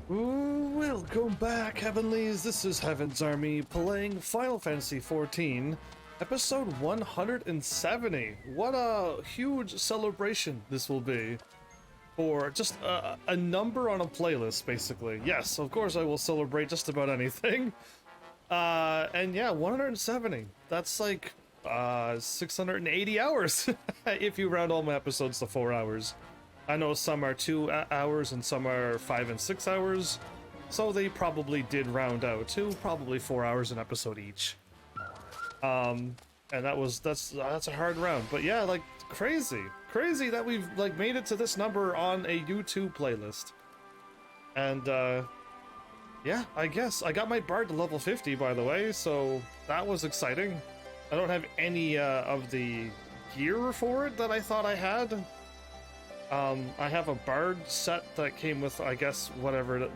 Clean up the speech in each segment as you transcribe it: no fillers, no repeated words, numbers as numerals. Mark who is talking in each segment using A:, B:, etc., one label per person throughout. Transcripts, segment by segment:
A: Welcome back, Heavenlies. This is Heaven's Army playing Final Fantasy XIV, episode 170. What a huge celebration this will be for just a number on a playlist, basically. Yes, of course I will celebrate just about anything. And yeah, 170. That's like 680 hours if you round all my episodes to 4 hours. I know some are 2 hours and some are 5 and 6 hours, so they probably did round out to probably 4 hours an episode each. And that's a hard round, but yeah, like crazy that we've like made it to this number on a YouTube playlist. And yeah, I guess I got my bard to level 50, by the way, so that was exciting. I don't have any of the gear for it that I thought I had. I have a bard set that came with, I guess, whatever.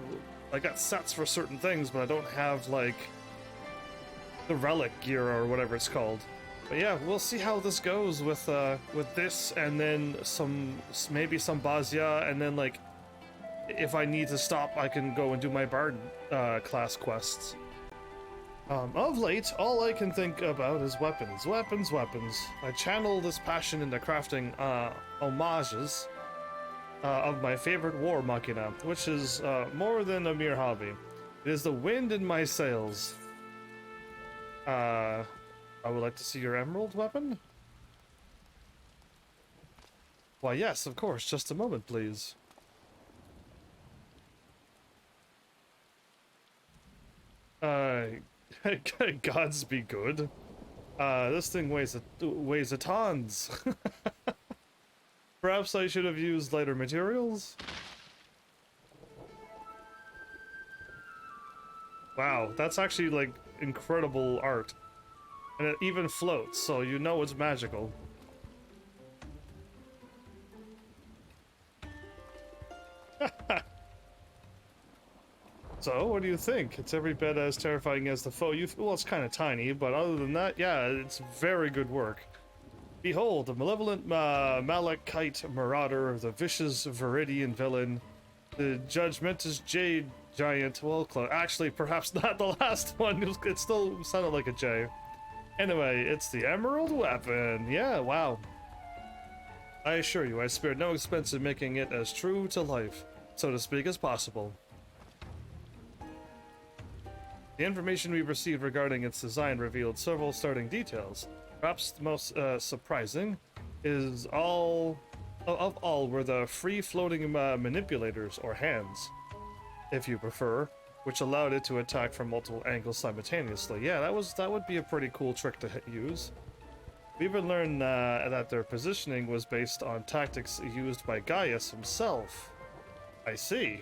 A: I got sets for certain things, but I don't have, like, the relic gear or whatever it's called. But yeah, we'll see how this goes with this, and then maybe some Bozja, and then, like, if I need to stop, I can go and do my bard class quests. Of late, all I can think about is weapons. I channel this passion into crafting homages of my favorite war machina, which is more than a mere hobby. It is the wind in my sails. I would like to see your emerald weapon. Why, yes, of course. Just a moment, please. Gods be good. This thing weighs a tons. Perhaps I should have used lighter materials? Wow, that's actually, like, incredible art. And it even floats, so you know it's magical. So, what do you think? It's every bit as terrifying as the foe well, it's kind of tiny, but other than that, yeah, it's very good work. Behold, the malevolent Malachite marauder, the vicious Viridian villain, the judgmentous Jade giant. Well, actually, perhaps not the last one. It still sounded like a J. Anyway, it's the emerald weapon. Yeah, wow. I assure you, I spared no expense in making it as true to life, so to speak, as possible. The information we received regarding its design revealed several startling details. Perhaps the most surprising is all were the free-floating manipulators, or hands, if you prefer, which allowed it to attack from multiple angles simultaneously. Yeah, that would be a pretty cool trick to use. We even learned that their positioning was based on tactics used by Gaius himself. I see.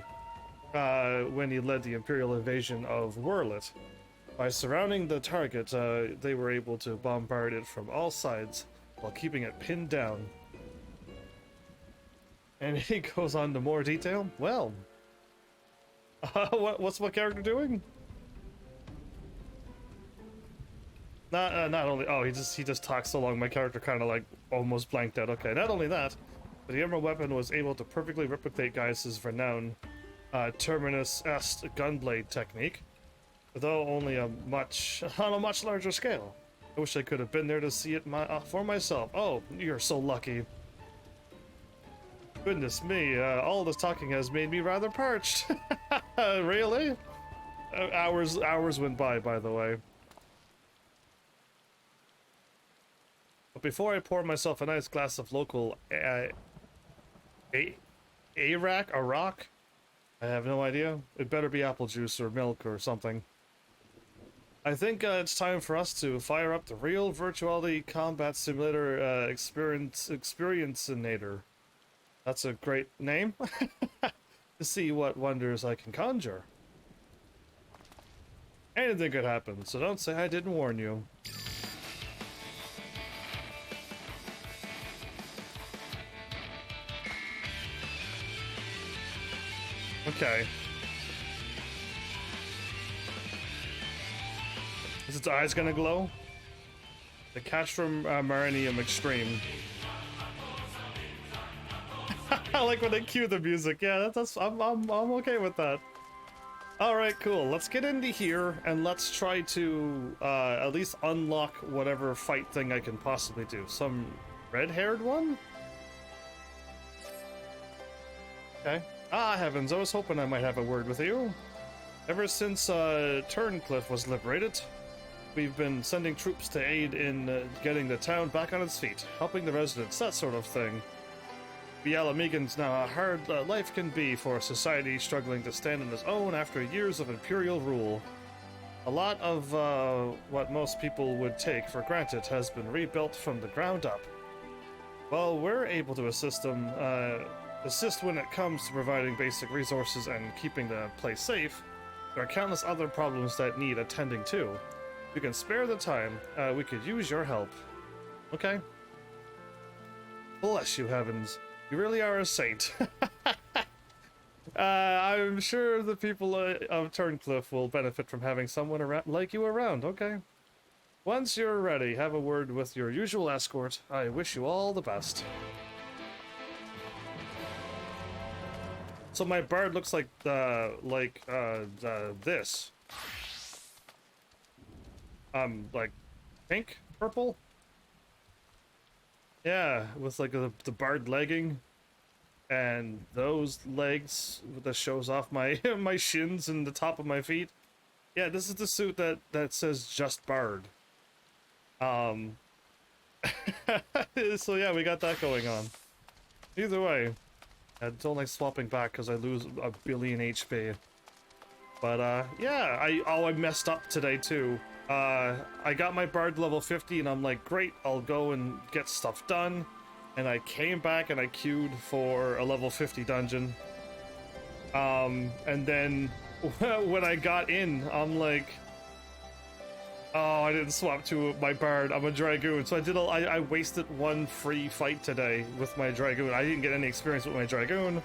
A: When he led the Imperial invasion of Wurlet. By surrounding the target, they were able to bombard it from all sides while keeping it pinned down. And he goes on to more detail. Well, what's my character doing? Not only. Oh, he just talks so long. My character kind of like almost blanked out. Okay, not only that, but the emerald weapon was able to perfectly replicate Gaius's renowned Terminus Est gunblade technique, though only on a much larger scale. I wish I could have been there to see it for myself. Oh, you're so lucky. Goodness me, all this talking has made me rather parched. Really? Hours went by the way. But before I pour myself a nice glass of local Arak, I have no idea. It better be apple juice or milk or something. I think it's time for us to fire up the real virtuality combat simulator experienceinator. That's a great name. To see what wonders I can conjure. Anything could happen, so don't say I didn't warn you. Okay. Is its eyes gonna glow? The catch from Marinium Extreme. I like when they cue the music. Yeah, I'm okay with that. Alright, cool. Let's get into here and let's try to at least unlock whatever fight thing I can possibly do. Some red-haired one? Okay. Ah, heavens, I was hoping I might have a word with you. Ever since Turncliffe was liberated, we've been sending troops to aid in getting the town back on its feet, helping the residents, that sort of thing. The Alamegans know how hard life can be for a society struggling to stand on its own after years of imperial rule. A lot of what most people would take for granted has been rebuilt from the ground up. Well, we're able to assist when it comes to providing basic resources and keeping the place safe. There are countless other problems that need attending to. If you can spare the time, we could use your help. Okay? Bless you, heavens. You really are a saint. I'm sure the people of Turncliffe will benefit from having someone around, like you around. Okay. Once you're ready, have a word with your usual escort. I wish you all the best. So my bard looks like this. Like pink, purple. Yeah, with like the bard legging, and those legs that shows off my my shins and the top of my feet. Yeah, this is the suit that says just bard. So yeah, we got that going on. Either way, I don't like swapping back because I lose a billion HP. But yeah, I messed up today too. I got my bard level 50 and I'm like, great, I'll go and get stuff done. And I came back and I queued for a level 50 dungeon. And then when I got in, I'm like, oh, I didn't swap to my bard. I'm a dragoon. So I wasted one free fight today with my dragoon. I didn't get any experience with my dragoon.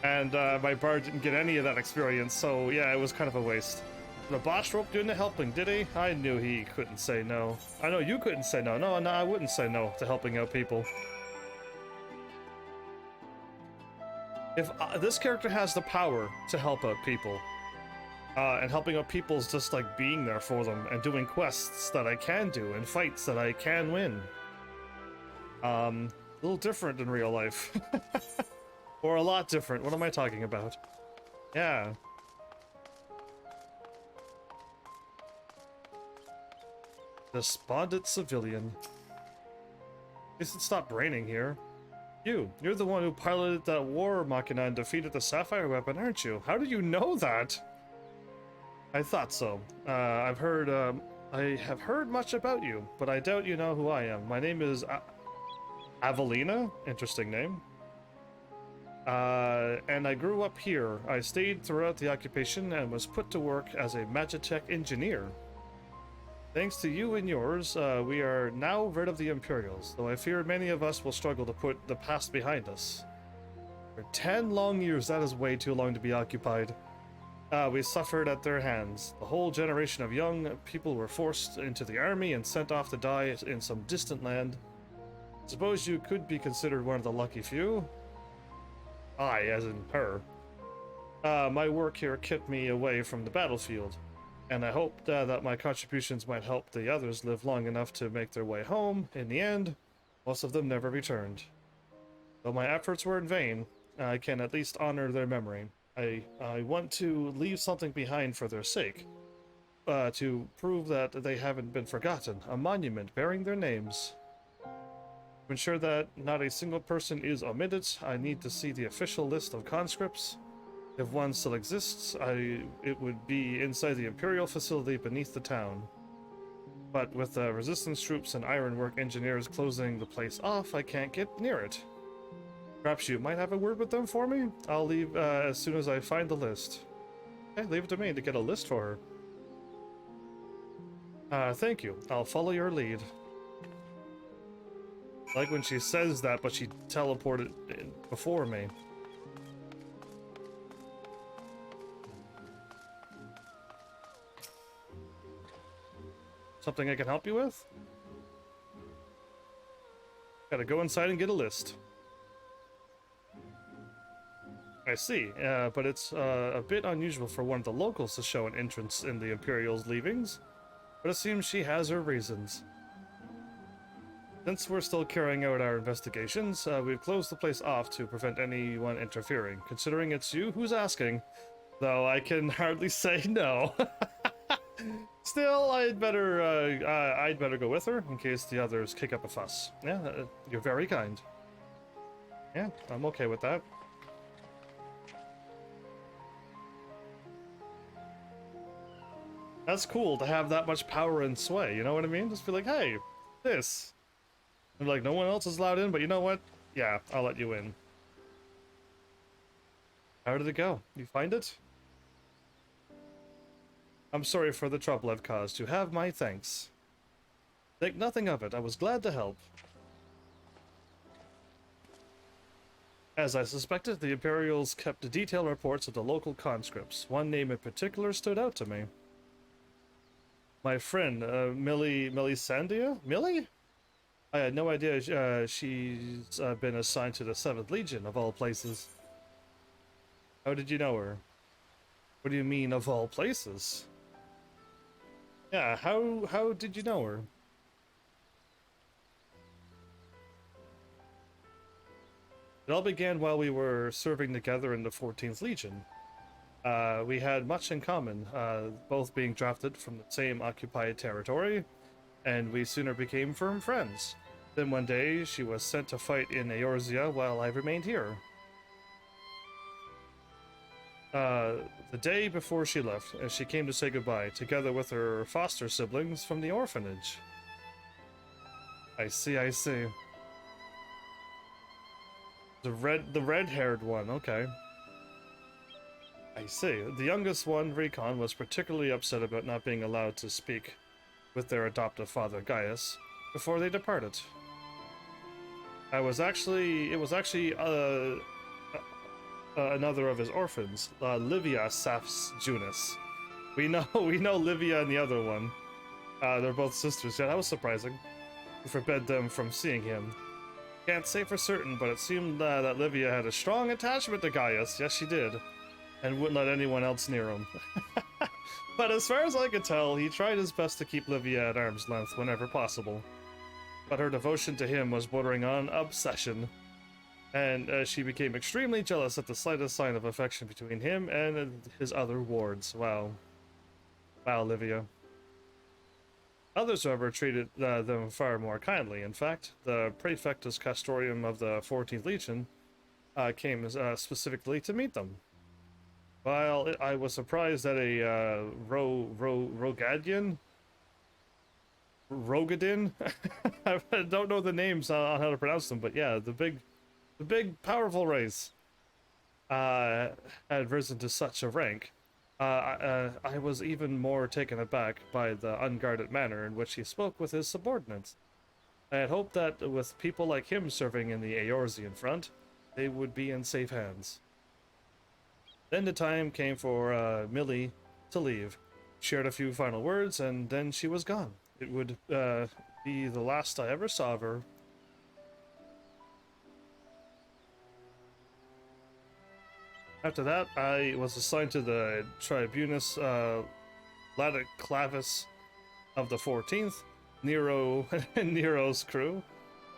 A: And my bard didn't get any of that experience. So yeah, it was kind of a waste. The boss rope doing the helping, did he? I knew he couldn't say no. I know you couldn't say no. No, I wouldn't say no to helping out people. If this character has the power to help out people, and helping out people is just like being there for them and doing quests that I can do and fights that I can win. A little different in real life. Or a lot different. What am I talking about? Yeah. Despondent civilian. At least it stopped raining here. You're the one who piloted that war machina and defeated the sapphire weapon, aren't you? How did you know that? I thought so. I have heard much about you, but I doubt you know who I am. My name is Avelina. Interesting name. And I grew up here. I stayed throughout the occupation and was put to work as a Magitech engineer. Thanks to you and yours, we are now rid of the Imperials, though I fear many of us will struggle to put the past behind us. For 10 long years, that is way too long to be occupied. We suffered at their hands. The whole generation of young people were forced into the army and sent off to die in some distant land. Suppose you could be considered one of the lucky few? I, as in her. My work here kept me away from the battlefield, and I hoped that my contributions might help the others live long enough to make their way home. In the end, most of them never returned. Though my efforts were in vain, I can at least honor their memory. I want to leave something behind for their sake, to prove that they haven't been forgotten, a monument bearing their names. To ensure that not a single person is omitted, I need to see the official list of conscripts. If one still exists, it would be inside the Imperial facility beneath the town. But with the resistance troops and ironwork engineers closing the place off, I can't get near it. Perhaps you might have a word with them for me? I'll leave as soon as I find the list. Okay, leave it to me to get a list for her. Thank you. I'll follow your lead. I like when she says that, but she teleported before me. Something I can help you with? Gotta go inside and get a list. I see, but it's a bit unusual for one of the locals to show an interest in the Imperial's leavings, but it seems she has her reasons. Since we're still carrying out our investigations, we've closed the place off to prevent anyone interfering. Considering it's you who's asking, though I can hardly say no. Still, I'd better go with her in case the others kick up a fuss. Yeah, you're very kind. Yeah, I'm okay with that. That's cool to have that much power and sway, you know what I mean? Just be like, hey, this. And like, no one else is allowed in, but you know what? Yeah, I'll let you in. How did it go? You find it? I'm sorry for the trouble I've caused. You have my thanks. Think nothing of it. I was glad to help. As I suspected, the Imperials kept detailed reports of the local conscripts. One name in particular stood out to me. My friend, Millie Sandia? Millie? I had no idea she's been assigned to the 7th Legion, of all places. How did you know her? What do you mean, of all places? Yeah, how did you know her? It all began while we were serving together in the 14th Legion. We had much in common, both being drafted from the same occupied territory, and we sooner became firm friends. Then one day, she was sent to fight in Eorzea while I remained here. The day before she left, she came to say goodbye, together with her foster siblings from the orphanage. I see, I see. The red-haired one, okay. I see. The youngest one, Recon, was particularly upset about not being allowed to speak with their adoptive father, Gaius, before they departed. It was actually another of his orphans, Livia Safs Junis. We know Livia and the other one. They're both sisters. Yeah, that was surprising. We forbade them from seeing him. Can't say for certain, but it seemed that Livia had a strong attachment to Gaius. Yes, she did. And wouldn't let anyone else near him. But as far as I could tell, he tried his best to keep Livia at arm's length whenever possible. But her devotion to him was bordering on obsession. And she became extremely jealous at the slightest sign of affection between him and his other wards. Wow. Wow, Livia. Others, however, treated them far more kindly. In fact, the Praefectus Castorium of the 14th Legion came specifically to meet them. While I was surprised that a Rogadin? Rogadin? I don't know the names on how to pronounce them, but yeah, the big powerful race had risen to such a rank. I was even more taken aback by the unguarded manner in which he spoke with his subordinates. I had hoped that with people like him serving in the Eorzean front, they would be in safe hands. Then the time came for Millie to leave. Shared a few final words, and then she was gone. It would be the last I ever saw of her. After that, I was assigned to the Tribunus Laticlavis of the 14th, Nero's crew,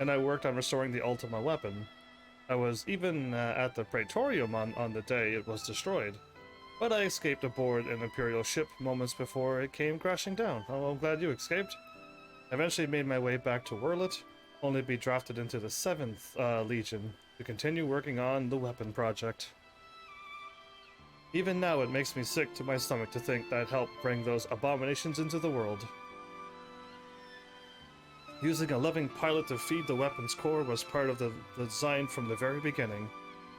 A: and I worked on restoring the Ultima weapon. I was even at the Praetorium on the day it was destroyed, but I escaped aboard an Imperial ship moments before it came crashing down. Oh, I'm glad you escaped. I eventually made my way back to Werlet, only to be drafted into the 7th Legion to continue working on the weapon project. Even now, it makes me sick to my stomach to think that helped bring those abominations into the world. Using a loving pilot to feed the weapons core was part of the design from the very beginning.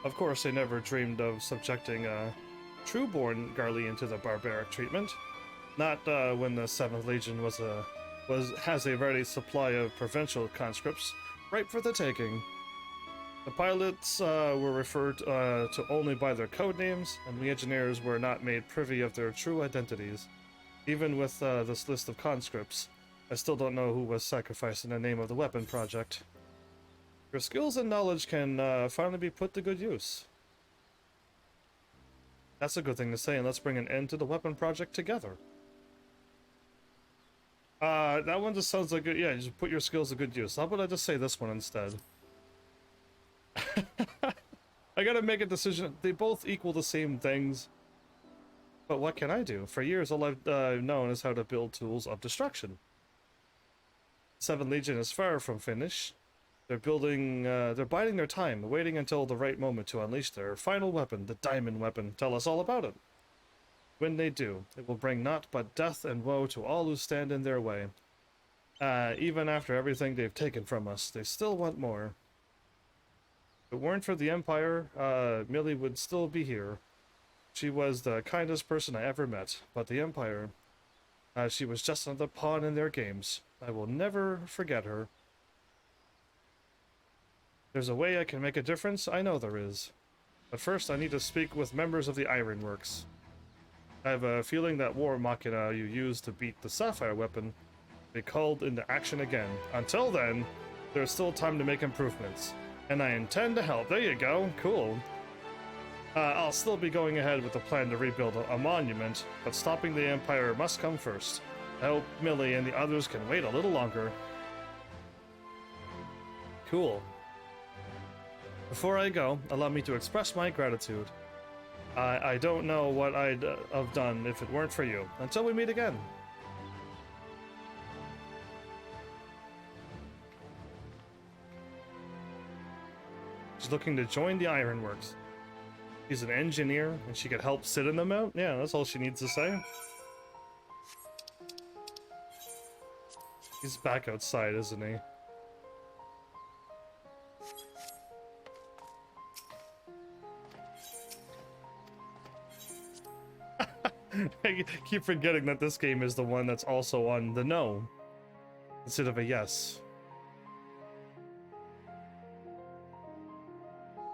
A: Of course, I never dreamed of subjecting a trueborn Garlean to the barbaric treatment. Not when the 7th Legion has a ready supply of provincial conscripts, ripe for the taking. The pilots were referred to only by their code names, and we engineers were not made privy of their true identities. Even with this list of conscripts, I still don't know who was sacrificed in the name of the weapon project. Your skills and knowledge can finally be put to good use. That's a good thing to say, and let's bring an end to the weapon project together. That one just sounds like good. Yeah, just put your skills to good use. How about I just say this one instead? I gotta make a decision. They both equal the same things. But what can I do? For years, all I've known is how to build tools of destruction. 7th Legion is far from finished. They're biding their time, waiting until the right moment to unleash their final weapon, the Diamond Weapon. Tell us all about it. When they do, it will bring naught but death and woe to all who stand in their way. Even after everything they've taken from us, they still want more. If it weren't for the Empire, Millie would still be here. She was the kindest person I ever met, but the Empire, she was just another pawn in their games. I will never forget her. There's a way I can make a difference, I know there is. But first I need to speak with members of the Ironworks. I have a feeling that war machina you used to beat the Sapphire weapon will be called into action again. Until then, there's still time to make improvements. And I intend to help. There you go, cool. I'll still be going ahead with the plan to rebuild a monument, but stopping the Empire must come first. I hope Millie and the others can wait a little longer. Cool. Before I go, allow me to express my gratitude. I don't know what I'd have done if it weren't for you. Until we meet again. She's looking to join the Ironworks. She's an engineer, and she could help sit in them out? Yeah, that's all she needs to say. He's back outside, isn't he? I keep forgetting that this game is the one that's also on the no instead of a yes.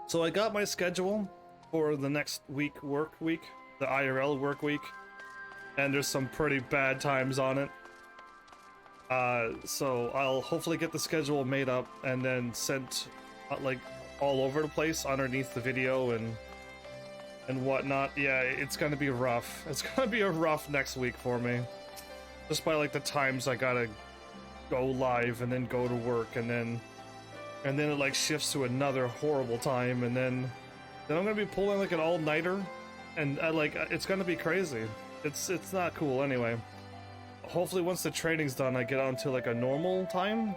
A: So I got my schedule for the next work week, the IRL work week, and there's some pretty bad times on it. So I'll hopefully get the schedule made up and then sent like all over the place underneath the video and whatnot. Yeah, it's gonna be rough. It's gonna be a rough next week for me. Just by like the times I gotta go live and then go to work and then it like shifts to another horrible time and then I'm gonna be pulling like an all-nighter and it's gonna be crazy. It's not cool anyway. Hopefully once the training's done I get onto like a normal time,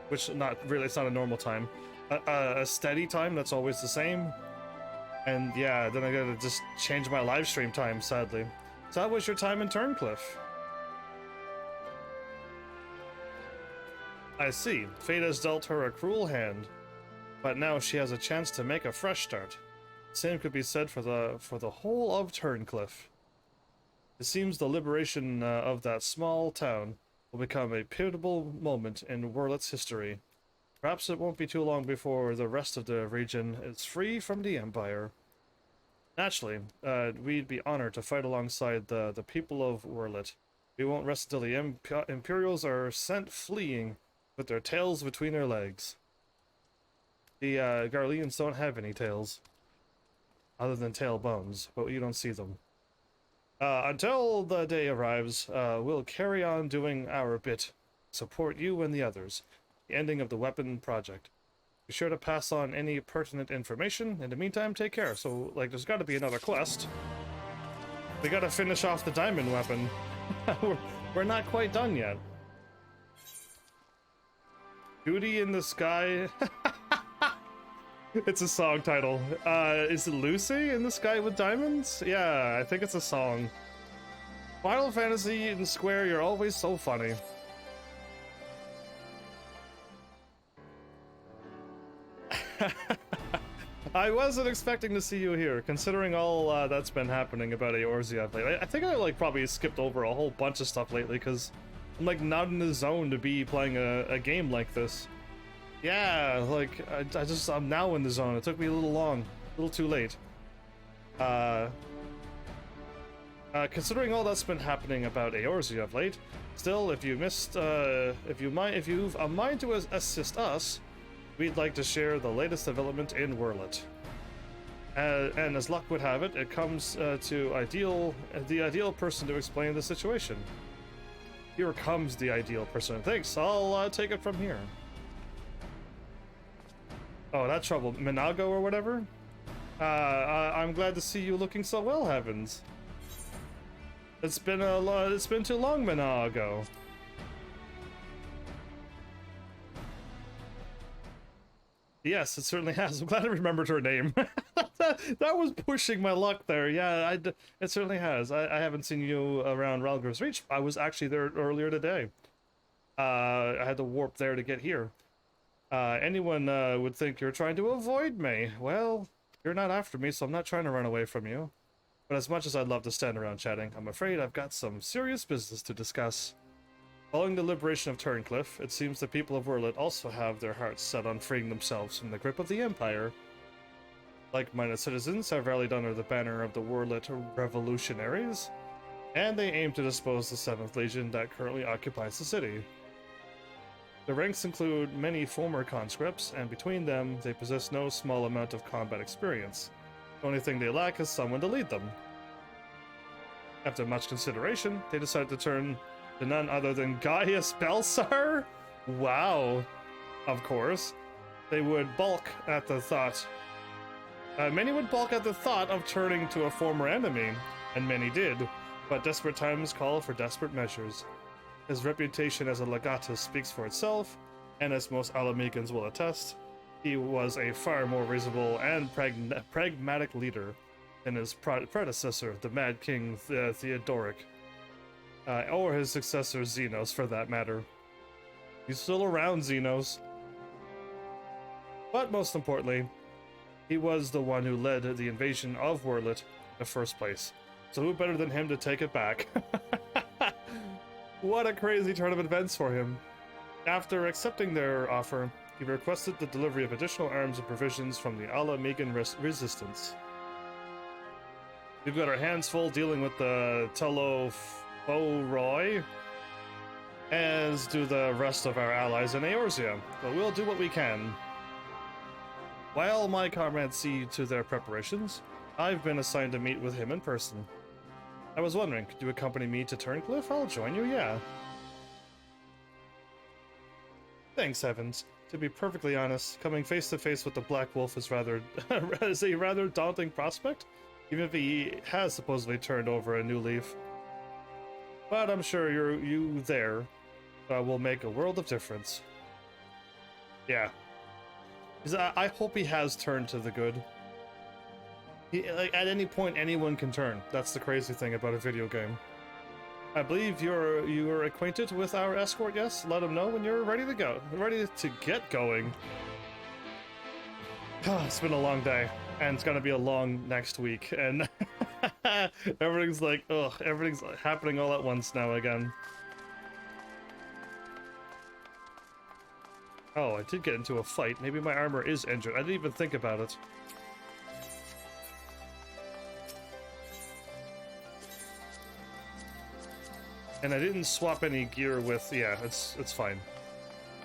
A: which not really, it's not a normal time. A steady time that's always the same. And yeah, then I gotta just change my live stream time, sadly. So that was your time in Turncliffe. I see. Fate has dealt her a cruel hand, but now she has a chance to make a fresh start. Same could be said for the whole of Turncliffe. It seems the liberation of that small town will become a pivotal moment in Wurlet's history. Perhaps it won't be too long before the rest of the region is free from the Empire. Naturally, we'd be honored to fight alongside the people of Wurlet. We won't rest until the Imperials are sent fleeing with their tails between their legs. The Garleans don't have any tails, other than tail bones, but you don't see them. Until the day arrives, we'll carry on doing our bit, support you and the others. The ending of the weapon project. Be sure to pass on any pertinent information. In the meantime, take care. So, like, there's got to be another quest. We got to finish off the diamond weapon. we're not quite done yet. Beauty in the Sky. It's a song title. Is it Lucy in the Sky with Diamonds? Yeah, I think it's a song. Final Fantasy and Square, you're always so funny. I wasn't expecting to see you here, considering all that's been happening about Eorzea lately. I think I like probably skipped over a whole bunch of stuff lately because I'm like not in the zone to be playing a game like this. Yeah, like I'm now in the zone. It took me a little long, a little too late. Considering all that's been happening about Eorzea of late, still, if you've a mind to assist us, we'd like to share the latest development in Wurlet. And as luck would have it, it comes to the ideal person to explain the situation. Here comes the ideal person. Thanks, I'll take it from here. Oh, that trouble, Minago or whatever? I'm glad to see you looking so well, Heavens. It's been too long, Minago. Yes, it certainly has. I'm glad I remembered her name. that was pushing my luck there. Yeah, it certainly has. I haven't seen you around Ralgrim's Reach. I was actually there earlier today. I had to warp there to get here. Anyone would think you're trying to avoid me. Well, you're not after me, so I'm not trying to run away from you. But as much as I'd love to stand around chatting, I'm afraid I've got some serious business to discuss. Following the liberation of Turncliffe, it seems the people of Wurlet also have their hearts set on freeing themselves from the grip of the Empire. Like-minded citizens have rallied under the banner of the Wurlet Revolutionaries, and they aim to dispose the 7th Legion that currently occupies the city. The ranks include many former conscripts, and between them, they possess no small amount of combat experience. The only thing they lack is someone to lead them. After much consideration, they decided to turn to none other than Gaius Belsar? Wow. Of course. They would balk at the thought. Many would balk at the thought of turning to a former enemy, and many did, but desperate times call for desperate measures. His reputation as a legatus speaks for itself, and as most Alamegans will attest, he was a far more reasonable and pragmatic leader than his predecessor, the Mad King Theodoric. Or his successor, Xenos, for that matter. He's still around, Xenos. But most importantly, he was the one who led the invasion of Wurlet in the first place. So who better than him to take it back? What a crazy turn of events for him. After accepting their offer, he requested the delivery of additional arms and provisions from the Ala-Megan resistance. We've got our hands full dealing with the Roy, as do the rest of our allies in Eorzea, but we'll do what we can. While my comrades see to their preparations, I've been assigned to meet with him in person. I was wondering, could you accompany me to Turncliffe? I'll join you, yeah. Thanks, Heavens. To be perfectly honest, coming face to face with the Black Wolf is is a rather daunting prospect, even if he has supposedly turned over a new leaf. But I'm sure you there will make a world of difference. Yeah. I hope he has turned to the good. Like, at any point, anyone can turn. That's the crazy thing about a video game. I believe you are acquainted with our escort, yes? Let him know when you're ready to go. Ready to get going. It's been a long day, and it's gonna be a long next week, and everything's like, ugh, everything's happening all at once now again. Oh, I did get into a fight. Maybe my armor is injured. I didn't even think about it. And I didn't swap any gear with... Yeah, it's fine.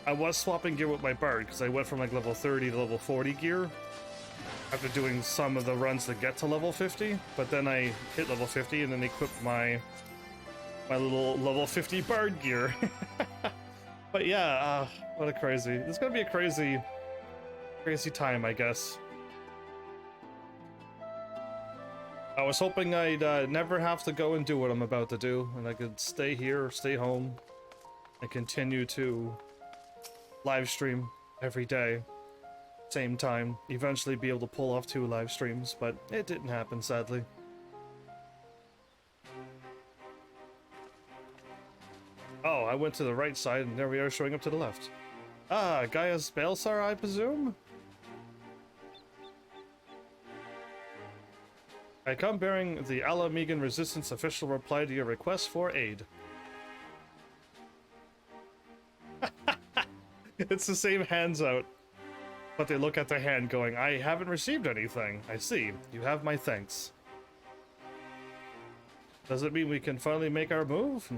A: I was swapping gear with my Bard, because I went from like level 30 to level 40 gear after doing some of the runs to get to level 50, but then I hit level 50 and then equipped my little level 50 Bard gear. But yeah, what a crazy... It's gonna be a crazy time, I guess. I was hoping I'd never have to go and do what I'm about to do, and I could stay here, stay home, and continue to live stream every day, same time, eventually be able to pull off 2 live streams, but it didn't happen, sadly. Oh, I went to the right side, and there we are showing up to the left. Ah, Gaius Belsar, I presume? I come bearing the Ala-Megan Resistance official reply to your request for aid. It's the same hands out, but they look at their hand going, I haven't received anything. I see. You have my thanks. Does it mean we can finally make our move?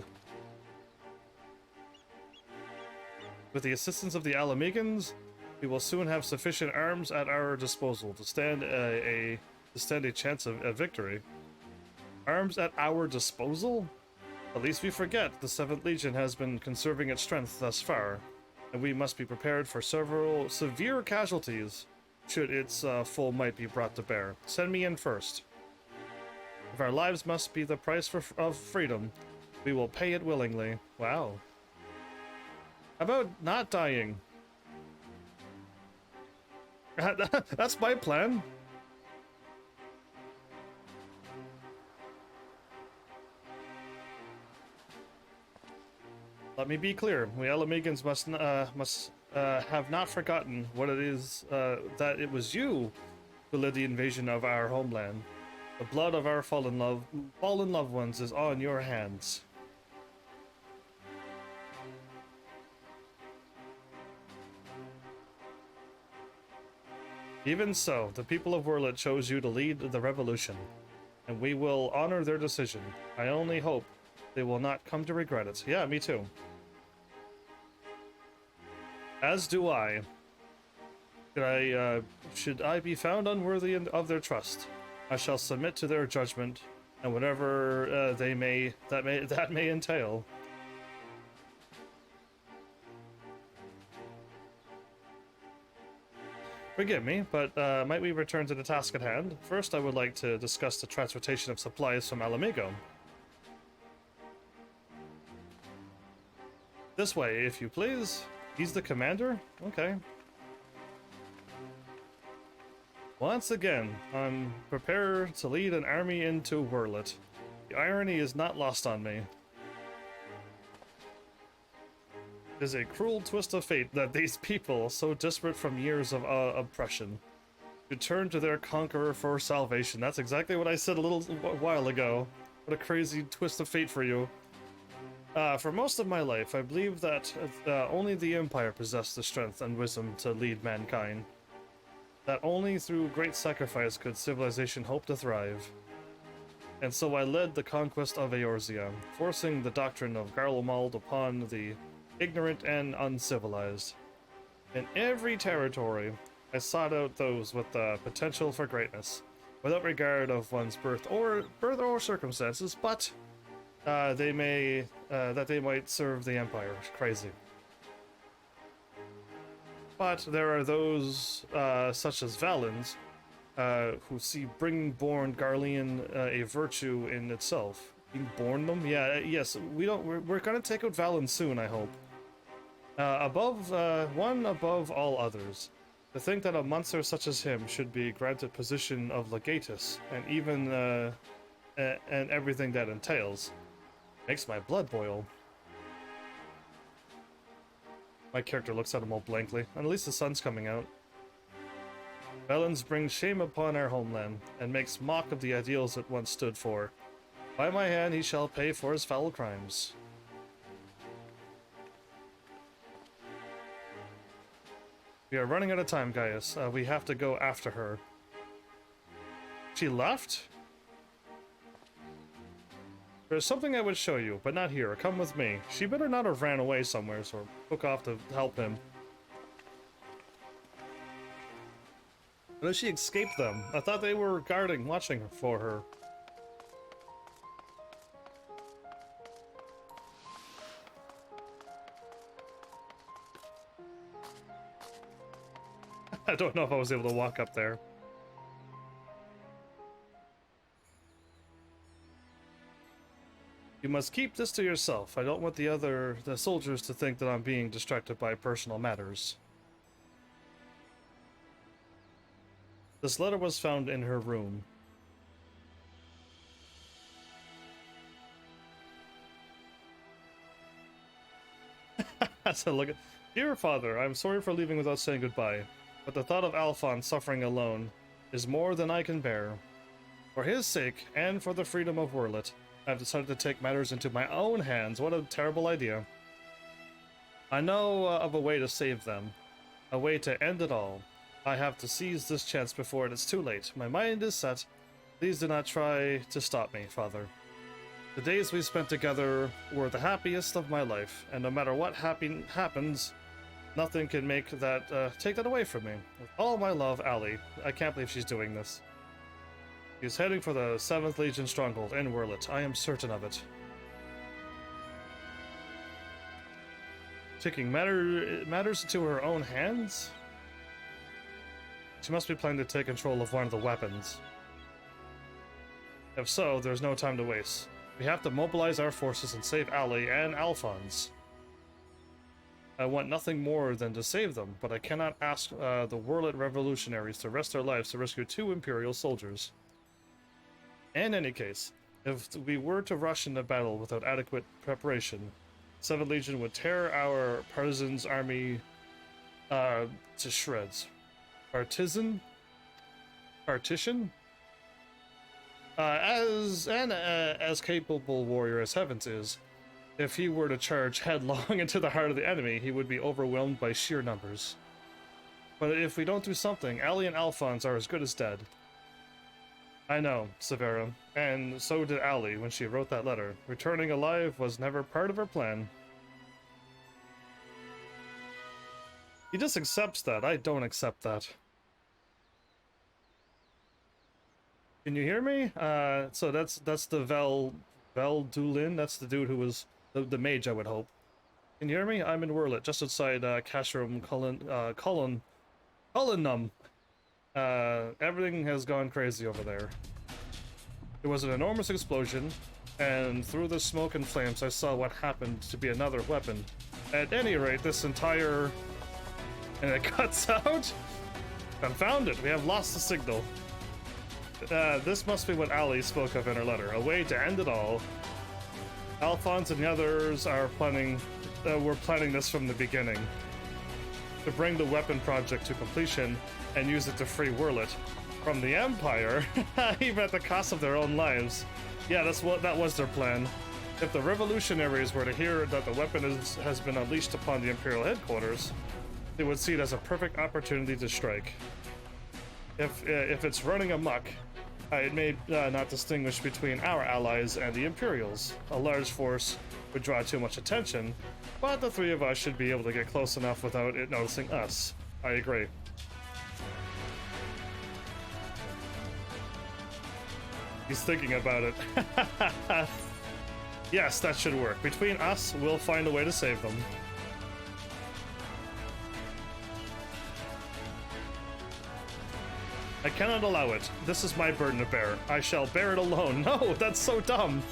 A: With the assistance of the Ala-Megans, we will soon have sufficient arms at our disposal to stand a to stand a chance of a victory. Arms at our disposal? At least we forget the 7th Legion has been conserving its strength thus far, and we must be prepared for several severe casualties should its full might be brought to bear. Send me in first. If our lives must be the price of freedom, we will pay it willingly. Wow. How about not dying? That's my plan. Let me be clear. We Alamegans must have not forgotten what it is that it was you who led the invasion of our homeland. The blood of our fallen loved ones is on your hands. Even so, the people of Wurlet chose you to lead the revolution, and we will honor their decision. I only hope they will not come to regret it. Yeah, me too. As do I. Should I be found unworthy of their trust, I shall submit to their judgment, and whatever that may entail. Forgive me, but might we return to the task at hand? First, I would like to discuss the transportation of supplies from Alamigo. This way, if you please. He's the commander? Okay. Once again, I'm prepared to lead an army into Wurlet. The irony is not lost on me. It is a cruel twist of fate that these people, so disparate from years of oppression, should turn to their conqueror for salvation. That's exactly what I said a little while ago. What a crazy twist of fate for you. For most of my life, I believed that only the Empire possessed the strength and wisdom to lead mankind. That only through great sacrifice could civilization hope to thrive. And so I led the conquest of Eorzea, forcing the doctrine of Garlemald upon the ignorant and uncivilized. In every territory, I sought out those with the potential for greatness, without regard of one's birth or circumstances, but that they might serve the Empire. Crazy. But there are those, such as Valens, who see bring-born Garlean a virtue in itself. Being born them? Yeah, yes, we're gonna take out Valens soon, I hope. One above all others. To think that a monster such as him should be granted position of legatus, and even, and everything that entails, makes my blood boil. My character looks at him all blankly, and at least the sun's coming out. Valens brings shame upon our homeland, and makes mock of the ideals it once stood for. By my hand he shall pay for his foul crimes. We are running out of time, Gaius. We have to go after her. She left? There's something I would show you, but not here. Come with me. She better not have ran away somewhere, or took off to help him. Unless she escaped them. I thought they were guarding, watching for her. I don't know if I was able to walk up there. You must keep this to yourself. I don't want the soldiers to think that I'm being distracted by personal matters. This letter was found in her room. So look at, dear father, I'm sorry for leaving without saying goodbye, but the thought of Alphonse suffering alone is more than I can bear. For his sake, and for the freedom of Wurlet, I've decided to take matters into my own hands. What a terrible idea. I know of a way to save them. A way to end it all. I have to seize this chance before it is too late. My mind is set. Please do not try to stop me, father. The days we spent together were the happiest of my life, and no matter what happens, nothing can make that take that away from me. With all my love, Allie. I can't believe she's doing this. He's heading for the 7th Legion stronghold in Wurlet. I am certain of it. Taking matters into her own hands? She must be planning to take control of one of the weapons. If so, there's no time to waste. We have to mobilize our forces and save Ali and Alphonse. I want nothing more than to save them, but I cannot ask the Wurlet revolutionaries to risk their lives to rescue 2 Imperial soldiers. In any case, if we were to rush into battle without adequate preparation, 7th Legion would tear our partisans' army to shreds. Partition? As capable warrior as Heavens is, if he were to charge headlong into the heart of the enemy, he would be overwhelmed by sheer numbers. But if we don't do something, Ali and Alphonse are as good as dead. I know, Severa, and so did Ali when she wrote that letter. Returning alive was never part of her plan. He just accepts that. I don't accept that. Can you hear me? So that's the Dulin. That's the dude who was the mage, I would hope. Can you hear me? I'm in Wurlet, just outside Cashroom Cullinum. Everything has gone crazy over there. There was an enormous explosion, and through the smoke and flames I saw what happened to be another weapon. At any rate, this entire... And it cuts out? Confound it, we have lost the signal. This must be what Ali spoke of in her letter, a way to end it all. Alphonse and the others are were planning this from the beginning. To bring the weapon project to completion and use it to free Wurlet from the Empire, even at the cost of their own lives. Yeah, that was their plan. If the revolutionaries were to hear that the weapon has been unleashed upon the Imperial headquarters, they would see it as a perfect opportunity to strike. If it's running amok, it may not distinguish between our allies and the Imperials. A large force would draw too much attention, but the 3 of us should be able to get close enough without it noticing us. I agree. He's thinking about it. Yes, that should work. Between us, we'll find a way to save them. I cannot allow it. This is my burden to bear. I shall bear it alone. No, that's so dumb.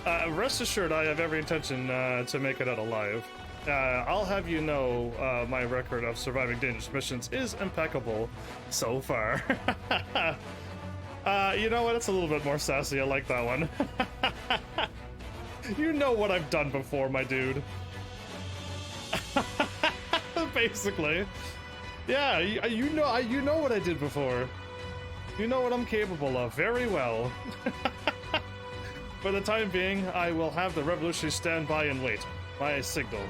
A: Rest assured, I have every intention to make it out alive. I'll have you know my record of surviving dangerous missions is impeccable so far. You know what? It's a little bit more sassy. I like that one. You know what I've done before, my dude. Basically. Yeah, you know what I did before. You know what I'm capable of very well. For the time being, I will have the revolutionaries stand by and wait. My signal.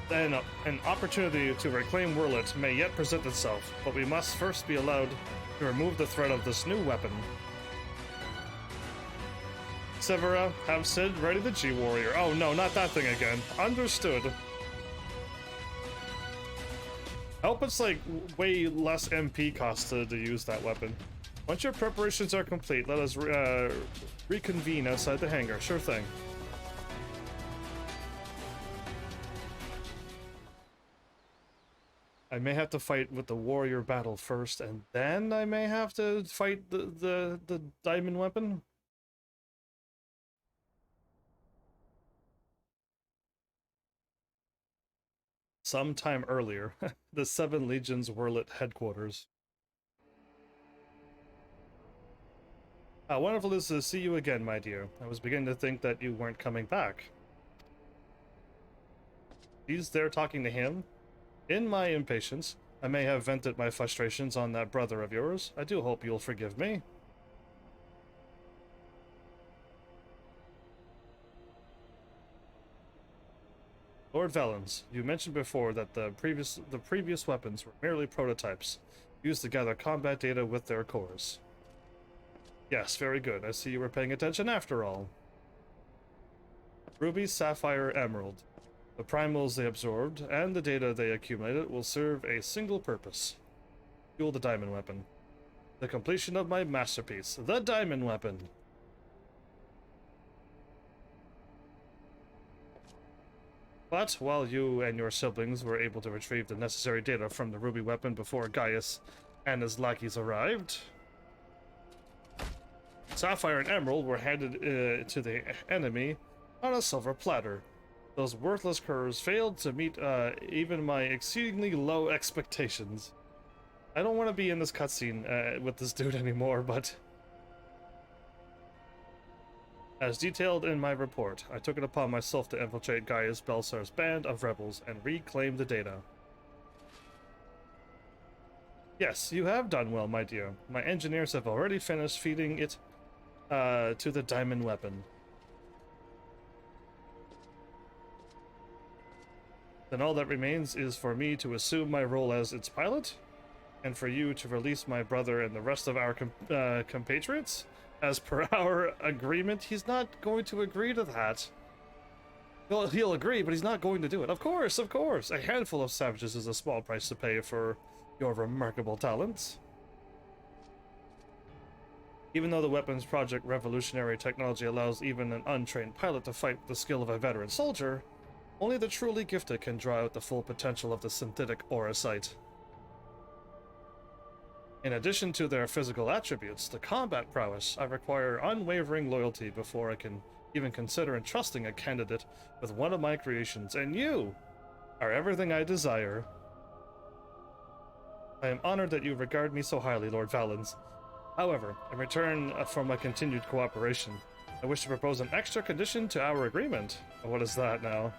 A: Then an opportunity to reclaim Wurlet may yet present itself, but we must first be allowed to remove the threat of this new weapon. Severa, have Sid ready the G-Warrior. Oh no, not that thing again. Understood. I hope it's like way less MP cost to use that weapon. Once your preparations are complete, let us reconvene outside the hangar. Sure thing. I may have to fight with the warrior battle first, and then I may have to fight the diamond weapon. Sometime earlier, the 7 Legions Wurlet headquarters. Wonderful is to see you again, my dear. I was beginning to think that you weren't coming back. He's there talking to him. In my impatience, I may have vented my frustrations on that brother of yours. I do hope you'll forgive me. Lord Valens, you mentioned before that the previous weapons were merely prototypes, used to gather combat data with their cores. Yes, very good. I see you were paying attention after all. Ruby, Sapphire, Emerald. The primals they absorbed, and the data they accumulated will serve a single purpose. Fuel the diamond weapon. The completion of my masterpiece, the diamond weapon. But while you and your siblings were able to retrieve the necessary data from the ruby weapon before Gaius and his lackeys arrived, Sapphire and Emerald were handed to the enemy on a silver platter. Those worthless curs failed to meet even my exceedingly low expectations. I don't want to be in this cutscene with this dude anymore, but as detailed in my report, I took it upon myself to infiltrate Gaius Belsar's band of rebels and reclaim the data. Yes, you have done well, my dear. My engineers have already finished feeding it to the diamond weapon. Then all that remains is for me to assume my role as its pilot, and for you to release my brother and the rest of our compatriots. As per our agreement, he's not going to agree to that. He'll agree, but he's not going to do it. Of course, of course. A handful of savages is a small price to pay for your remarkable talents. Even though the weapons project revolutionary technology allows even an untrained pilot to fight with the skill of a veteran soldier, only the truly gifted can draw out the full potential of the synthetic aura sight. In addition to their physical attributes, the combat prowess, I require unwavering loyalty before I can even consider entrusting a candidate with one of my creations, and you are everything I desire. I am honored that you regard me so highly, Lord Valens. However, in return for my continued cooperation, I wish to propose an extra condition to our agreement. What is that now?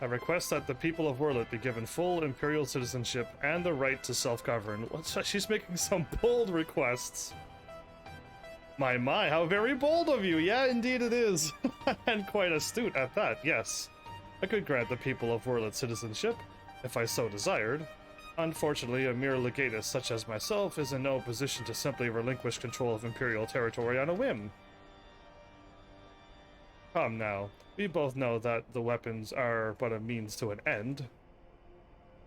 A: I request that the people of Werlet be given full imperial citizenship and the right to self-govern. She's making some bold requests. My, how very bold of you. Yeah, indeed it is. And quite astute at that, yes. I could grant the people of Werlet citizenship, if I so desired. Unfortunately, a mere legatus such as myself is in no position to simply relinquish control of imperial territory on a whim. Come now. We both know that the weapons are but a means to an end.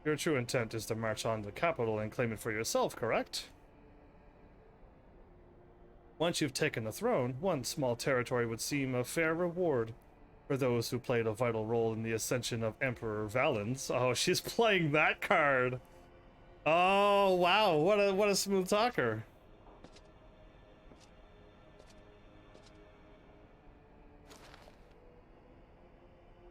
A: Your true intent is to march on the capital and claim it for yourself, correct? Once you've taken the throne, one small territory would seem a fair reward for those who played a vital role in the ascension of Emperor Valens. Oh, she's playing that card! Oh, wow, what a smooth talker.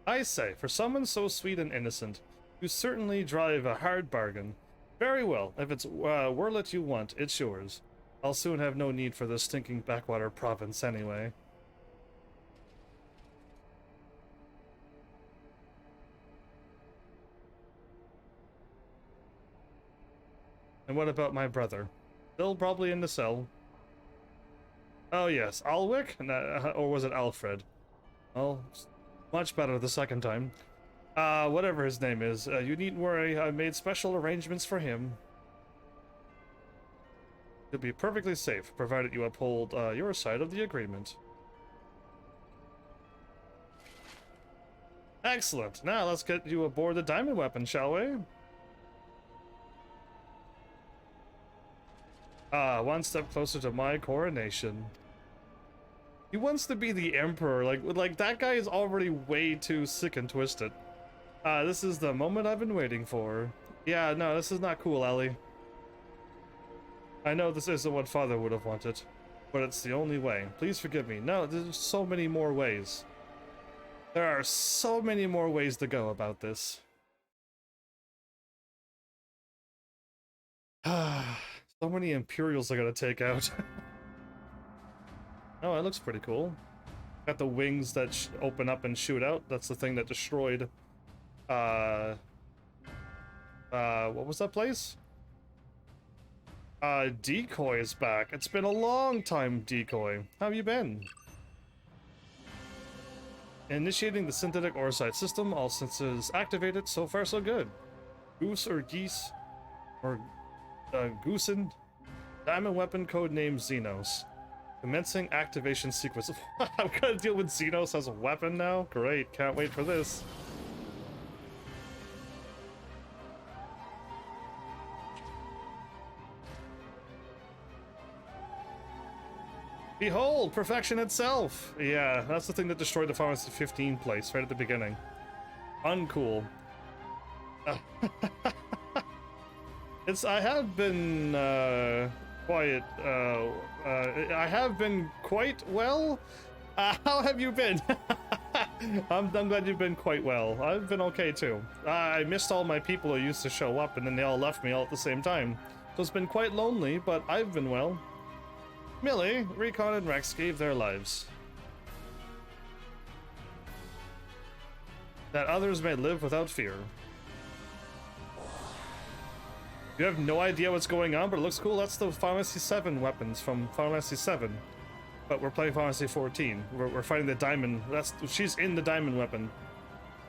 A: I say, for someone so sweet and innocent, you certainly drive a hard bargain. Very well, if it's Werlet you want, it's yours. I'll soon have no need for this stinking backwater province anyway. And what about my brother? Still probably in the cell. Oh yes, Alwick? Or was it Alfred? Well, much better the second time. Whatever his name is, you needn't worry, I made special arrangements for him. He'll be perfectly safe, provided you uphold your side of the agreement. Excellent. Now let's get you aboard the diamond weapon, shall we? One step closer to my coronation. He wants to be the emperor. Like that guy is already way too sick and twisted. This is the moment I've been waiting for. Yeah, no, this is not cool, Ellie. I know this isn't what Father would have wanted, but it's the only way. Please forgive me. No, there's so many more ways. There are so many more ways to go about this. So many Imperials I gotta take out. Oh, that looks pretty cool. Got the wings that open up and shoot out. That's the thing that destroyed... what was that place? Decoy is back. It's been a long time, Decoy. How have you been? Initiating the synthetic orosite system. All senses activated. So far, so good. Goose or geese or goosen. Diamond weapon code name Xenos. Commencing activation sequence. I'm gonna deal with Xenos as a weapon now? Great, can't wait for this. Behold, perfection itself! Yeah, that's the thing that destroyed the Final Fantasy 15 place right at the beginning. Uncool. I have been, quiet, I have been quite well. How have you been? I'm glad you've been quite well. I've been okay too. I missed all my people who used to show up and then they all left me all at the same time. So it's been quite lonely, but I've been well. Millie, Recon, and Rex gave their lives, that others may live without fear. You have no idea what's going on, but it looks cool. That's the Final Fantasy 7 weapons from Final Fantasy 7. But we're playing Final Fantasy 14. We're fighting the diamond. She's in the diamond weapon.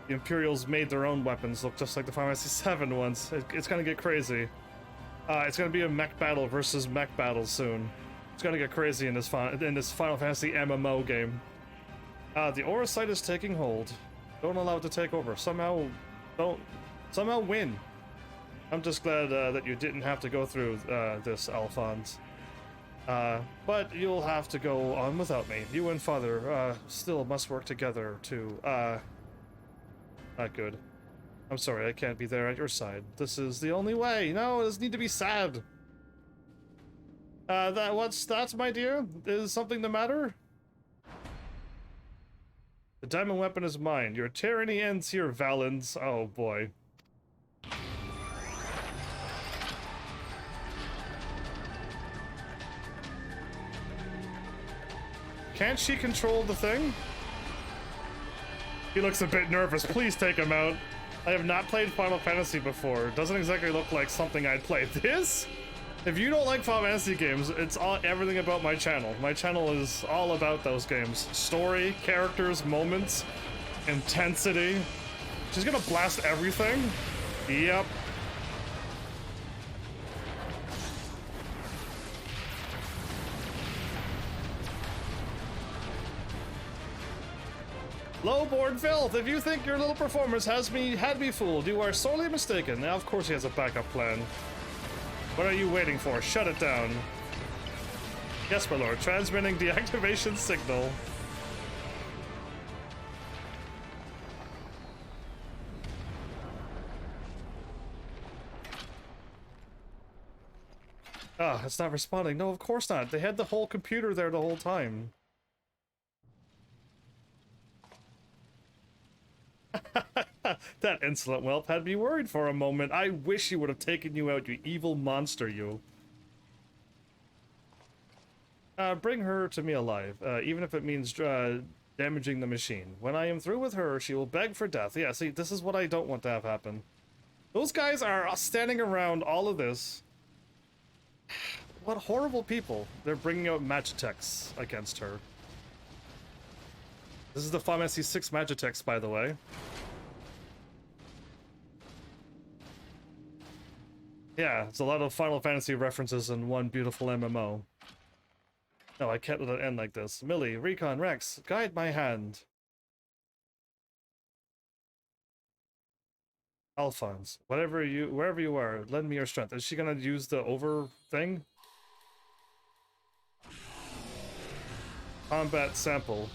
A: The Imperials made their own weapons look just like the Final Fantasy 7 ones. It's gonna get crazy. It's gonna be a mech battle versus mech battle soon. It's gonna get crazy in this Final Fantasy MMO game. The Aura Sight is taking hold. Don't allow it to take over. Somehow win. I'm just glad that you didn't have to go through this, Alphonse. But you'll have to go on without me. You and Father still must work together to not good. I'm sorry, I can't be there at your side. This is the only way. No, it doesn't need to be sad. What's that, my dear? Is something the matter? The diamond weapon is mine. Your tyranny ends here, Valens. Oh boy. Can't she control the thing? He looks a bit nervous. Please take him out. I have not played Final Fantasy before. Doesn't exactly look like something I'd play. This? If you don't like Final Fantasy games, it's everything about my channel. My channel is all about those games. Story, characters, moments, intensity. She's gonna blast everything? Yep. Low-born filth! If you think your little performance had me fooled, you are sorely mistaken. Now, of course he has a backup plan. What are you waiting for? Shut it down. Yes, my lord. Transmitting deactivation signal. Ah, it's not responding. No, of course not. They had the whole computer there the whole time. That insolent whelp had me worried for a moment. I wish he would have taken you out, you evil monster, you. Bring her to me alive, even if it means damaging the machine. When I am through with her, she will beg for death. Yeah, see, this is what I don't want to have happen. Those guys are standing around all of this. What horrible people. They're bringing out Magitex against her. This is the Final Fantasy 6 Magitex, by the way. Yeah, it's a lot of Final Fantasy references in one beautiful MMO. No, I can't let it end like this. Millie, Recon, Rex, guide my hand. Alphonse, wherever you are, lend me your strength. Is she gonna use the over thing? Combat sample.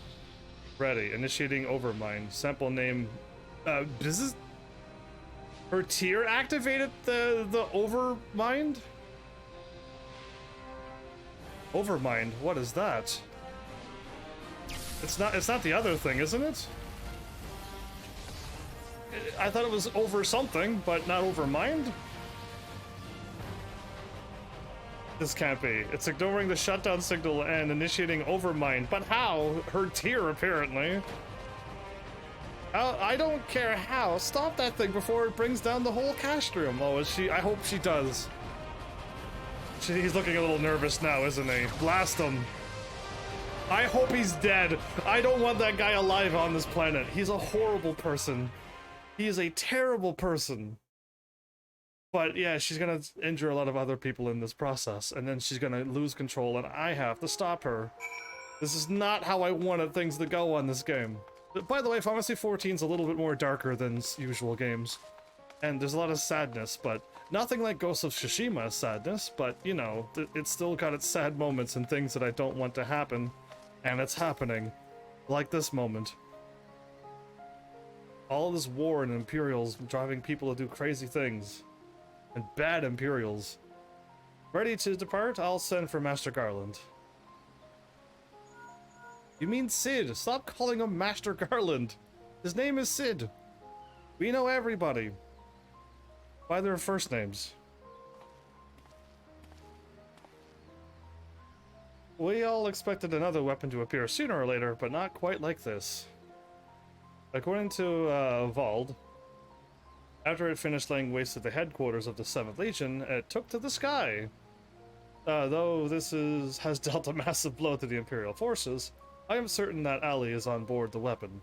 A: Ready. Initiating overmind. Sample name. This is... Her tier activated the overmind? Overmind, what is that? It's not the other thing, isn't it? I thought it was over something, but not overmind? This can't be. It's ignoring the shutdown signal and initiating overmind. But how? Her tier, apparently. I don't care how. Stop that thing before it brings down the whole cast room. Oh, is she? I hope she does. He's looking a little nervous now, isn't he? Blast him. I hope he's dead. I don't want that guy alive on this planet. He's a horrible person. He is a terrible person. But yeah, she's gonna injure a lot of other people in this process, and then she's gonna lose control, and I have to stop her. This is not how I wanted things to go on this game. But by the way, Final Fantasy 14 is a little bit more darker than usual games. And there's a lot of sadness, but Nothing like Ghost of Tsushima sadness, but, you know, it's still got its sad moments and things that I don't want to happen. And it's happening. Like this moment. All this war and Imperials driving people to do crazy things. And bad Imperials. Ready to depart? I'll send for Master Garland. You mean Sid? Stop calling him Master Garland. His name is Sid. We know everybody. By their first names. We all expected another weapon to appear sooner or later, but not quite like this. According to Vald, after it finished laying waste to the headquarters of the 7th Legion, it took to the sky. Though this has dealt a massive blow to the Imperial forces, I am certain that Ali is on board the weapon.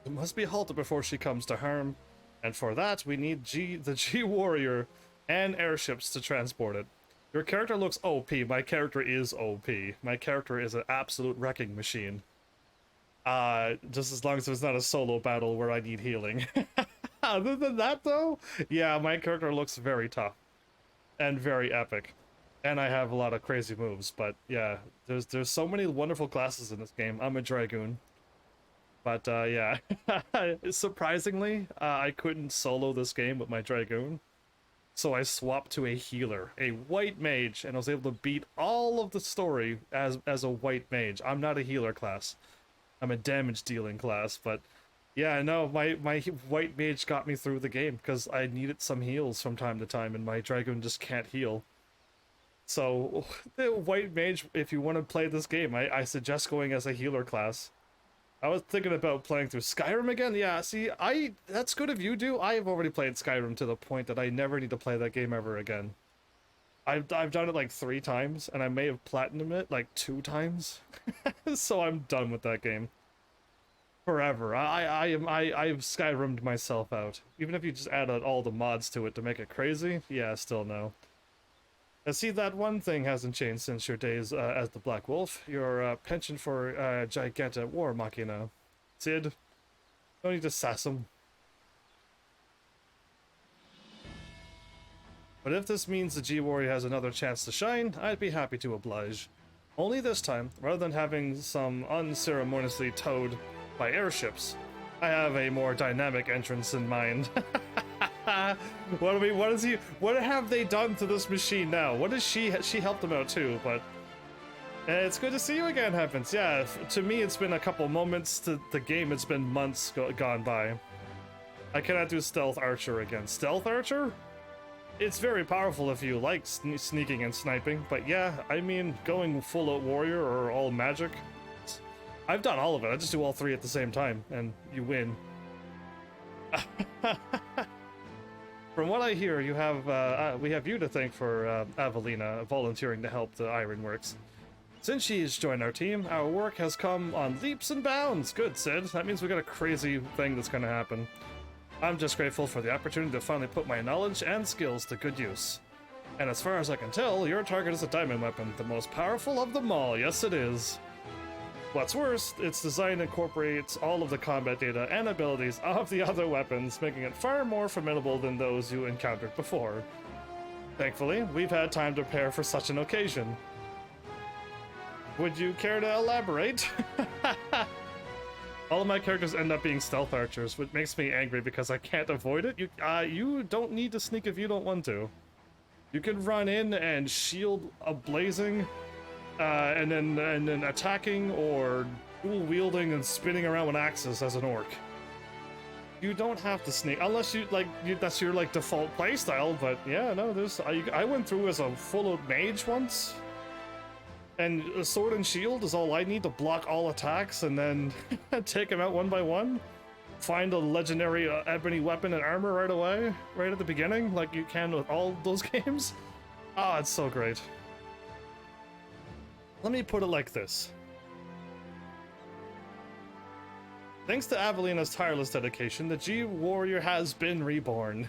A: It must be halted before she comes to harm, and for that we need the G Warrior and airships to transport it. Your character looks OP. My character is OP. My character is an absolute wrecking machine. Just as long as it's not a solo battle where I need healing. Other than that, though, yeah, my character looks very tough and very epic, and I have a lot of crazy moves. But yeah, there's so many wonderful classes in this game. I'm a Dragoon, but yeah, surprisingly, I couldn't solo this game with my Dragoon, so I swapped to a healer, a white mage, and I was able to beat all of the story as a white mage. I'm not a healer class. I'm a damage dealing class, but yeah, no, my white mage got me through the game because I needed some heals from time to time, and my Dragoon just can't heal. So, the white mage, if you want to play this game, I suggest going as a healer class. I was thinking about playing through Skyrim again. Yeah, see, that's good if you do. I have already played Skyrim to the point that I never need to play that game ever again. I've done it like 3 times, and I may have platinumed it like 2 times. So I'm done with that game. Forever. I've Skyrim'd myself out. Even if you just add all the mods to it to make it crazy, yeah, still no. See, that one thing hasn't changed since your days as the Black Wolf. Your penchant for Giganta War Machina. Sid, don't need to sass him. But if this means the G-Warrior has another chance to shine, I'd be happy to oblige. Only this time, rather than having some unceremoniously towed by airships, I have a more dynamic entrance in mind. What have they done to this machine now? What is she helped them out too, but it's good to see you again, Heavens. Yeah, to me it's been a couple moments. To the game it's been months gone by. I cannot do Stealth Archer again. Stealth Archer? It's very powerful if you like sneaking and sniping, but yeah, I mean, going full out warrior or all magic, I've done all of it. I just do all 3 at the same time, and you win. From what I hear, you have we have you to thank for Avelina volunteering to help the Ironworks. Since she's joined our team, our work has come on leaps and bounds. Good, Sid. That means we got a crazy thing that's gonna happen. I'm just grateful for the opportunity to finally put my knowledge and skills to good use. And as far as I can tell, your target is a diamond weapon, the most powerful of them all. Yes, it is. What's worse, its design incorporates all of the combat data and abilities of the other weapons, making it far more formidable than those you encountered before. Thankfully, we've had time to prepare for such an occasion. Would you care to elaborate? All of my characters end up being stealth archers, which makes me angry because I can't avoid it. You don't need to sneak if you don't want to. You can run in and shield a blazing, and then attacking or dual wielding and spinning around with axes as an orc. You don't have to sneak unless that's your like default playstyle. But yeah, no, I went through as a full out mage once. And a sword and shield is all I need to block all attacks and then take them out one by one. Find a legendary ebony weapon and armor right away, right at the beginning, like you can with all those games. Ah, it's so great. Let me put it like this. Thanks to Avelina's tireless dedication, the G-Warrior has been reborn.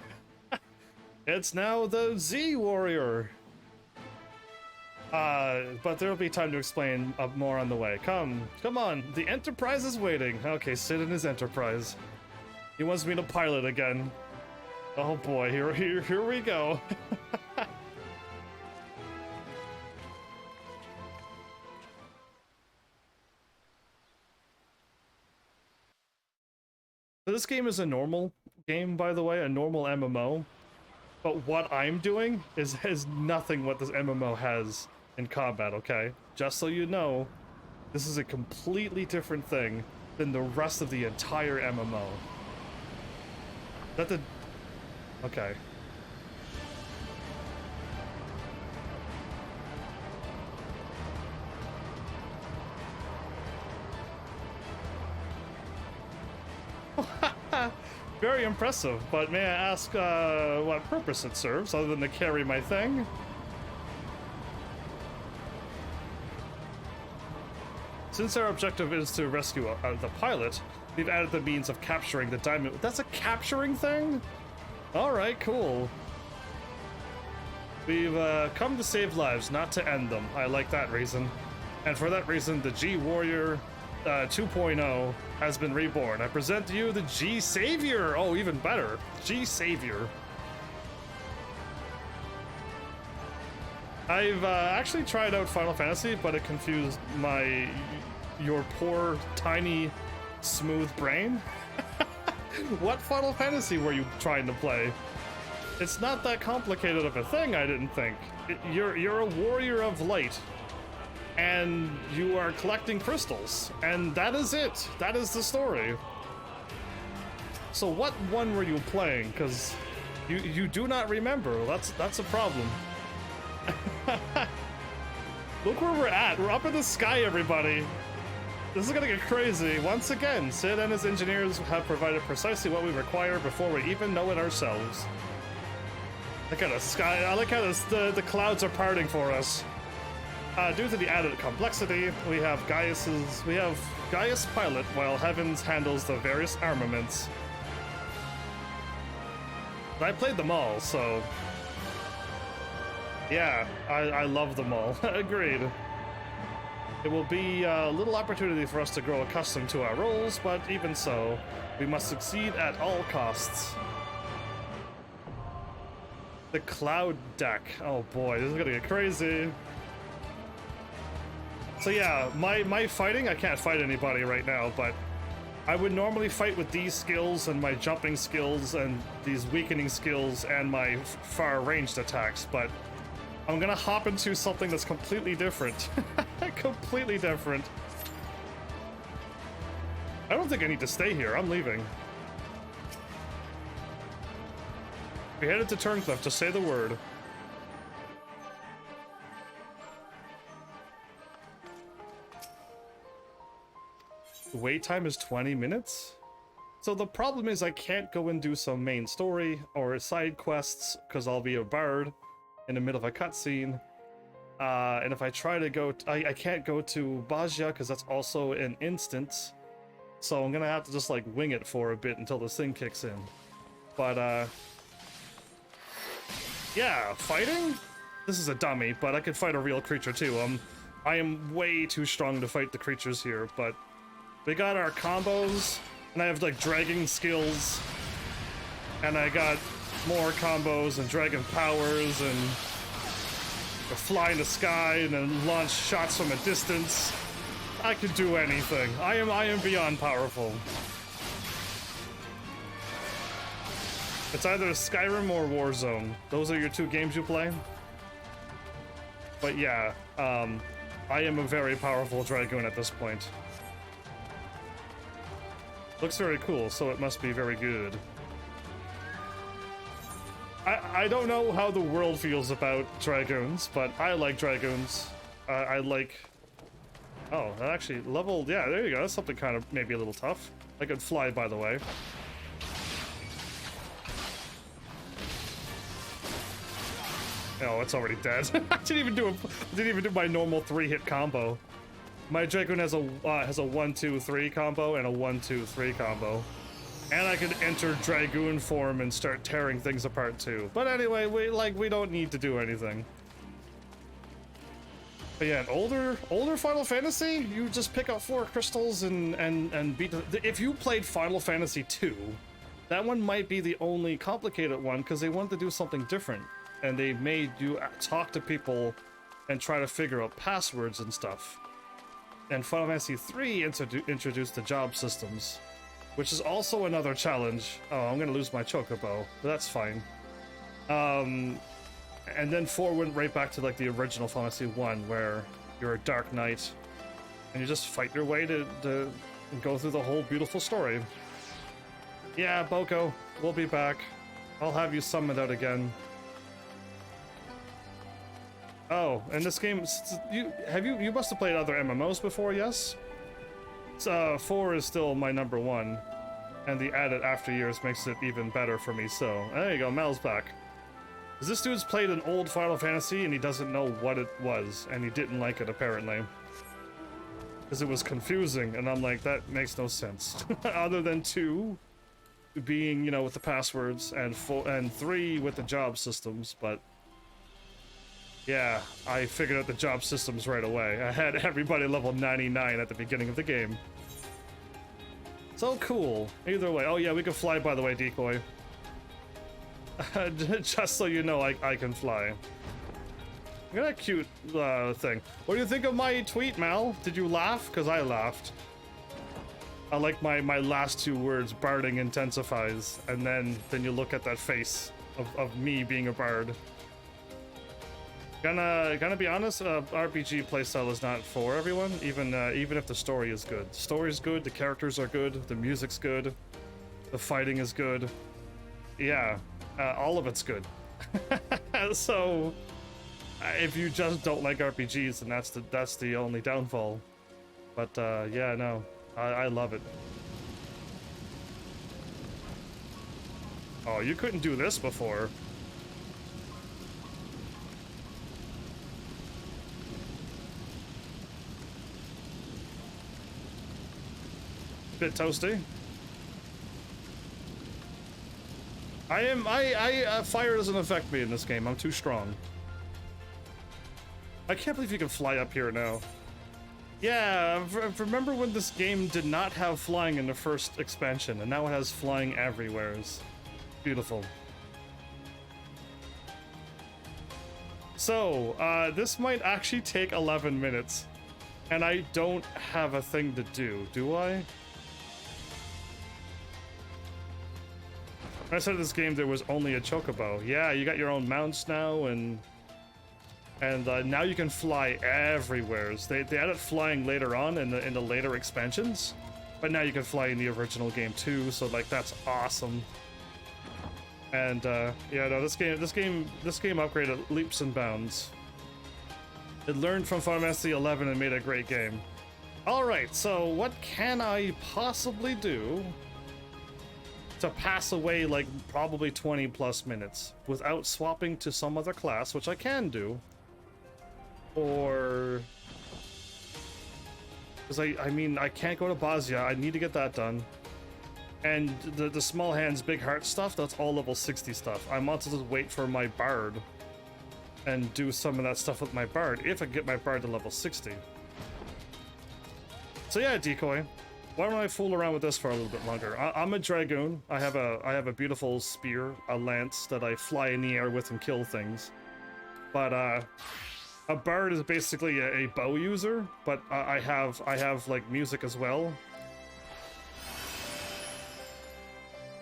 A: It's now the Z-Warrior. But there'll be time to explain more on the way. Come on, the Enterprise is waiting. Okay, Sid in his Enterprise. He wants me to pilot again. Oh boy, here we go. This game is a normal game, by the way, a normal MMO. But what I'm doing has nothing what this MMO has in combat, okay? Just so you know, this is a completely different thing than the rest of the entire MMO. That the... Okay. Very impressive, but may I ask what purpose it serves other than to carry my thing? Since our objective is to rescue the pilot, we've added the means of capturing the diamond. That's a capturing thing? Alright, cool. We've come to save lives, not to end them. I like that reason. And for that reason, the G Warrior 2.0 has been reborn. I present to you the G Savior. Oh, even better. G Savior. I've actually tried out Final Fantasy, but it confused your poor, tiny, smooth brain. What Final Fantasy were you trying to play? It's not that complicated of a thing, I didn't think. You're a warrior of light, and you are collecting crystals, and that is it. That is the story. So what one were you playing? Because you do not remember. That's a problem. Look where we're at. We're up in the sky, everybody. This is gonna get crazy. Once again, Sid and his engineers have provided precisely what we require before we even know it ourselves. Look at the sky. I like how the clouds are parting for us. Due to the added complexity, we have Gaius pilot, while Heavens handles the various armaments. I played them all, so yeah, I love them all. Agreed. It will be a little opportunity for us to grow accustomed to our roles, but even so, we must succeed at all costs. The cloud deck. Oh boy, this is gonna get crazy. So yeah, my fighting, I can't fight anybody right now, but I would normally fight with these skills and my jumping skills and these weakening skills and my far-ranged attacks, but I'm gonna hop into something that's completely different. Completely different. I don't think I need to stay here. I'm leaving. We headed to Turncliffe to say the word. The wait time is 20 minutes? So the problem is I can't go and do some main story or side quests because I'll be a bard in the middle of a cutscene. And if I try to go, I can't go to Bozja because that's also an instance. So I'm gonna have to just like wing it for a bit until this thing kicks in. But yeah, fighting? This is a dummy, but I could fight a real creature too. I am way too strong to fight the creatures here, but we got our combos, and I have like dragon skills, and I got more combos and dragon powers, and fly in the sky and then launch shots from a distance. I could do anything. I am beyond powerful. It's either Skyrim or Warzone. Those are your two games you play. But yeah, I am a very powerful dragoon at this point. Looks very cool, so it must be very good. I don't know how the world feels about dragoons, but I like dragoons. I like... Oh, that actually leveled... Yeah, there you go. That's something kind of maybe a little tough. I could fly, by the way. Oh, it's already dead. I didn't even do my normal 3-hit combo. My dragoon has a 1-2-3 combo and a 1-2-3 combo. And I could enter dragoon form and start tearing things apart too. But anyway, we don't need to do anything. But yeah, an older Final Fantasy, you just pick up 4 crystals and beat. If you played Final Fantasy 2, That one might be the only complicated one because they wanted to do something different. And they made you talk to people and try to figure out passwords and stuff. And Final Fantasy III introduced the job systems, which is also another challenge. Oh, I'm gonna lose my chocobo, but that's fine. And then 4 went right back to like the original Final Fantasy 1, where you're a Dark Knight and you just fight your way to go through the whole beautiful story. Yeah, Boko, we'll be back. I'll have you summoned out again. Oh, and this game, you must have played other MMOs before, yes? 4 is still my number 1, and the added after years makes it even better for me, so there you go, Mel's back. This dude's played an old Final Fantasy and he doesn't know what it was, and he didn't like it apparently. Because it was confusing, and I'm like, that makes no sense. Other than 2 being, you know, with the passwords, and 3 with the job systems, but yeah, I figured out the job systems right away. I had everybody level 99 at the beginning of the game. So cool. Either way. Oh yeah, we can fly, by the way, Decoy. Just so you know, I can fly. I got a cute thing. What do you think of my tweet, Mal? Did you laugh? Because I laughed. I like my last 2 words, barding intensifies, and then you look at that face of me being a bard. Gonna be honest, RPG playstyle is not for everyone, even if the story is good. The story's good, the characters are good, the music's good, the fighting is good. Yeah, all of it's good. So, if you just don't like RPGs, then that's the only downfall. But yeah, no, I love it. Oh, you couldn't do this before. Bit toasty. Fire doesn't affect me in this game. I'm too strong. I can't believe you can fly up here now. Yeah, remember when this game did not have flying in the first expansion, and now it has flying everywhere. It's beautiful. So, this might actually take 11 minutes, and I don't have a thing to do I? When I started this game, there was only a chocobo. Yeah, you got your own mounts now, and now you can fly everywhere. They added flying later on in the later expansions, but now you can fly in the original game too. So like that's awesome. And yeah, no, this game upgraded leaps and bounds. It learned from Final Fantasy XI and made a great game. All right, so what can I possibly do to pass away like probably 20 plus minutes without swapping to some other class, which I can do? Or, because I mean, I can't go to Bozja. I need to get that done. And the small hands, big heart stuff, that's all level 60 stuff. I might as well just wait for my bard and do some of that stuff with my bard if I get my bard to level 60. So yeah, Decoy, why don't I fool around with this for a little bit longer? I'm a dragoon. I have a beautiful spear, a lance that I fly in the air with and kill things. But a bard is basically a bow user, but I have like music as well.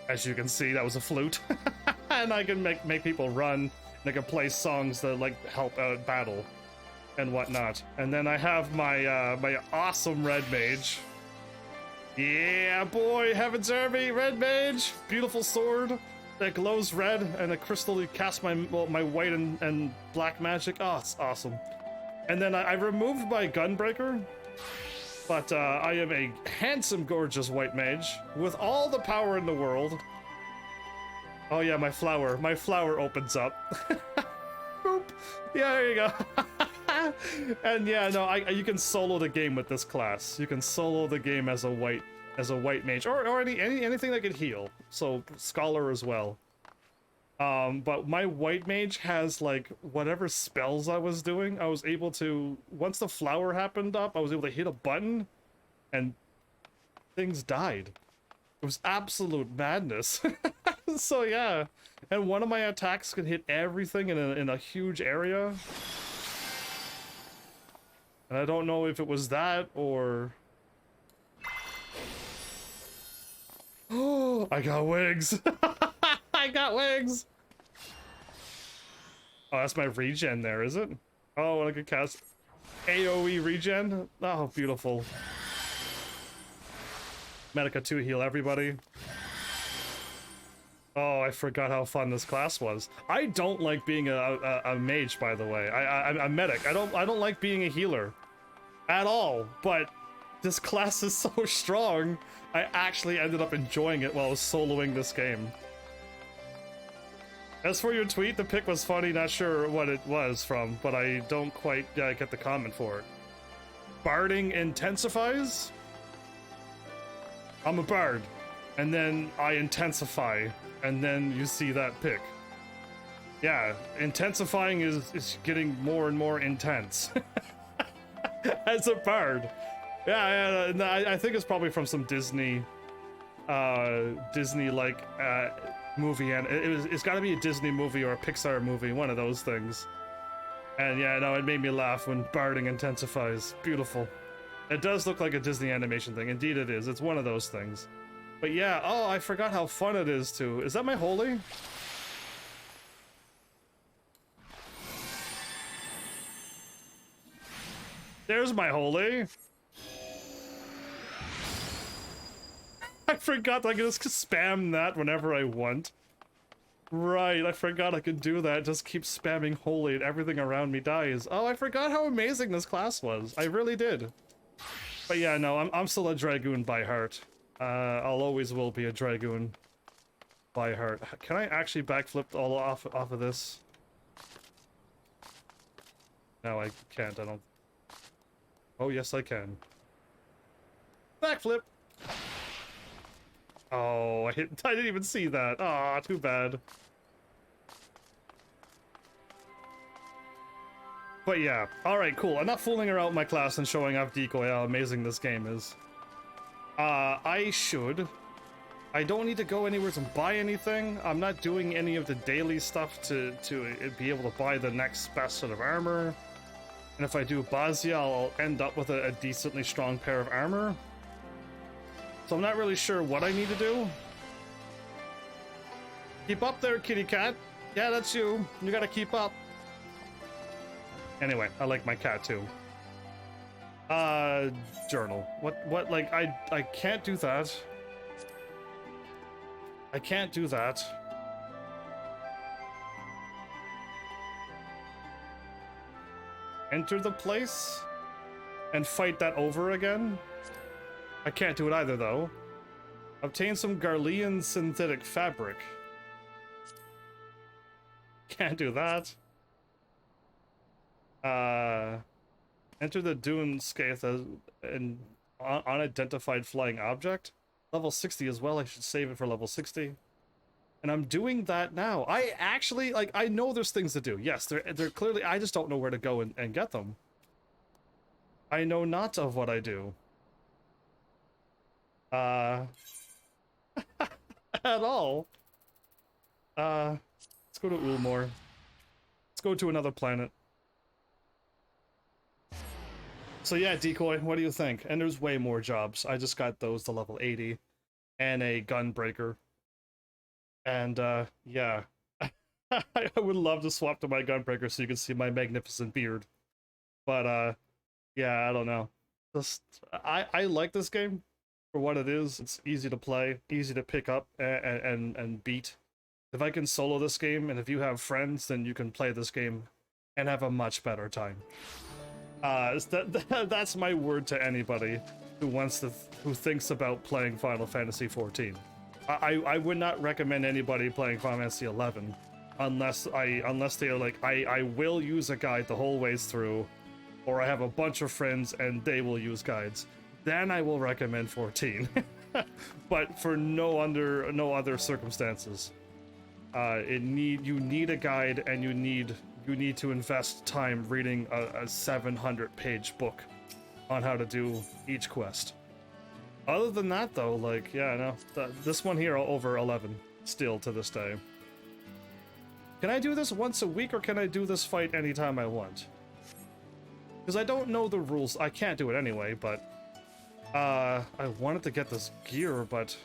A: As you can see, that was a flute. And I can make people run, and I can play songs that like help out battle and whatnot. And then I have my my awesome red mage. Yeah, boy, HEAVENSARMY, red mage, beautiful sword that glows red, and a crystal that casts my white and black magic. Oh, it's awesome. And then I removed my gunbreaker, but I am a handsome, gorgeous white mage with all the power in the world. Oh yeah, my flower opens up. Boop. Yeah, there you go. And yeah, no, you can solo the game with this class. You can solo the game as a white mage, or anything that can heal. So scholar as well. But my white mage has like whatever spells I was doing. I was able to, once the flower happened up, I was able to hit a button, and things died. It was absolute madness. So yeah, and one of my attacks could hit everything in a huge area. And I don't know if it was that or... Oh, I got wigs. I got wigs. Oh, that's my regen there, is it? Oh, I could cast AoE regen. Oh, beautiful. Medica 2 heal everybody. Oh, I forgot how fun this class was. I don't like being a mage, by the way. I'm a medic. I don't like being a healer at all. But this class is so strong. I actually ended up enjoying it while I was soloing this game. As for your tweet, the pic was funny. Not sure what it was from, but I don't quite get the comment for it. Barding intensifies? I'm a bard, and then I intensify, and then you see that pic. Yeah, intensifying is getting more and more intense. As a bard. Yeah, I think it's probably from some Disney like movie, and it's got to be a Disney movie or a Pixar movie, one of those things. And yeah, no, it made me laugh when barding intensifies. Beautiful. It does look like a Disney animation thing. Indeed it is. It's one of those things. But yeah, oh, I forgot how fun it is too. Is that my holy? There's my holy. I forgot I could just spam that whenever I want. Right, I forgot I could do that. Just keep spamming holy and everything around me dies. Oh, I forgot how amazing this class was. I really did. But yeah, no, I'm still a Dragoon by heart. I'll always will be a Dragoon by heart. Can I actually backflip all off of this? No, I can't. I don't. Oh, yes, I can. Backflip! Oh, I didn't even see that. Ah, too bad. But yeah, alright, cool. I'm not fooling around with my class and showing off Decoy how amazing this game is. I don't need to go anywhere to buy anything. I'm not doing any of the daily stuff to be able to buy the next best set of armor. And if I do Bozja, I'll end up with a decently strong pair of armor. So I'm not really sure what I need to do. Keep up there, kitty cat. Yeah, that's you. You gotta keep up. Anyway, I like my cat too. Journal. What, like, I can't do that. I can't do that. Enter the place and fight that over again? I can't do it either, though. Obtain some Garlean synthetic fabric. Can't do that. Enter the Dune Skaith as an unidentified flying object. Level 60 as well. I should save it for level 60. And I'm doing that now. I actually, like, I know there's things to do. Yes, they're clearly, I just don't know where to go and get them. I know not of what I do. At all. Let's go to Ulmor. Let's go to another planet. So yeah, Decoy, what do you think? And there's way more jobs. I just got those to level 80. And a gunbreaker. And, yeah. I would love to swap to my gunbreaker so you can see my magnificent beard. But, yeah, I don't know. Just, I like this game for what it is. It's easy to play, easy to pick up and beat. If I can solo this game, and if you have friends, then you can play this game and have a much better time. That's my word to anybody who wants to, who thinks about playing Final Fantasy XIV. I would not recommend anybody playing Final Fantasy XI unless they are like, I will use a guide the whole ways through, or I have a bunch of friends and they will use guides. Then I will recommend 14. But for no other circumstances. You need a guide, and you need to invest time reading a 700-page book on how to do each quest. Other than that, though, like, yeah, no. This one here over 11, still to this day. Can I do this once a week, or can I do this fight anytime I want? Because I don't know the rules. I can't do it anyway, but... I wanted to get this gear, but...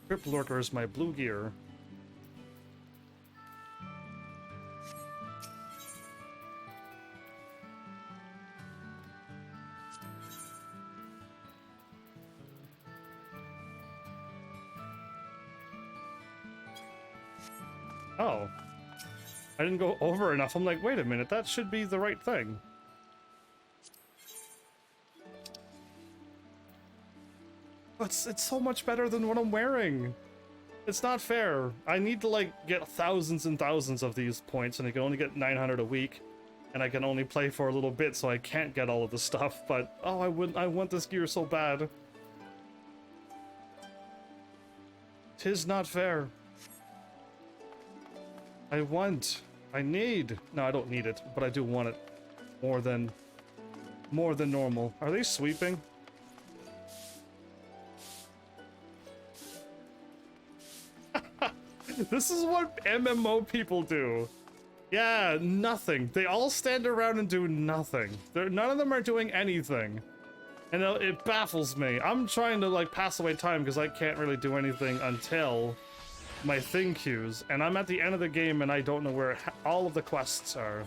A: Crypt Lurker is my blue gear. Oh. I didn't go over enough. I'm like, wait a minute, that should be the right thing. It's so much better than what I'm wearing. It's not fair. I need to, like, get thousands and thousands of these points, and I can only get 900 a week. And I can only play for a little bit, so I can't get all of the stuff, but... Oh, I want this gear so bad. 'Tis not fair. I need. No, I don't need it, but I do want it more than normal. Are they sweeping? This is what MMO people do. Yeah, nothing. They all stand around and do nothing. None of them are doing anything. And it baffles me. I'm trying to, like, pass away time because I can't really do anything until my thing queues, and I'm at the end of the game and I don't know where all of the quests are.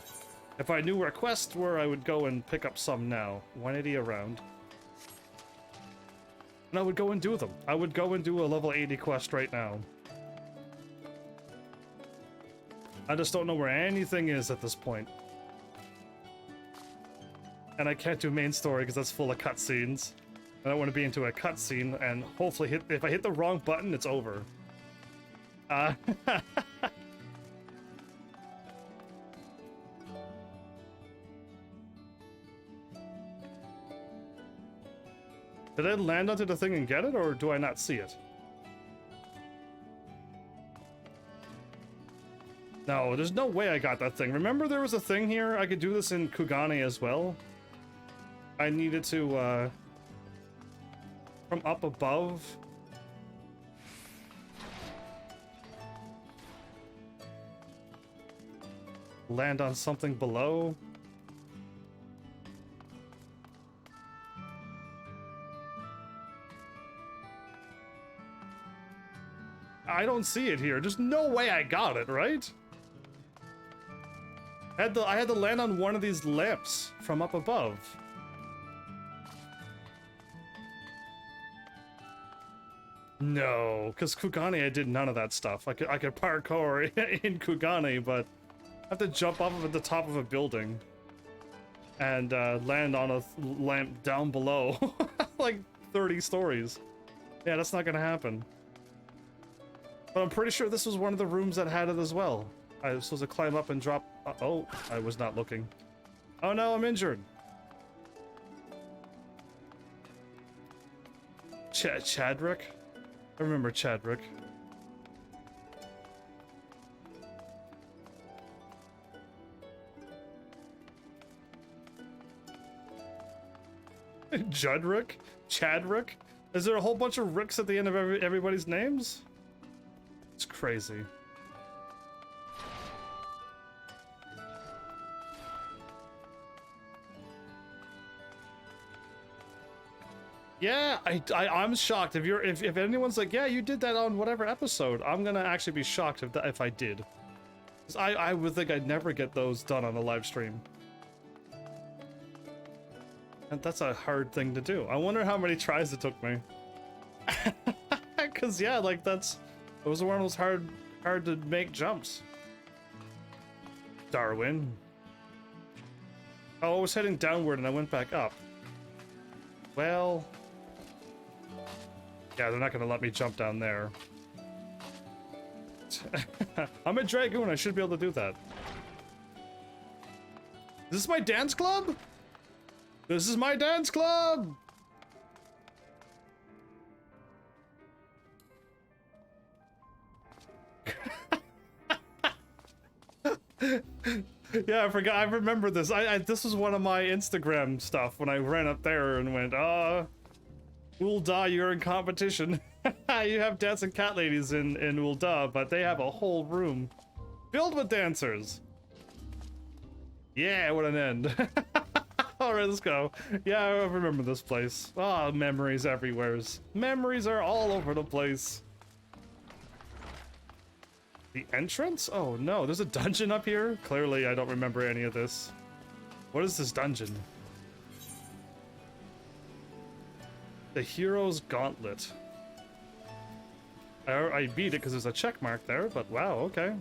A: If I knew where quests were, I would go and pick up some now. 180 around. And I would go and do them. I would go and do a level 80 quest right now. I just don't know where anything is at this point. And I can't do main story because that's full of cutscenes. I don't want to be into a cutscene and hopefully if I hit the wrong button, it's over. Did I land onto the thing and get it, or do I not see it? No, there's no way I got that thing. Remember there was a thing here? I could do this in Kugane as well. I needed to, from up above... land on something below. I don't see it here. There's no way I got it, right? I had to land on one of these lamps from up above. No, because Kugane I did none of that stuff. I could parkour in Kugane, but I have to jump off of the top of a building and land on a lamp down below, like 30 stories. Yeah, that's not gonna happen. But I'm pretty sure this was one of the rooms that had it as well. I was supposed to climb up and drop. Oh, I was not looking. Oh no, I'm injured. Chadrick? I remember Chadrick. Judrick? Chadrick? Is there a whole bunch of Ricks at the end of everybody's names? It's crazy. Yeah, I'm shocked. If anyone's like, yeah, you did that on whatever episode, I'm gonna actually be shocked if I did. 'Cause I would think I'd never get those done on a live stream. And that's a hard thing to do. I wonder how many tries it took me. Cause yeah, like it was one of those hard to make jumps. Darwin. Oh, I was heading downward and I went back up. Well, yeah, they're not gonna let me jump down there. I'm a Dragoon, I should be able to do that. Is this my dance club? This is my dance club! Yeah, I forgot. I remember this. This was one of my Instagram stuff when I ran up there and went, Ul'dah, you're in competition. You have dancing cat ladies in Ul'dah, but they have a whole room filled with dancers. Yeah, what an end. Alright, let's go. Yeah, I remember this place. Ah, oh, memories everywhere. Memories are all over the place. The entrance? Oh no, there's a dungeon up here? Clearly, I don't remember any of this. What is this dungeon? The Hero's Gauntlet. I beat it because there's a check mark there, but wow, okay.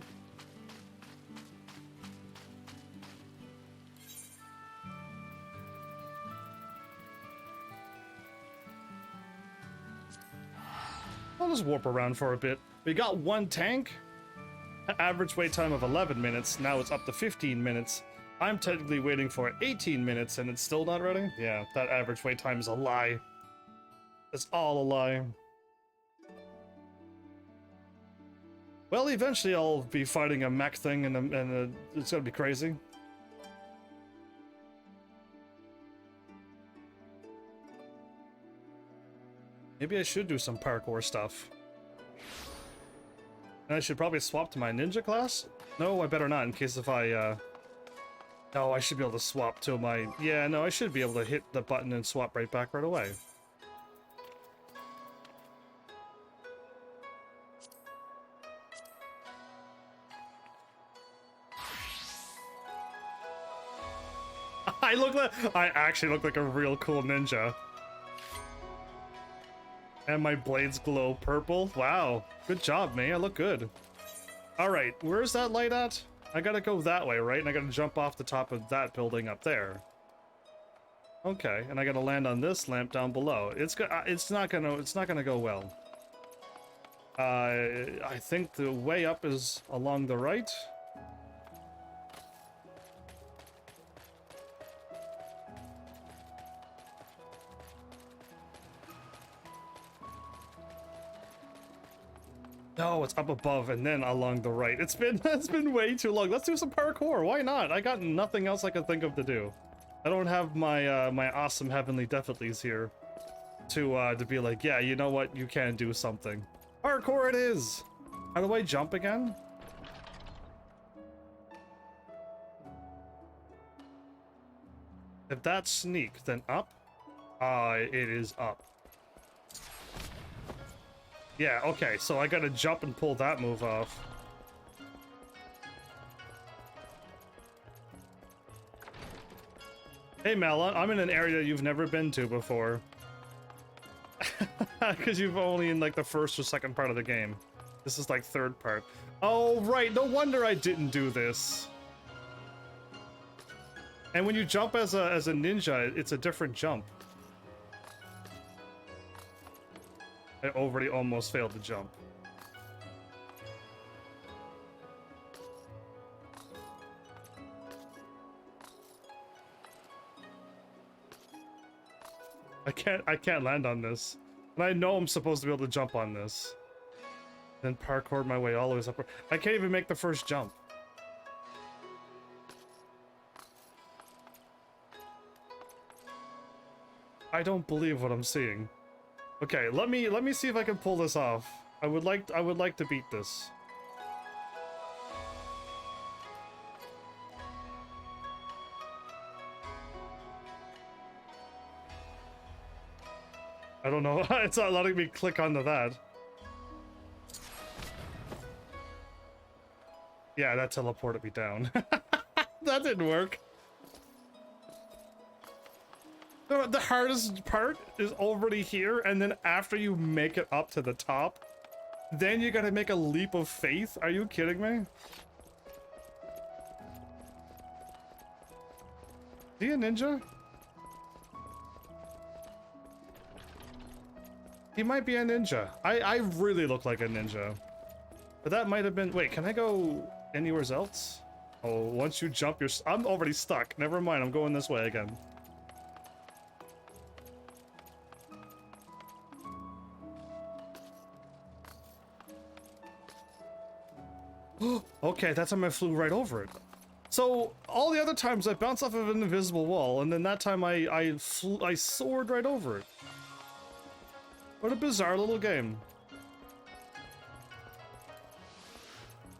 A: I'll just warp around for a bit. We got one tank. Average wait time of 11 minutes. Now it's up to 15 minutes. I'm technically waiting for 18 minutes and it's still not ready? Yeah, that average wait time is a lie. It's all a lie. Well, eventually I'll be fighting a mech thing and it's gonna be crazy. Maybe I should do some parkour stuff. And I should probably swap to my ninja class? No, I better not in case if I, No, I should be able to swap to my... Yeah, no, I should be able to hit the button and swap right back right away. I actually look like a real cool ninja. And my blades glow purple. Wow. Good job, man. I look good. Alright, where's that light at? I gotta go that way, right? And I gotta jump off the top of that building up there. Okay, and I gotta land on this lamp down below. It's not gonna go well. I think the way up is along the right. No, it's up above and then along the right. It's been way too long. Let's do some parkour. Why not? I got nothing else I can think of to do. I don't have my my awesome heavenly deathlies here to be like, yeah, you know what? You can do something. Parkour it is. How do I jump again? If that's sneak, then up. It is up. Yeah, okay, so I gotta jump and pull that move off. Hey Mela, I'm in an area you've never been to before. Because you've only in like the first or second part of the game. This is like third part. Oh, right, no wonder I didn't do this. And when you jump as a ninja, it's a different jump. I already almost failed to jump. I can't land on this. And I know I'm supposed to be able to jump on this. Then parkour my way all the way up. I can't even make the first jump. I don't believe what I'm seeing. Okay, let me see if I can pull this off. I would like to beat this. I don't know. It's not letting me click onto that. Yeah, that teleported me down. That didn't work. The hardest part is already here, and then after you make it up to the top, then you gotta make a leap of faith? Are you kidding me? Is he a ninja? He might be a ninja. I really look like a ninja. But that might have been... Wait, can I go anywhere else? Oh, once you jump, you're... I'm already stuck. Never mind, I'm going this way again. Okay, that time I flew right over it. So, all the other times I bounced off of an invisible wall, and then that time I soared right over it. What a bizarre little game.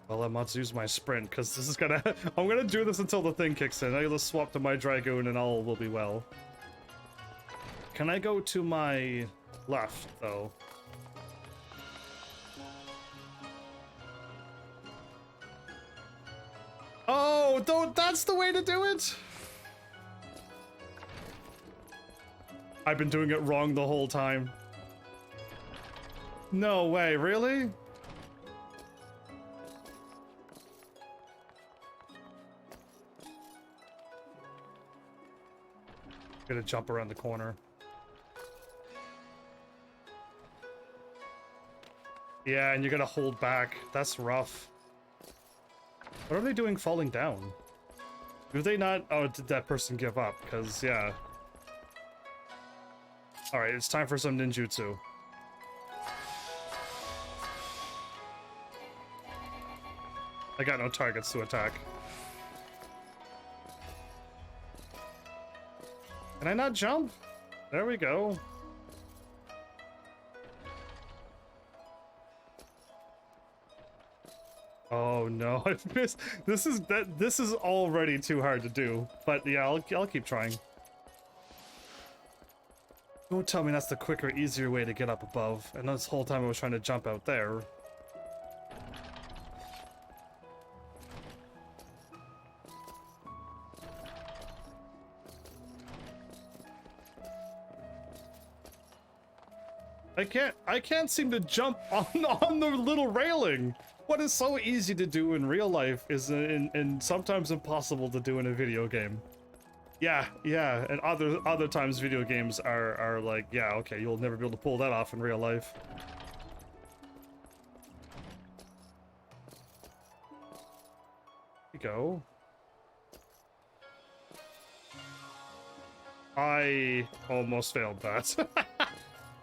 A: Well, I must use my sprint, because this is gonna... I'm gonna do this until the thing kicks in. I'll just swap to my Dragoon and all will be well. Can I go to my left, though? Oh, that's the way to do it? I've been doing it wrong the whole time. No way, really? Gonna jump around the corner. Yeah, and you're gonna hold back. That's rough. What are they doing falling down? Do they not? Oh, did that person give up? Because, yeah. Alright, it's time for some ninjutsu. I got no targets to attack. Can I not jump? There we go. Oh no, I've missed. This is already too hard to do. But yeah, I'll keep trying. Don't tell me that's the quicker, easier way to get up above. And this whole time I was trying to jump out there. I can't seem to jump on the little railing. What is so easy to do in real life is and sometimes impossible to do in a video game. Yeah, and other times video games are like, yeah, okay, you'll never be able to pull that off in real life. Here you go. I almost failed that.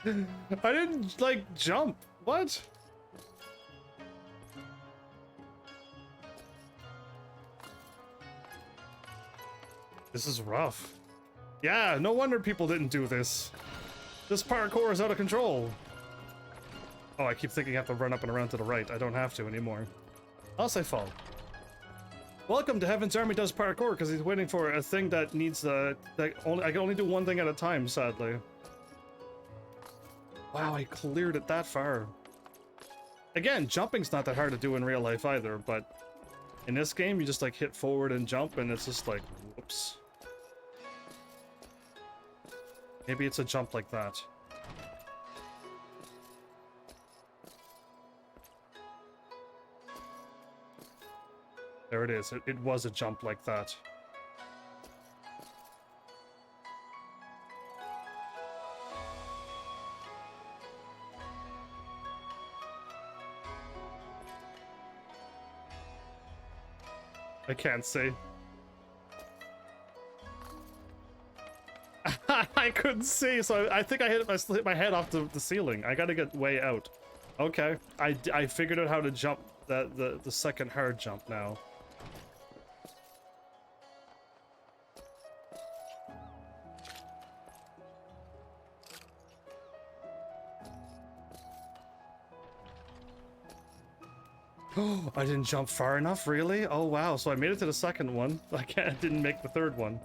A: I didn't, like, jump. What? This is rough. Yeah, no wonder people didn't do this. This parkour is out of control. Oh, I keep thinking I have to run up and around to the right. I don't have to anymore. Unless I fall. Welcome to Heaven's Army Does Parkour, because he's waiting for a thing that needs I can only do one thing at a time, sadly. Wow, I cleared it that far. Again, jumping's not that hard to do in real life either, but in this game, you just like hit forward and jump, and it's just like, whoops. Maybe it's a jump like that. There it is. It was a jump like that. I can't see. I couldn't see, so I think I hit my head off the ceiling. I gotta get way out. Okay, I figured out how to jump the second hard jump now. Oh, I didn't jump far enough, really? Oh wow, so I made it to the second one. I didn't make the third one.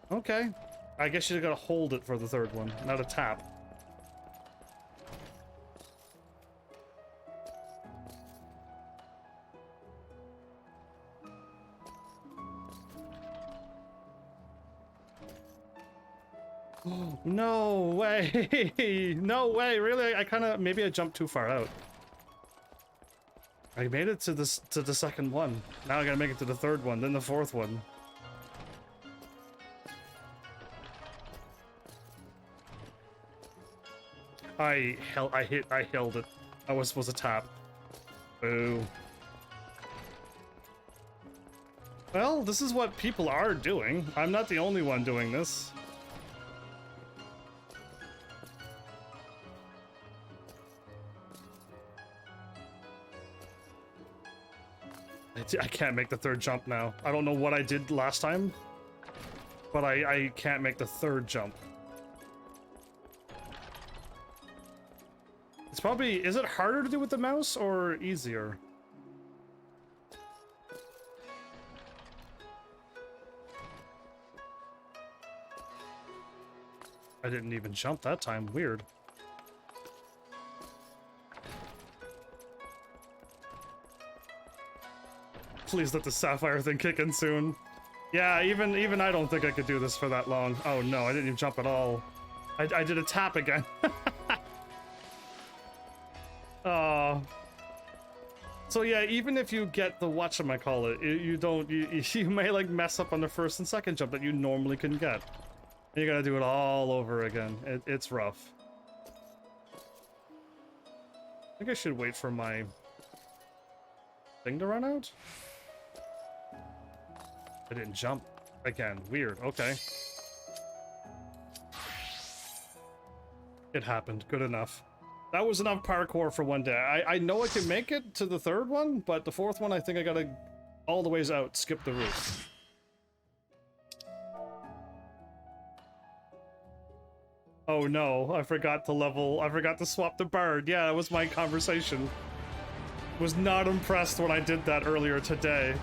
A: Okay. I guess you gotta hold it for the third one, not a tap. Oh, no way! No way, really? I kinda, maybe I jumped too far out. I made it to the second one. Now I gotta make it to the third one, then the fourth one. I held it. I was supposed to tap. Boo. Well, this is what people are doing. I'm not the only one doing this. I can't make the third jump now. I don't know what I did last time, but I can't make the third jump. probably... Is it harder to do with the mouse or easier? I didn't even jump that time. Weird. Please let the sapphire thing kick in soon. Yeah, even I don't think I could do this for that long. Oh no, I didn't even jump at all. I did a tap again. Oh. So yeah, even if you get the whatchamacallit, you may like mess up on the first and second jump that you normally couldn't get. You gotta do it all over again. It's rough. I think I should wait for my thing to run out. I didn't jump again. Weird. Okay. It happened. Good enough. That was enough parkour for one day. I know I can make it to the third one, but the fourth one I think I gotta all the ways out, skip the roof. Oh no, I forgot to swap the bird. Yeah, that was my conversation. Was not impressed when I did that earlier today.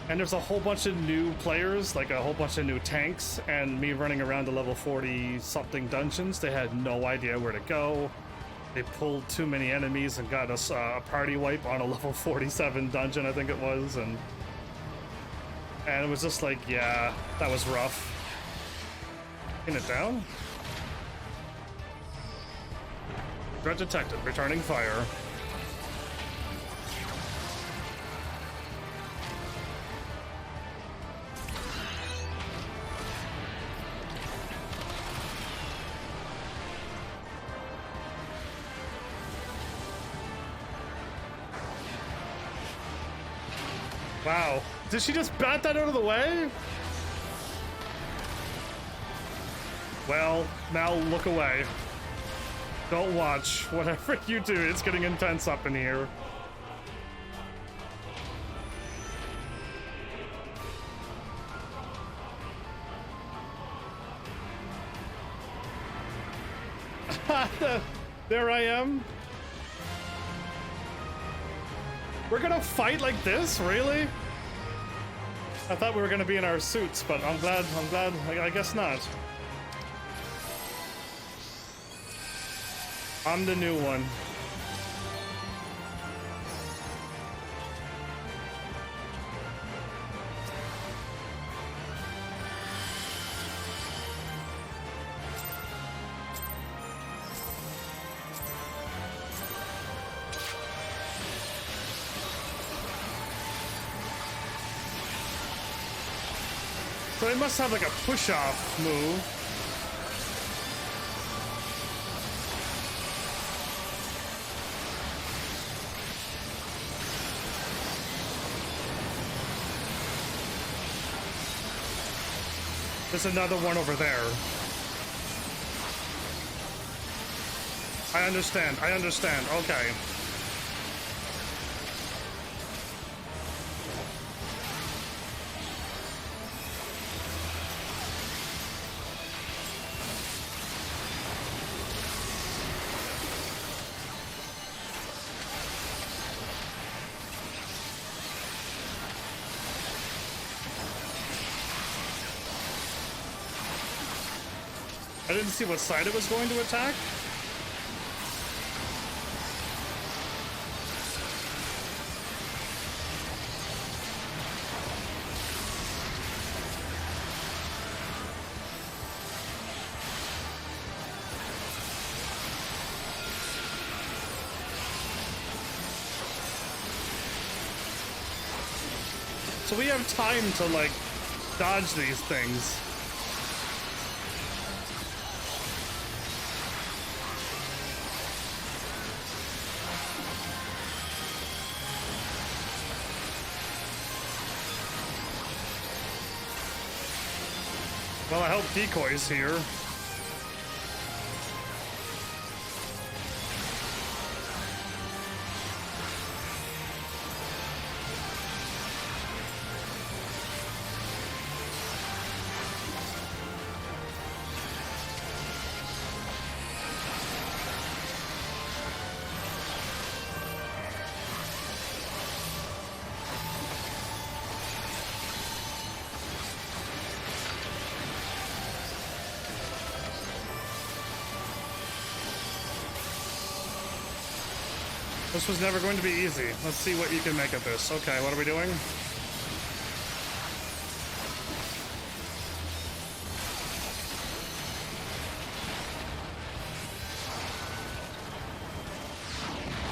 A: And there's a whole bunch of new players, like a whole bunch of new tanks, and me running around the level 40-something dungeons. They had no idea where to go. They pulled too many enemies and got us a party wipe on a level 47 dungeon, I think it was, and it was just like, yeah, that was rough. Pin it down? Threat detected, returning fire. Wow. Did she just bat that out of the way? Well, now look away. Don't watch. Whatever you do, it's getting intense up in here. There I am. We're gonna fight like this? Really? I thought we were gonna be in our suits, but I'm glad, I guess not. I'm the new one. So they must have like a push-off move. There's another one over there. I understand, okay. I didn't see what side it was going to attack. So we have time to, like, dodge these things. Well, I hope decoy's here. This was never going to be easy. Let's see what you can make of this. Okay, what are we doing?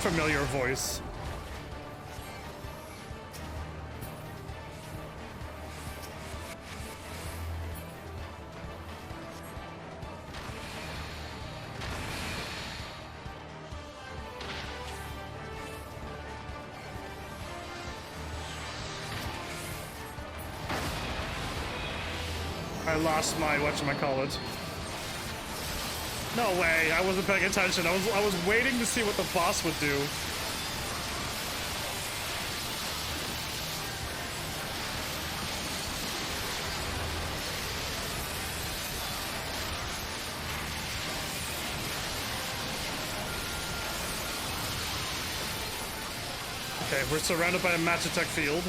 A: Familiar voice. I lost my whatchamacallit. No way, I wasn't paying attention. I was waiting to see what the boss would do. Okay, we're surrounded by a Magitech field.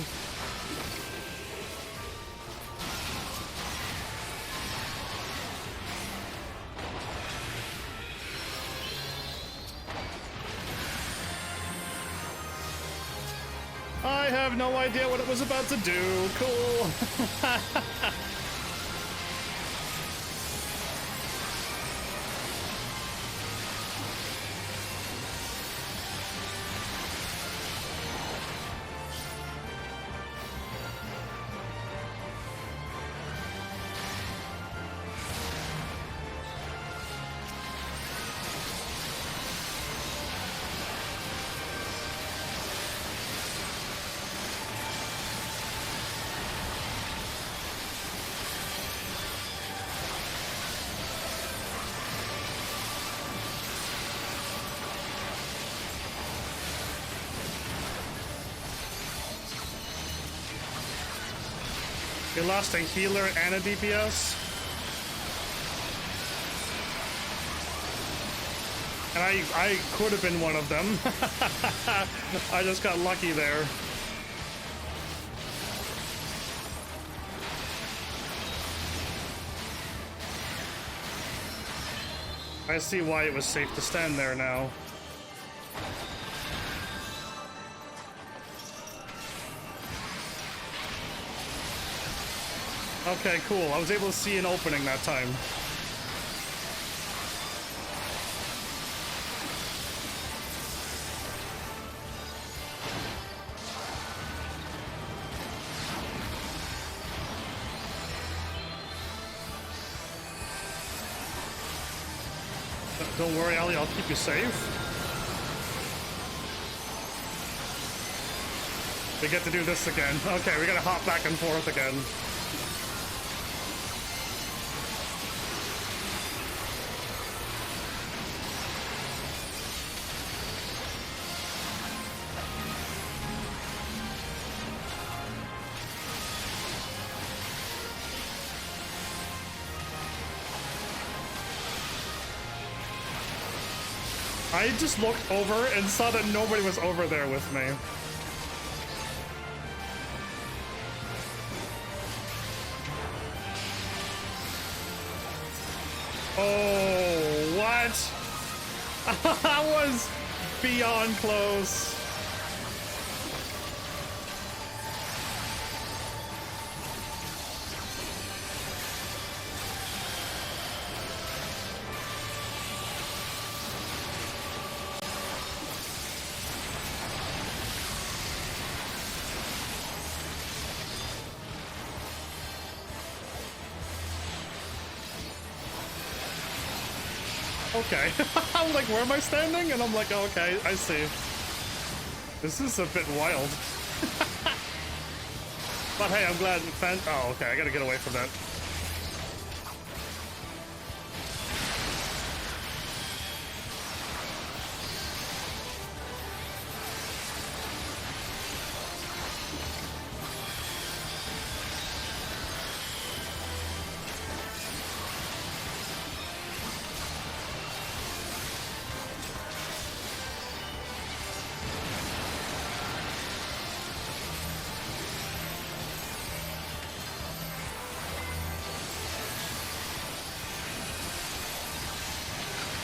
A: I have no idea what it was about to do. Cool. We lost a healer and a DPS. And I could have been one of them. I just got lucky there. I see why it was safe to stand there now. Okay, cool. I was able to see an opening that time. Don't worry, Ali, I'll keep you safe. We get to do this again. Okay, we gotta hop back and forth again. I just looked over and saw that nobody was over there with me. Oh, what? That was beyond close. Okay. I'm like, where am I standing? And I'm like, oh, okay, I see. This is a bit wild. But hey, I'm glad. Oh, okay, I gotta get away from that.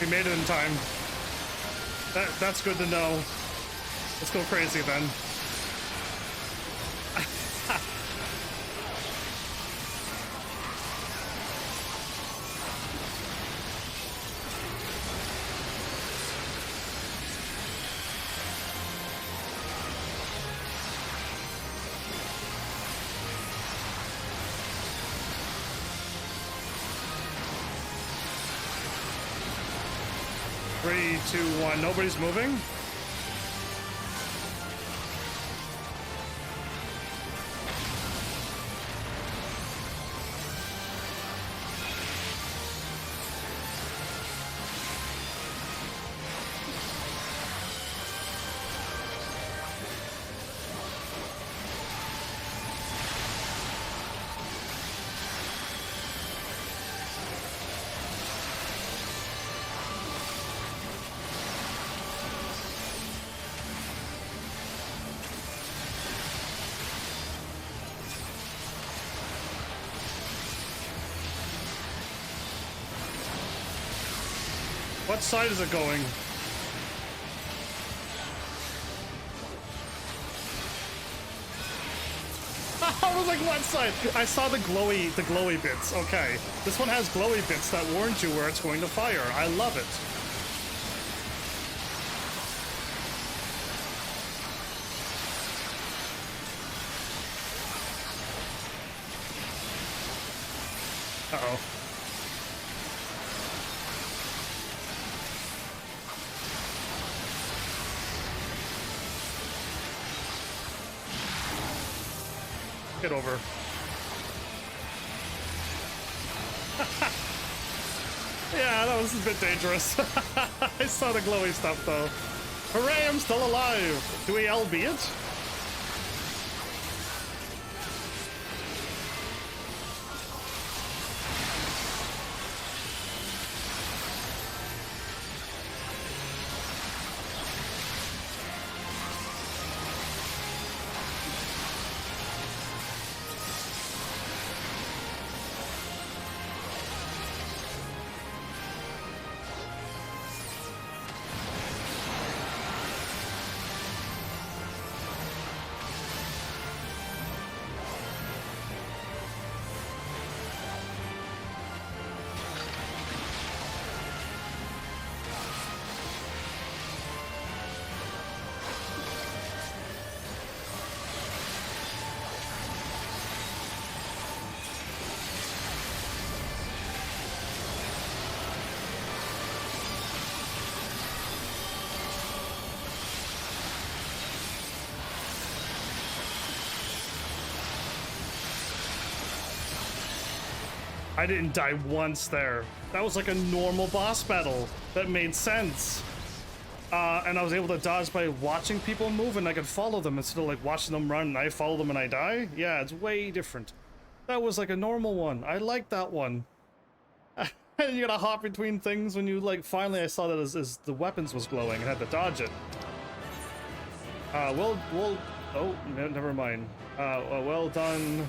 A: We made it in time. That's good to know. Let's go crazy then. Three, two, one. Nobody's moving. What side is it going? I was like, what side? I saw the glowy bits. Okay. This one has glowy bits that warned you where it's going to fire. I love it. Uh-oh. Get over. Yeah, that was a bit dangerous. I saw the glowy stuff though. Hooray, I'm still alive. Do we LB it? I didn't die once there. That was like a normal boss battle. That made sense. And I was able to dodge by watching people move, and I could follow them instead of like watching them run and I follow them and I die. Yeah, it's way different. That was like a normal one. I like that one. And you gotta hop between things when you like, finally I saw that as the weapons was glowing and had to dodge it. Well, oh, never mind. Well done.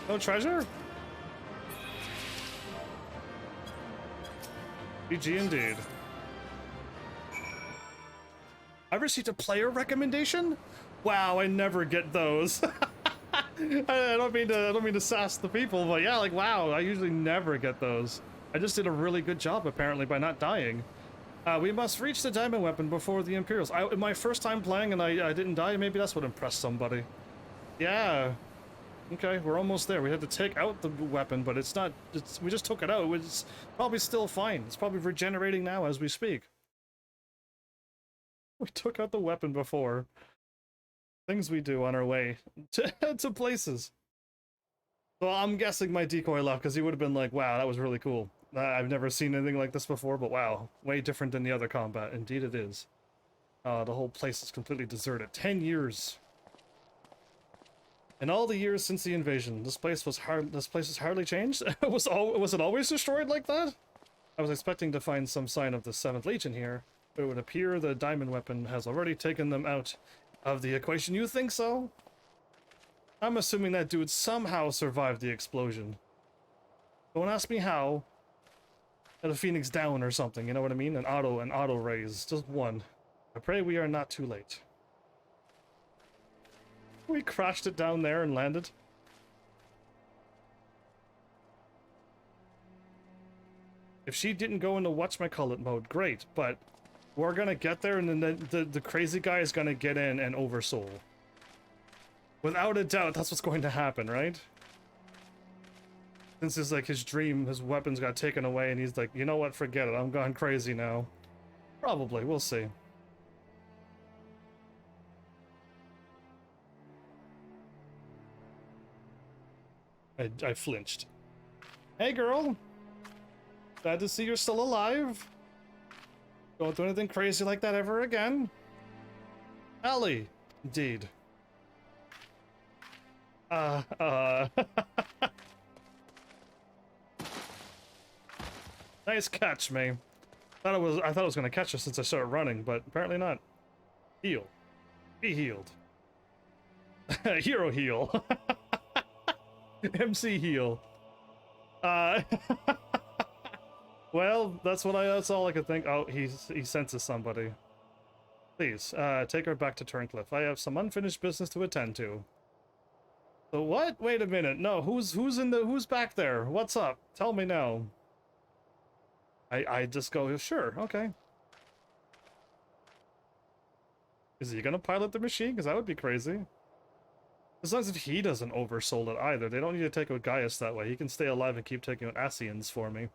A: No treasure? GG indeed. I received a player recommendation? Wow, I never get those. I don't mean to sass the people, but yeah, like wow, I usually never get those. I just did a really good job apparently by not dying. We must reach the diamond weapon before the Imperials. My first time playing and I didn't die, maybe that's what impressed somebody. Yeah. Okay, we're almost there. We had to take out the weapon, but we just took it out. It's probably still fine. It's probably regenerating now as we speak. We took out the weapon before. Things we do on our way to places. So I'm guessing my decoy left because he would have been like, wow, that was really cool. I've never seen anything like this before, but wow, way different than the other combat. Indeed it is. The whole place is completely deserted. 10 years. In all the years since the invasion, this place has hardly changed. Was it always destroyed like that? I was expecting to find some sign of the 7th Legion here, but it would appear the diamond weapon has already taken them out of the equation. You think so? I'm assuming that dude somehow survived the explosion. Don't ask me how. At a Phoenix down or something, you know what I mean? An auto raise, just one. I pray we are not too late. We crashed it down there and landed. If she didn't go into whatchamacallit mode, great, but we're gonna get there and then the crazy guy is gonna get in and oversoul. Without a doubt, that's what's going to happen, right? Since it's like his dream, his weapons got taken away and he's like, you know what, forget it, I'm gone crazy now. Probably, we'll see. I flinched. Hey girl! Glad to see you're still alive. Don't do anything crazy like that ever again. Ellie! Indeed. Nice catch, me. I thought it was gonna catch us since I started running, but apparently not. Heal. Be healed. Hero heal. MC heal. Well, that's all I could think. Oh, he senses somebody. Please, take her back to Turncliffe. I have some unfinished business to attend to. So what? Wait a minute. No, who's back there? What's up? Tell me now. I just go, sure, okay. Is he gonna pilot the machine? Because that would be crazy. As long as he doesn't oversoul it either. They don't need to take out Gaius that way. He can stay alive and keep taking out Asians for me.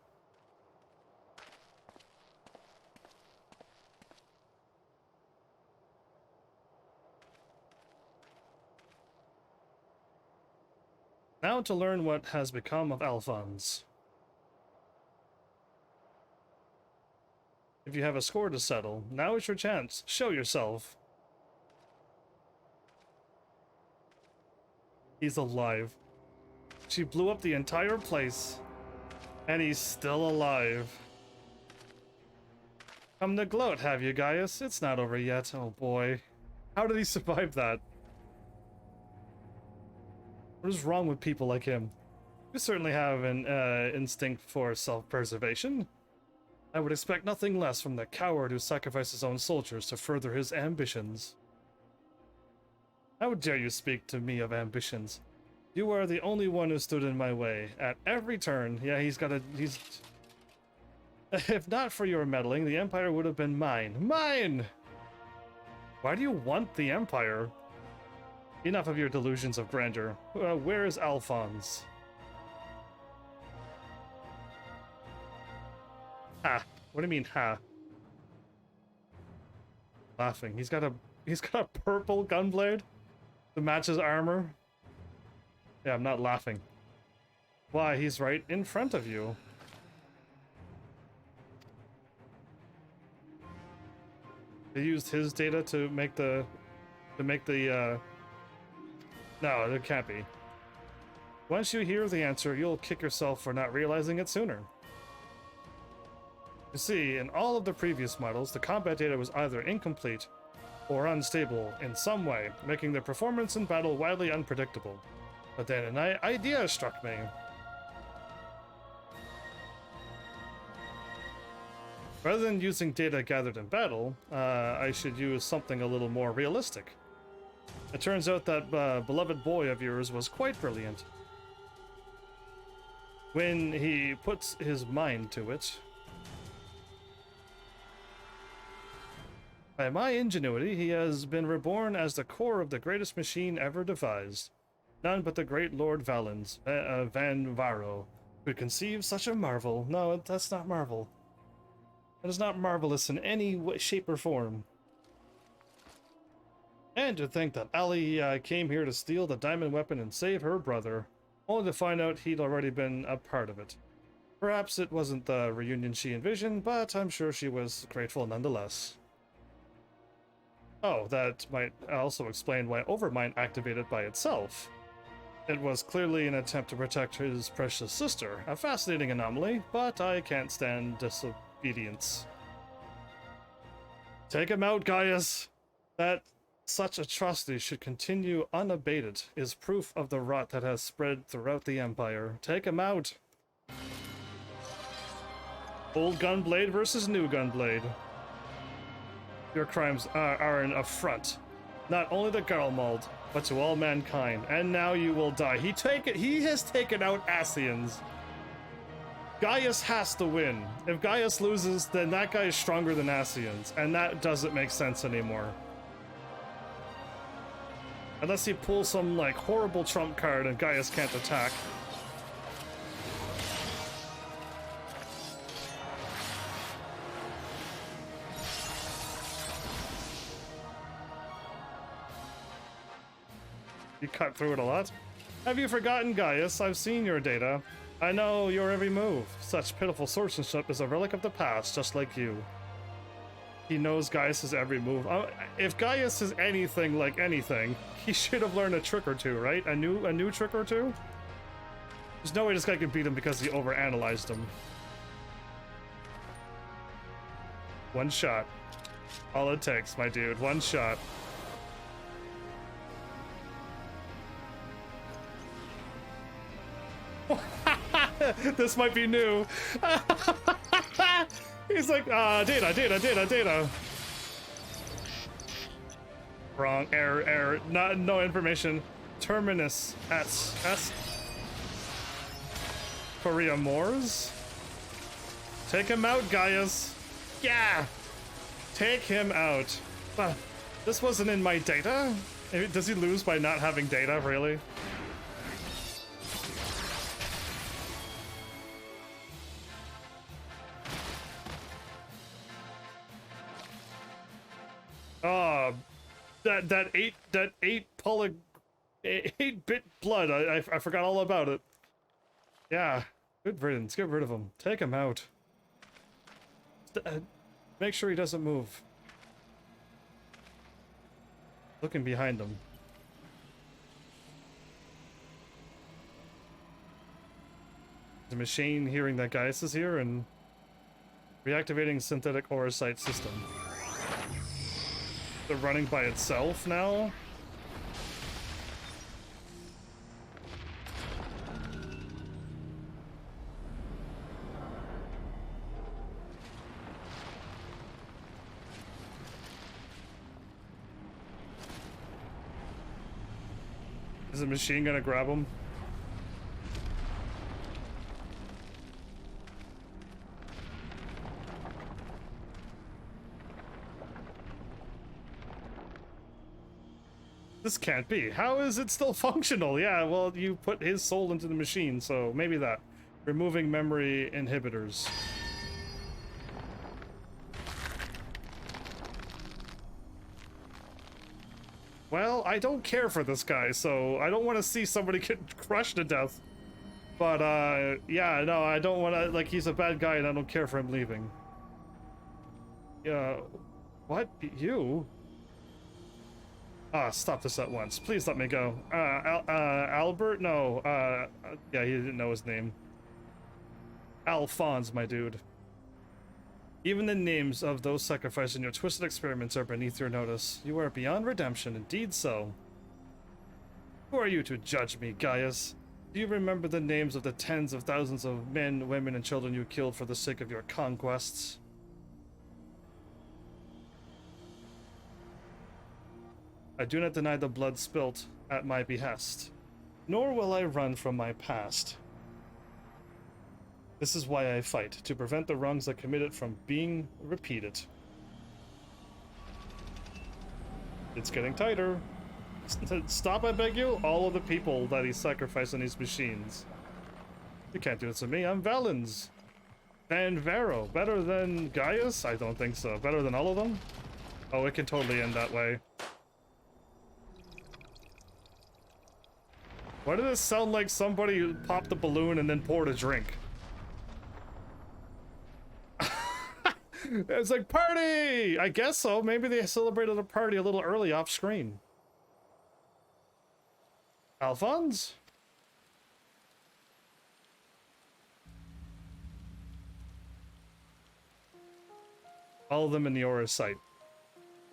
A: Now to learn what has become of Alphonse. If you have a score to settle, now is your chance. Show yourself. He's alive. She blew up the entire place, and he's still alive. Come to gloat, have you, Gaius? It's not over yet. Oh boy. How did he survive that? What is wrong with people like him? You certainly have an instinct for self-preservation. I would expect nothing less from the coward who sacrificed his own soldiers to further his ambitions. How dare you speak to me of ambitions? You are the only one who stood in my way. At every turn, yeah, he's... If not for your meddling, the Empire would have been mine. Mine! Why do you want the Empire? Enough of your delusions of grandeur. Where is Alphonse? Ha! What do you mean, ha? Laughing. He's got a purple gunblade to match his armor. Yeah, I'm not laughing. Why, he's right in front of you. They used his data to make the no, it can't be. Once you hear the answer, you'll kick yourself for not realizing it sooner. You see, in all of the previous models, the combat data was either incomplete or unstable in some way, making their performance in battle wildly unpredictable. But then an idea struck me. Rather than using data gathered in battle, I should use something a little more realistic. It turns out that beloved boy of yours was quite brilliant. When he puts his mind to it. By my ingenuity, he has been reborn as the core of the greatest machine ever devised. None but the great Lord Valens, Van Varo, could conceive such a marvel. No, that's not marvel. That is not marvelous in any way, shape, or form. And to think that Ali came here to steal the diamond weapon and save her brother, only to find out he'd already been a part of it. Perhaps it wasn't the reunion she envisioned, but I'm sure she was grateful nonetheless. Oh, that might also explain why Overmind activated by itself. It was clearly an attempt to protect his precious sister, a fascinating anomaly, but I can't stand disobedience. Take him out, Gaius! That such atrocities should continue unabated is proof of the rot that has spread throughout the Empire. Take him out! Old Gunblade versus new Gunblade. Your crimes are an affront, not only to Garlemald, but to all mankind. And now you will die. He has taken out Ascians. Gaius has to win. If Gaius loses, then that guy is stronger than Ascians, and that doesn't make sense anymore. Unless he pulls some, like, horrible trump card and Gaius can't attack. You cut through it a lot. Have you forgotten, Gaius? I've seen your data. I know your every move. Such pitiful swordsmanship is a relic of the past, just like you. He knows Gaius's every move. If Gaius is anything like anything, he should have learned a trick or two, right? A new trick or two? There's no way this guy can beat him because he overanalyzed him. One shot. All it takes, my dude. One shot. This might be new. He's like, data. Wrong, error, no information. Terminus S. Korea Moors. Take him out, Gaius. Yeah! Take him out. This wasn't in my data? Does he lose by not having data, really? That 8-bit blood. I forgot all about it. Yeah, good riddance. Get rid of him. Take him out. Make sure he doesn't move. Looking behind him. The machine hearing that Gaius is here and reactivating synthetic orosite system. They're running by itself now? Is the machine gonna grab him? This can't be. How is it still functional? Yeah, well, you put his soul into the machine, so maybe that. Removing memory inhibitors. Well, I don't care for this guy, so I don't want to see somebody get crushed to death. But, yeah, no, I don't want to, like, he's a bad guy and I don't care for him leaving. Yeah, what? You? Stop this at once. Please let me go. Albert? No, yeah, he didn't know his name. Alphonse, my dude. Even the names of those sacrificed in your twisted experiments are beneath your notice. You are beyond redemption, indeed so. Who are you to judge me, Gaius? Do you remember the names of the tens of thousands of men, women, and children you killed for the sake of your conquests? I do not deny the blood spilt at my behest, nor will I run from my past. This is why I fight, to prevent the wrongs I committed from being repeated. It's getting tighter. Stop, I beg you, all of the people that he sacrificed in these machines. You can't do it to me, I'm Valens. Van Vero, better than Gaius? I don't think so. Better than all of them? Oh, it can totally end that way. Why did this sound like somebody popped a balloon and then poured a drink? It's like, party! I guess so. Maybe they celebrated a party a little early off screen. Alphonse? All of them in the Aura site.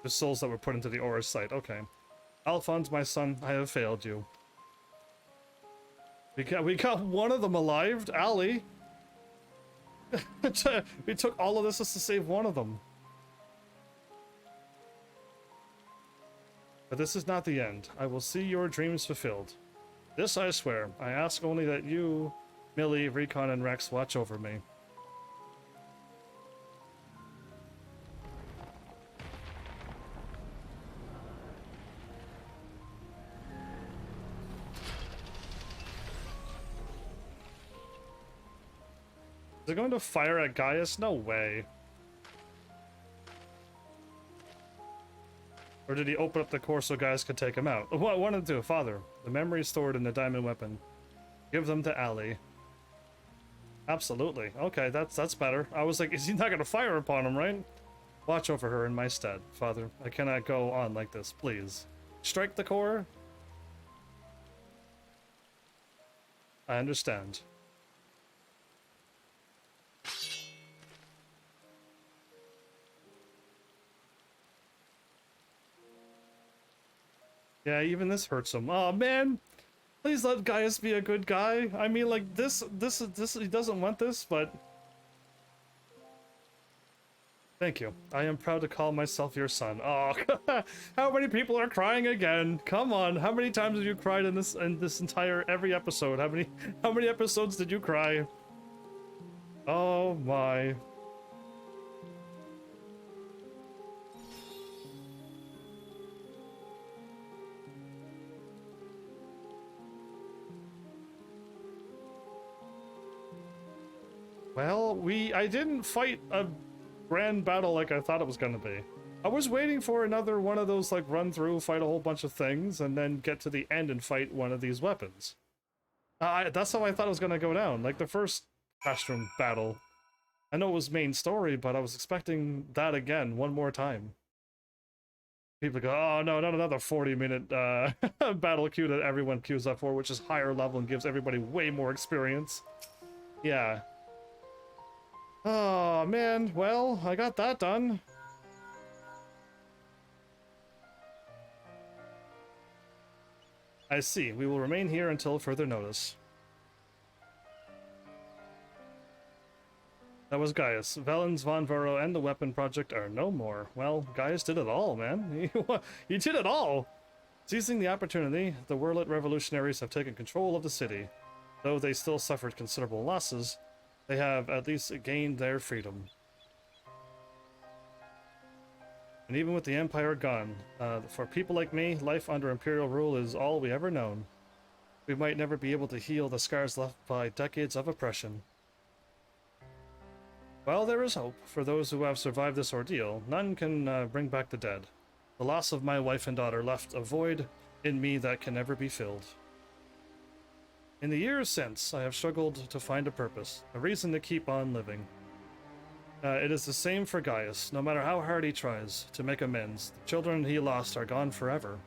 A: The souls that were put into the Aura site. Okay. Alphonse, my son, I have failed you. We got one of them alive, Ali. We took all of this just to save one of them. But this is not the end. I will see your dreams fulfilled. This I swear. I ask only that you, Millie, Recon, and Rex watch over me. Is it going to fire at Gaius? No way. Or did he open up the core so Gaius could take him out? One of the two. Father, the memories stored in the diamond weapon. Give them to Allie. Absolutely. Okay, that's better. I was like, is he not going to fire upon him, right? Watch over her in my stead. Father, I cannot go on like this. Please. Strike the core? I understand. Yeah, even this hurts him. Oh man, please let Gaius be a good guy. I mean, like this. He doesn't want this, but thank you. I am proud to call myself your son. Oh, how many people are crying again? Come on, how many times have you cried in this entire every episode? How many episodes did you cry? Oh my. Well, I didn't fight a grand battle like I thought it was gonna be. I was waiting for another one of those, like, run through, fight a whole bunch of things, and then get to the end and fight one of these weapons. That's how I thought it was gonna go down, like the first classroom battle. I know it was main story, but I was expecting that again, one more time. People go, oh no, not another 40-minute battle queue that everyone queues up for, which is higher level and gives everybody way more experience. Yeah. Oh, man. Well, I got that done. I see. We will remain here until further notice. That was Gaius. Valens, Von Vero, and the Weapon Project are no more. Well, Gaius did it all, man. He did it all! Seizing the opportunity, the Wurlet revolutionaries have taken control of the city. Though they still suffered considerable losses, they have at least gained their freedom. And even with the Empire gone, for people like me, life under Imperial rule is all we ever known. We might never be able to heal the scars left by decades of oppression. While there is hope for those who have survived this ordeal, none can bring back the dead. The loss of my wife and daughter left a void in me that can never be filled. In the years since, I have struggled to find a purpose, a reason to keep on living. It is the same for Gaius. No matter how hard he tries to make amends, the children he lost are gone forever.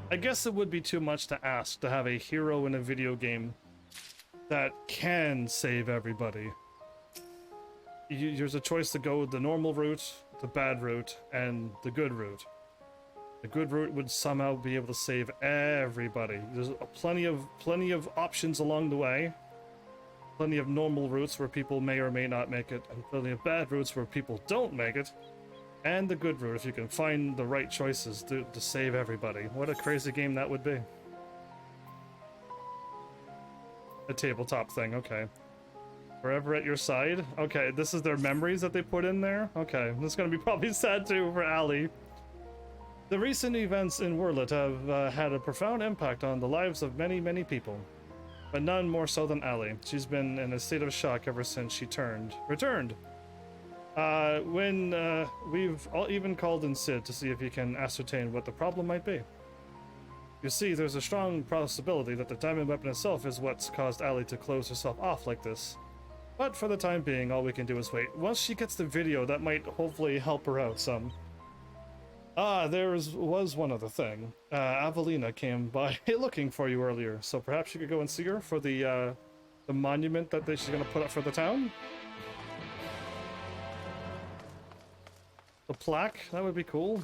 A: I guess it would be too much to ask to have a hero in a video game that can save everybody. There's a choice to go the normal route, the bad route, and the good route. The good route would somehow be able to save everybody. There's plenty of options along the way. Plenty of normal routes where people may or may not make it, and plenty of bad routes where people don't make it. And the good route, if you can find the right choices to save everybody. What a crazy game that would be. A tabletop thing, okay. Forever at your side? Okay, this is their memories that they put in there? Okay, this is gonna be probably sad too for Allie. The recent events in Wurlet have had a profound impact on the lives of many, many people. But none more so than Allie. She's been in a state of shock ever since she returned. We've even called in Sid to see if he can ascertain what the problem might be. You see, there's a strong possibility that the diamond weapon itself is what's caused Allie to close herself off like this. But for the time being, all we can do is wait. Once she gets the video, that might hopefully help her out some. There was one other thing. Avelina came by looking for you earlier, so perhaps you could go and see her for the monument that she's gonna put up for the town? The plaque, that would be cool.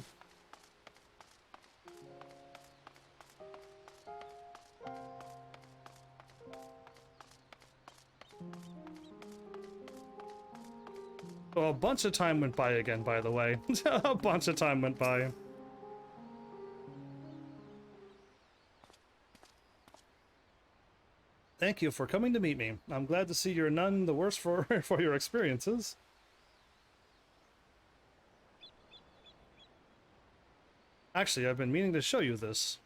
A: Oh, a bunch of time went by again, by the way. A bunch of time went by. Thank you for coming to meet me. I'm glad to see you're none the worse for, for your experiences. Actually, I've been meaning to show you this.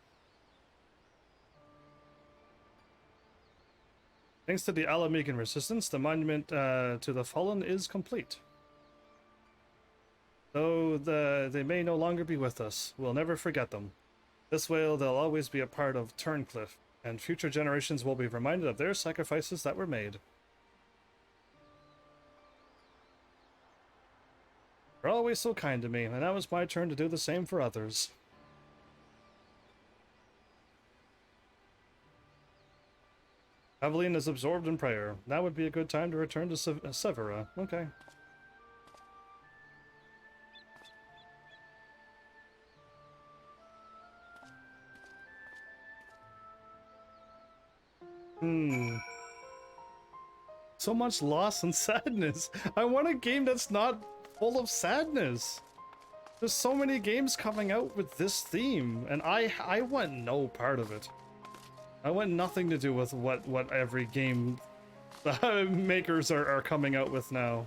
A: Thanks to the Alamegan resistance, the monument to the fallen is complete. Though they may no longer be with us, we'll never forget them. This way they'll always be a part of Turncliffe, and future generations will be reminded of their sacrifices that were made. You're always so kind to me, and now it's my turn to do the same for others. Aveline is absorbed in prayer. Now would be a good time to return to Severa. Okay. So much loss and sadness. I want a game that's not full of sadness. There's so many games coming out with this theme, and I want no part of it. I want nothing to do with what every game makers are coming out with now.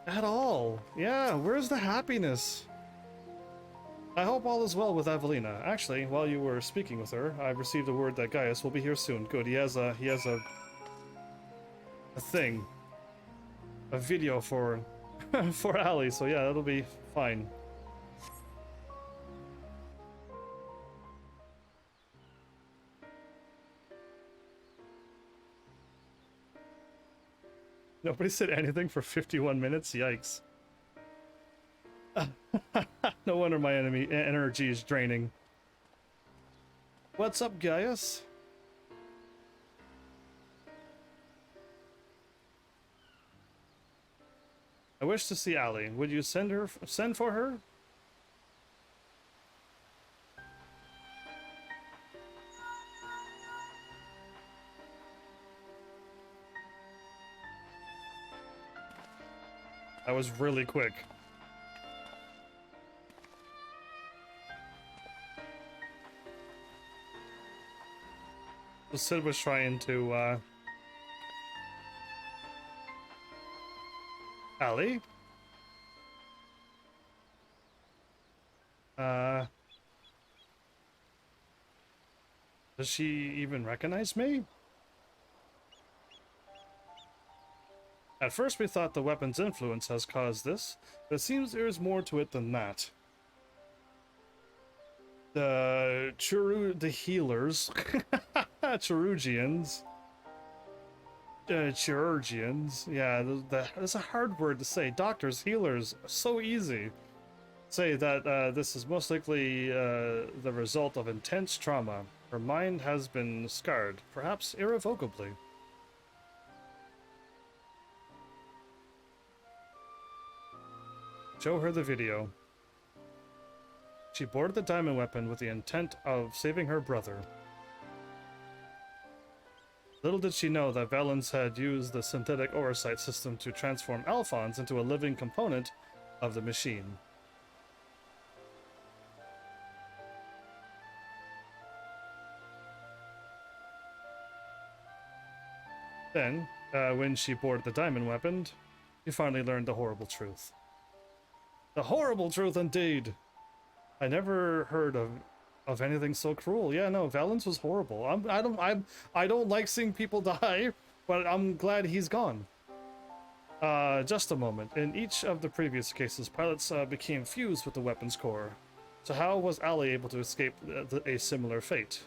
A: At all. Yeah, where's the happiness? I hope all is well with Evelina. Actually, while you were speaking with her, I've received a word that Gaius will be here soon. Good, he has a thing. A video for for Ali, so yeah, that'll be fine. Nobody said anything for 51 minutes? Yikes. No wonder my energy is draining. What's up, Gaius? I wish to see Ali. Would you send for her? That was really quick. So Sid was trying to, Ali? Does she even recognize me? At first we thought the weapon's influence has caused this, but it seems there is more to it than that. The healers, Chirurgians, yeah, that's a hard word to say. Doctors, healers, so easy. Say that this is most likely the result of intense trauma. Her mind has been scarred, perhaps irrevocably. Show her the video. She boarded the diamond weapon with the intent of saving her brother. Little did she know that Valens had used the synthetic oversight system to transform Alphonse into a living component of the machine. Then, when she boarded the diamond weapon, she finally learned the horrible truth. The horrible truth, indeed! I never heard of anything so cruel. Yeah, no, Valens was horrible. I don't like seeing people die, but I'm glad he's gone. Just a moment. In each of the previous cases, pilots became fused with the weapon's core. So how was Ali able to escape a similar fate?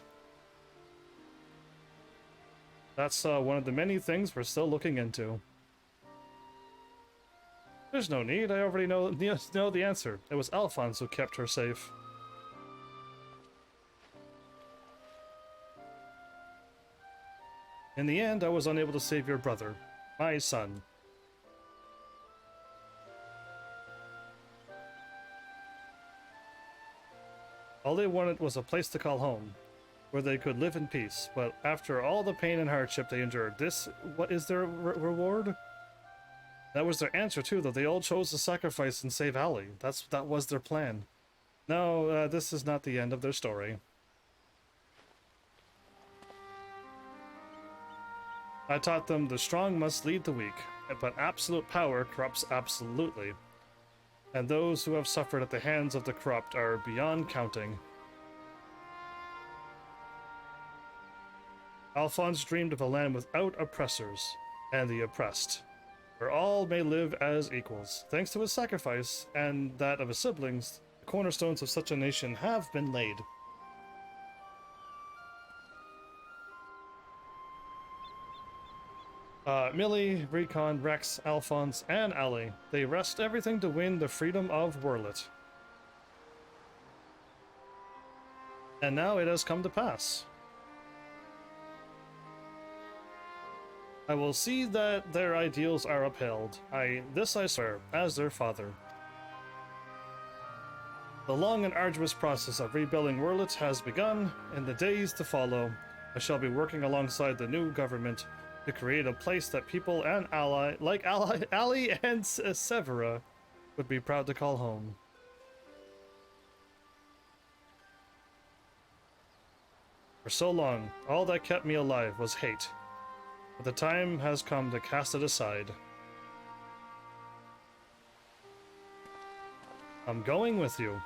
A: That's one of the many things we're still looking into. There's no need, I already know the answer. It was Alphonse who kept her safe. In the end, I was unable to save your brother, my son. All they wanted was a place to call home, where they could live in peace. But after all the pain and hardship they endured, what is their reward? That was their answer too, though. They all chose to sacrifice and save Allie. That was their plan. No, this is not the end of their story. I taught them the strong must lead the weak, but absolute power corrupts absolutely. And those who have suffered at the hands of the corrupt are beyond counting. Alphonse dreamed of a land without oppressors and the oppressed, where all may live as equals. Thanks to his sacrifice and that of his siblings, the cornerstones of such a nation have been laid. Millie, Recon, Rex, Alphonse, and Allie, they risked everything to win the freedom of Wurlet. And now it has come to pass. I will see that their ideals are upheld. This I swear, as their father. The long and arduous process of rebuilding Wurlet has begun. In the days to follow, I shall be working alongside the new government to create a place that people and Allie and Severa would be proud to call home. For so long, all that kept me alive was hate. But the time has come to cast it aside. I'm going with you.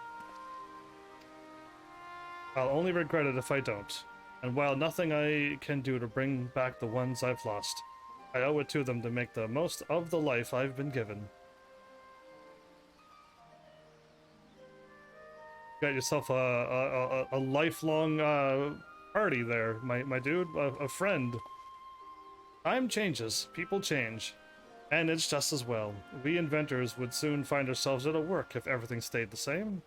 A: I'll only regret it if I don't. And while nothing I can do to bring back the ones I've lost, I owe it to them to make the most of the life I've been given. Got yourself a lifelong party there, my dude, a friend. Time changes, people change, and it's just as well. We inventors would soon find ourselves out of work if everything stayed the same.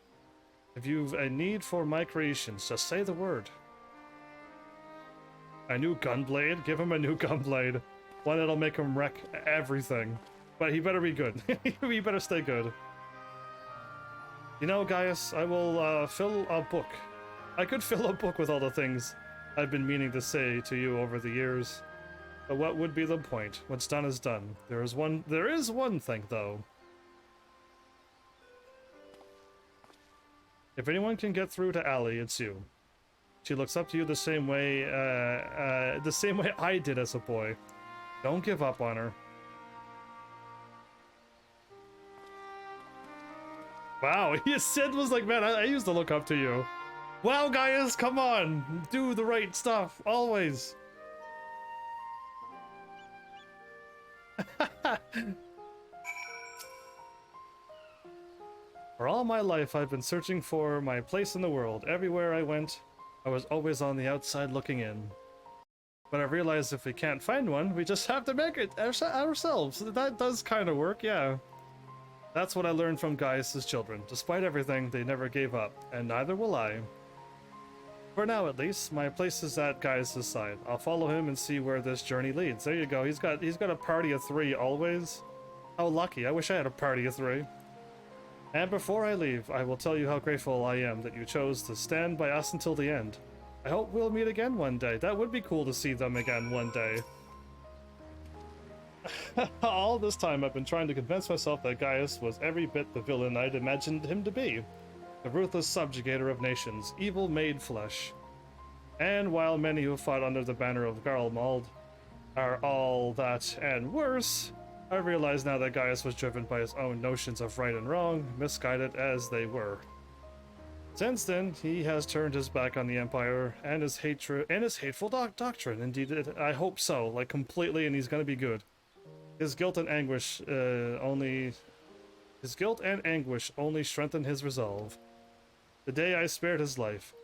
A: If you've a need for my creations, just say the word. A new gunblade? Give him a new gunblade. One that'll make him wreck everything. But he better be good. He better stay good. You know, Gaius, I will fill a book. I could fill a book with all the things I've been meaning to say to you over the years. But what would be the point? What's done is done. There is one thing, though. If anyone can get through to Allie, it's you. She looks up to you the same way I did as a boy. Don't give up on her. Wow, Sid was like, man, I used to look up to you. Wow, guys, come on. Do the right stuff, always. For all my life, I've been searching for my place in the world. Everywhere I went, I was always on the outside looking in. But I realized if we can't find one, we just have to make it ourselves. That does kind of work, yeah. That's what I learned from Gaius' children. Despite everything, they never gave up, and neither will I. For now, at least, my place is at Gaius' side. I'll follow him and see where this journey leads. There you go. He's got a party of 3 always. How lucky. I wish I had a party of 3. And before I leave, I will tell you how grateful I am that you chose to stand by us until the end. I hope we'll meet again one day. That would be cool to see them again one day. All this time I've been trying to convince myself that Gaius was every bit the villain I'd imagined him to be. The ruthless subjugator of nations, evil made flesh. And while many who fought under the banner of Garlemald are all that and worse, I realize now that Gaius was driven by his own notions of right and wrong, misguided as they were. Since then, he has turned his back on the Empire and his hatred and his hateful doctrine. Indeed, I hope so, like completely, and he's gonna be good. His guilt and anguish only strengthened his resolve. The day I spared his life,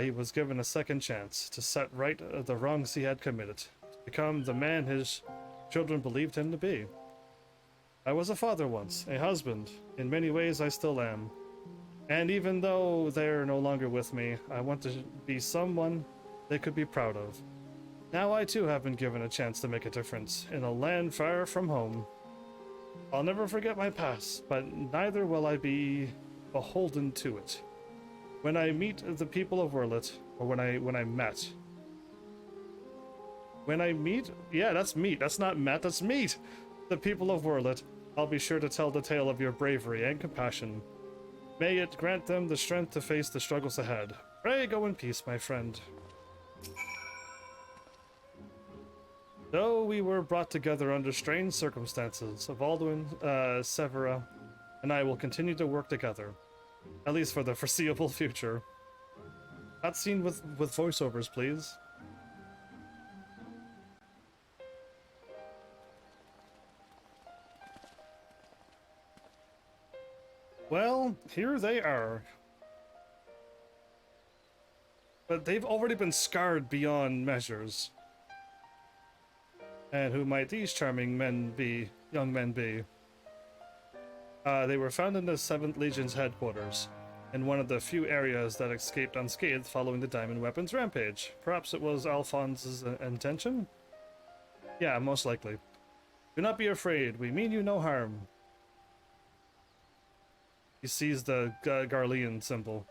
A: he was given a second chance to set right the wrongs he had committed, to become the man his children believed him to be. I was a father once, a husband. In many ways, I still am. And even though they're no longer with me, I want to be someone they could be proud of. Now I too have been given a chance to make a difference in a land far from home. I'll never forget my past, but neither will I be beholden to it. When I meet the people of Wurlet, or when I met. When I meet? Yeah, that's meet. That's not met, that's meet. The people of Wurlet, I'll be sure to tell the tale of your bravery and compassion. May it grant them the strength to face the struggles ahead. Pray go in peace, my friend. Though we were brought together under strange circumstances, Baldwin, Severa, and I will continue to work together. At least for the foreseeable future. Not seen with voiceovers, please. Well, here they are. But they've already been scarred beyond measures. And who might these charming men be, young men be? They were found in the 7th Legion's headquarters, in one of the few areas that escaped unscathed following the Diamond Weapons rampage. Perhaps it was Alphonse's intention? Yeah, most likely. Do not be afraid, we mean you no harm. He sees the Garlean symbol.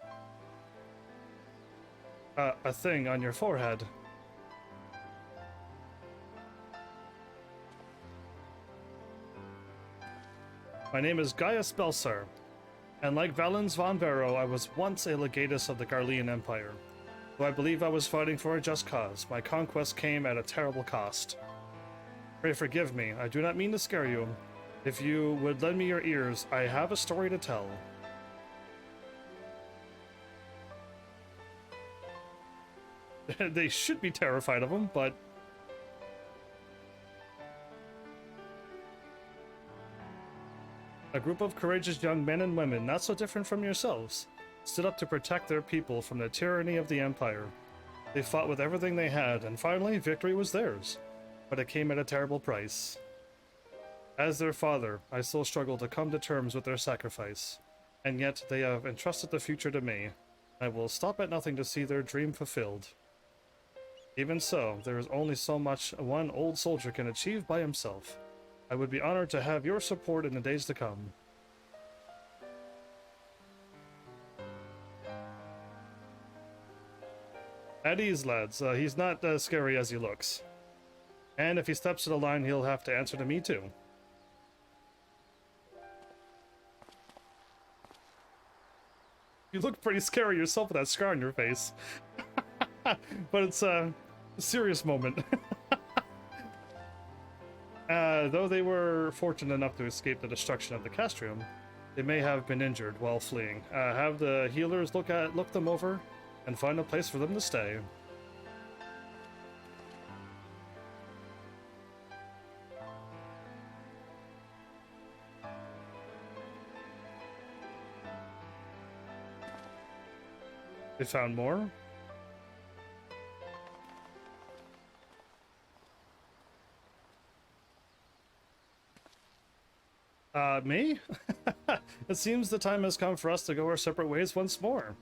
A: A thing on your forehead. My name is Gaius Belsar, and like Valens von Vero, I was once a legatus of the Garlean Empire. Though I believe I was fighting for a just cause, my conquest came at a terrible cost. Pray forgive me, I do not mean to scare you. If you would lend me your ears, I have a story to tell. They should be terrified of him, but... A group of courageous young men and women, not so different from yourselves, stood up to protect their people from the tyranny of the Empire. They fought with everything they had, and finally, victory was theirs. But it came at a terrible price. As their father, I still struggle to come to terms with their sacrifice. And yet, they have entrusted the future to me. I will stop at nothing to see their dream fulfilled. Even so, there is only so much one old soldier can achieve by himself. I would be honored to have your support in the days to come. At ease, lads. He's not as scary as he looks. And if he steps to the line, he'll have to answer to me too. You look pretty scary yourself with that scar on your face. But it's a serious moment. Though they were fortunate enough to escape the destruction of the Castrium, they may have been injured while fleeing. Have the healers look them over and find a place for them to stay. They found more? Me? It seems the time has come for us to go our separate ways once more.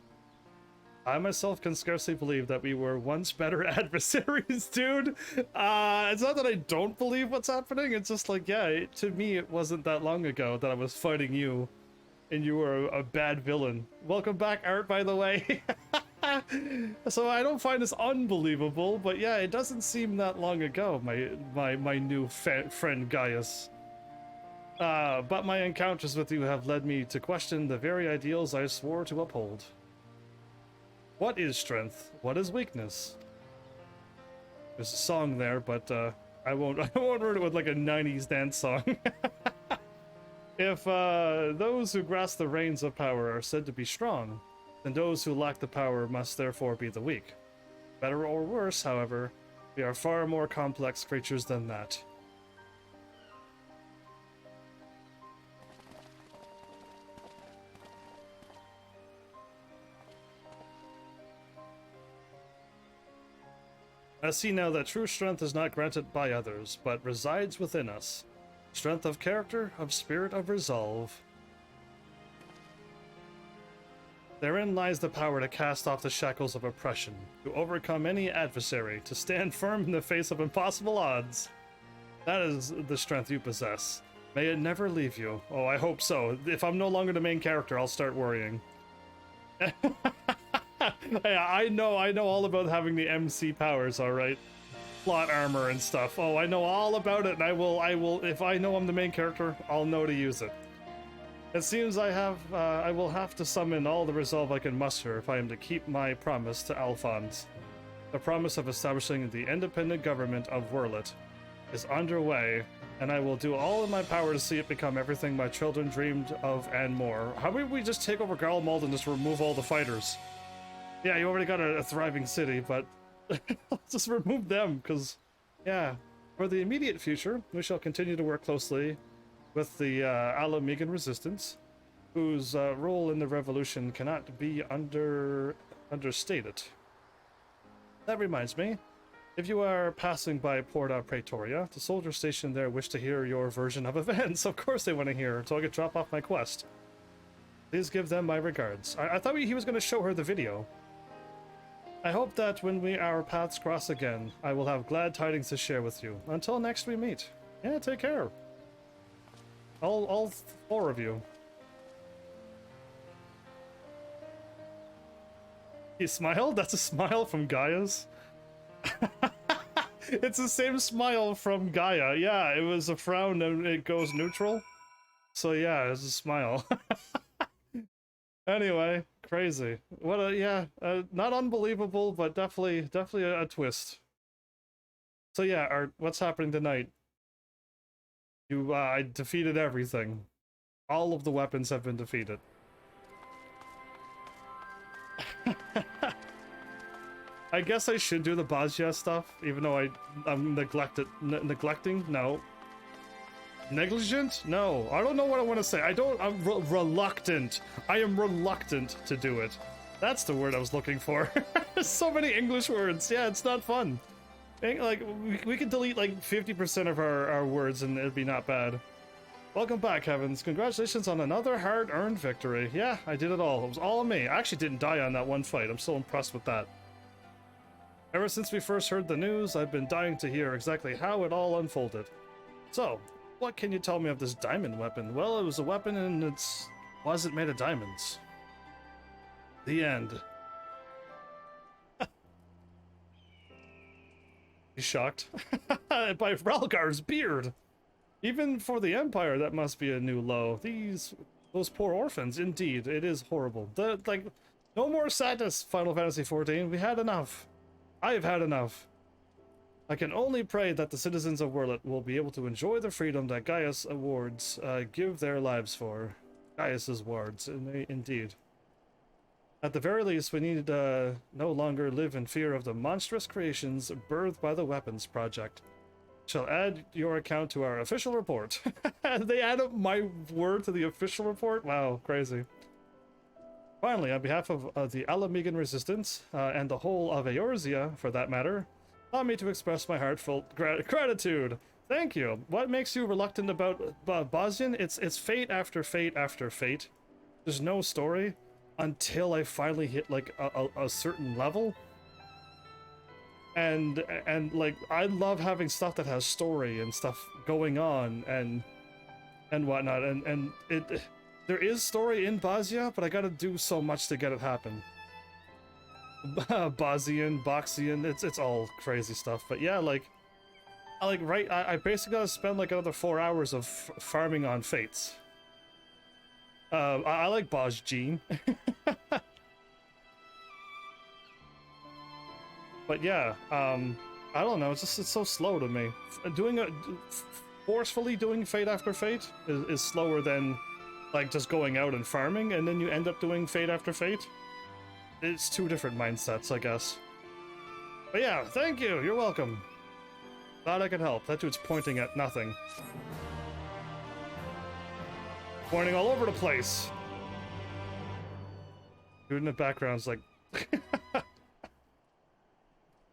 A: I myself can scarcely believe that we were once better adversaries, dude. It's not that I don't believe what's happening, it's just like, yeah, to me it wasn't that long ago that I was fighting you, and you were a bad villain. Welcome back, Art, by the way. So I don't find this unbelievable, but yeah, it doesn't seem that long ago, my new friend Gaius. But my encounters with you have led me to question the very ideals I swore to uphold. What is strength? What is weakness? There's a song there, but I won't word it with like a 90s dance song. If those who grasp the reins of power are said to be strong, then those who lack the power must therefore be the weak. Better or worse, however, we are far more complex creatures than that. I see now that true strength is not granted by others, but resides within us. Strength of character, of spirit, of resolve. Therein lies the power to cast off the shackles of oppression, to overcome any adversary, to stand firm in the face of impossible odds. That is the strength you possess. May it never leave you. Oh, I hope so. If I'm no longer the main character, I'll start worrying. Yeah, I know all about having the MC powers, alright? Plot armor and stuff. Oh, I know all about it, and I will, if I know I'm the main character, I'll know to use it. It seems I will have to summon all the resolve I can muster if I am to keep my promise to Alphonse. The promise of establishing the independent government of Wurlet is underway, and I will do all in my power to see it become everything my children dreamed of and more. How about we just take over Garlemald and just remove all the fighters? Yeah, you already got a thriving city, but let's just remove them, because, yeah. For the immediate future, we shall continue to work closely with the Alamegan Resistance, whose role in the revolution cannot be understated. That reminds me, if you are passing by Porta Praetoria, the soldiers stationed there wish to hear your version of events. Of course they want to hear, so I could drop off my quest. Please give them my regards. I thought he was going to show her the video. I hope that when our paths cross again, I will have glad tidings to share with you. Until next we meet. Yeah, take care. All four of you. He smiled? That's a smile from Gaia's? It's the same smile from Gaia. Yeah, it was a frown and it goes neutral. So yeah, it's a smile. Anyway, crazy. What a, yeah, not unbelievable, but definitely a twist. So yeah, Art, what's happening tonight? You, I defeated everything. All of the weapons have been defeated. I guess I should do the Bozja stuff, even though I'm neglecting? No. Negligent? No. I don't know what I want to say. I'm reluctant. I am reluctant to do it. That's the word I was looking for. There's so many English words. Yeah, it's not fun. Like, we could delete like 50% of our words and it'd be not bad. Welcome back, Heavens. Congratulations on another hard-earned victory. Yeah, I did it all. It was all me. I actually didn't die on that one fight. I'm so impressed with that. Ever since we first heard the news, I've been dying to hear exactly how it all unfolded. So, what can you tell me of this diamond weapon? Well, it was a weapon and it wasn't made of diamonds. The end. He's shocked. By Ralgar's beard! Even for the Empire, that must be a new low. Those poor orphans, indeed, it is horrible. No more sadness, Final Fantasy XIV. We had enough. I have had enough. I can only pray that the citizens of Wurlet will be able to enjoy the freedom that Gaius awards give their lives for. Gaius's wards, indeed. At the very least, we need no longer live in fear of the monstrous creations birthed by the Weapons Project. Shall add your account to our official report. They add up my word to the official report? Wow, crazy. Finally, on behalf of the Alamegan Resistance, and the whole of Eorzea, for that matter, allow me to express my heartfelt gratitude. Thank you. What makes you reluctant about Bozjan? It's fate after fate after fate. There's no story until I finally hit like a certain level. And like I love having stuff that has story and stuff going on and whatnot. And there is story in Bozja, but I gotta do so much to get it happen. Bozian, Boxian, it's all crazy stuff. But yeah, I basically gotta spend like another 4 hours of farming on fates. I like Bozjin. But yeah, I don't know, it's so slow to me. Forcefully doing fate after fate is slower than like just going out and farming and then you end up doing fate after fate. It's two different mindsets, I guess. But yeah, thank you, you're welcome. Glad I could help. That dude's pointing at nothing. Pointing all over the place. Dude in the background's like...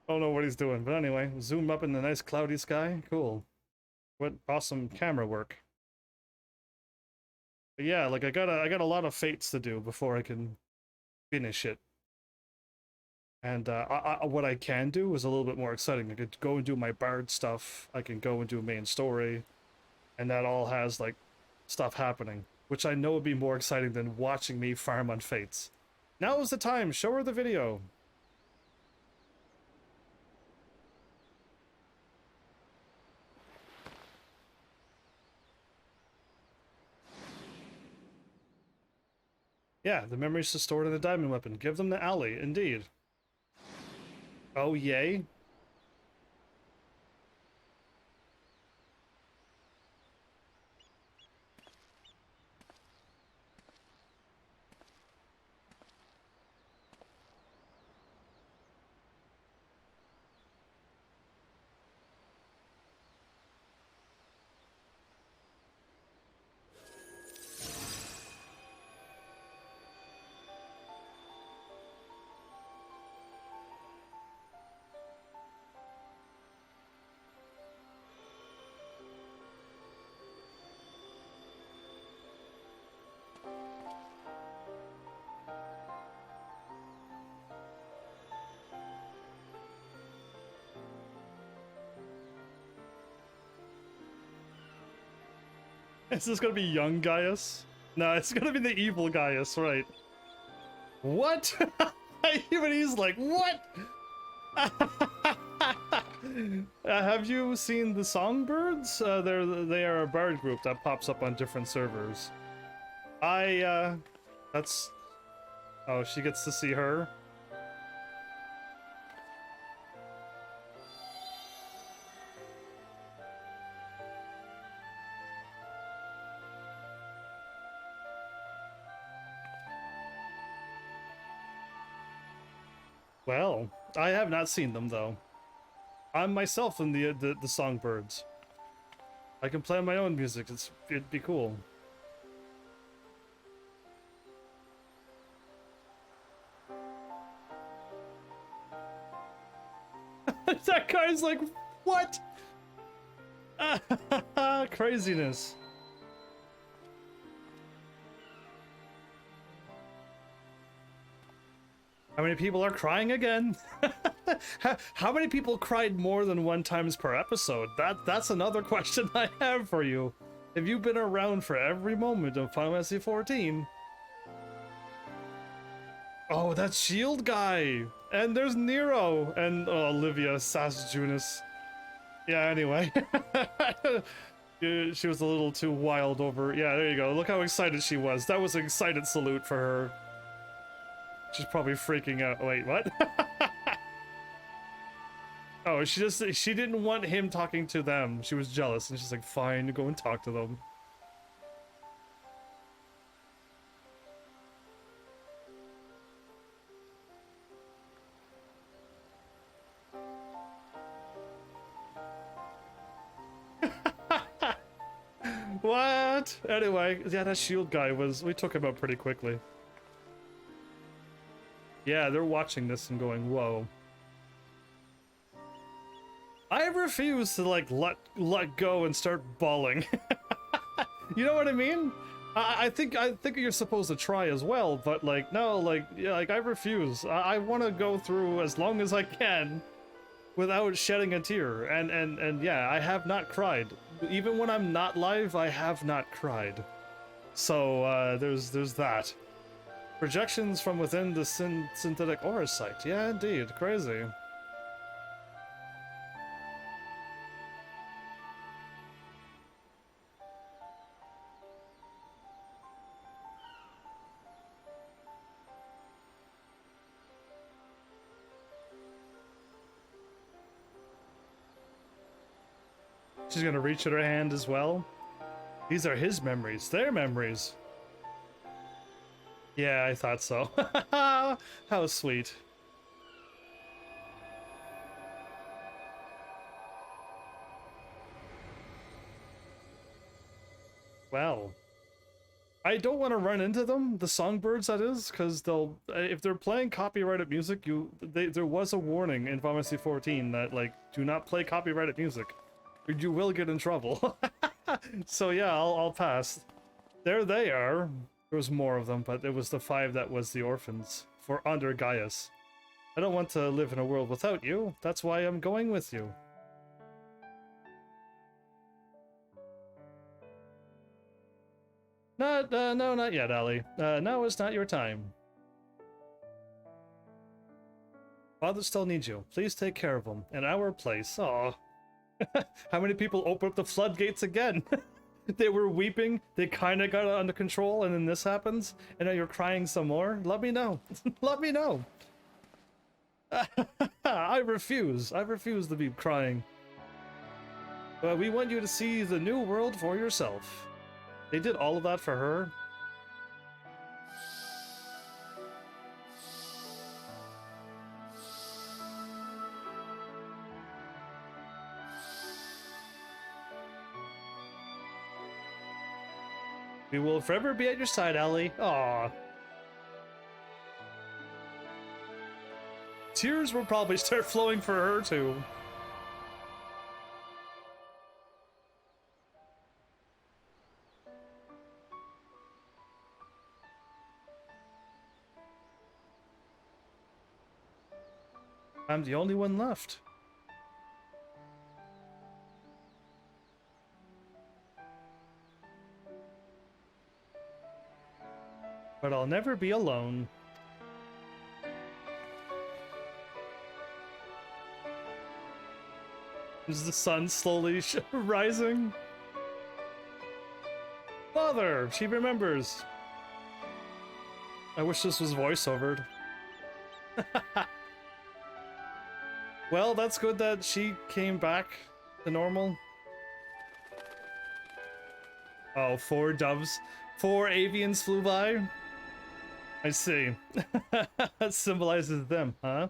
A: I don't know what he's doing, but anyway, zoom up in the nice cloudy sky. Cool. What awesome camera work. But yeah, like I got a lot of fates to do before I can finish it. And what I can do is a little bit more exciting. I could go and do my bard stuff. I can go and do main story, and that all has like stuff happening, which I know would be more exciting than watching me farm on fates. Now is the time. Show her the video. Yeah, the memories are stored in the diamond weapon. Give them to Allie, indeed. Oh, yay. Is this gonna be young Gaius? No, it's gonna be the evil Gaius, right? What? Even he's like, what? Have you seen the Songbirds? They are a bard group that pops up on different servers. That's... Oh, she gets to see her? Well, I have not seen them, though. I'm myself in the Songbirds. I can play my own music. It'd be cool. That guy's like, what? Craziness. How many people are crying again? How many people cried more than one times per episode? That's another question I have for you. Have you been around for every moment of Final Fantasy XIV? Oh, that's Shield guy! And there's Nero! And Olivia Sasjunis. Yeah, anyway. She was a little too wild over... Yeah, there you go. Look how excited she was. That was an excited salute for her. She's probably freaking out. Wait, what? Oh, she didn't want him talking to them. She was jealous, and she's like, fine, go and talk to them. What? Anyway, yeah, that shield guy we took him out pretty quickly. Yeah, they're watching this and going, whoa. I refuse to, like, let go and start bawling. You know what I mean? I think you're supposed to try as well, but, like, no, like, yeah, like, I refuse. I want to go through as long as I can without shedding a tear. And yeah, I have not cried. Even when I'm not live, I have not cried. So, there's that. Projections from within the synthetic aura site. Yeah, indeed. Crazy. She's gonna reach at her hand as well. These are his memories. Their memories. Yeah, I thought so. How sweet. Well, I don't want to run into them, the songbirds that is, because they'll, if they're playing copyrighted music, there was a warning in Final Fantasy XIV that, like, do not play copyrighted music, or you will get in trouble. So yeah, I'll pass. There they are. There was more of them, but it was the 5 that was the orphans for under Gaius. I don't want to live in a world without you. That's why I'm going with you. No, not yet, Allie. Now is not your time. Father still needs you. Please take care of him. In our place. Aw. How many people open up the floodgates again? They were weeping, they kind of got it under control, and then this happens, and now you're crying some more? Let me know. Let me know. I refuse. I refuse to be crying. But we want you to see the new world for yourself. They did all of that for her. We will forever be at your side, Ellie. Aww. Tears will probably start flowing for her, too. I'm the only one left. But I'll never be alone. Is the sun slowly rising? Father, she remembers. I wish this was voiceovered. Well, that's good that she came back to normal. Oh, 4 doves. 4 avians flew by. I see. That symbolizes them, huh?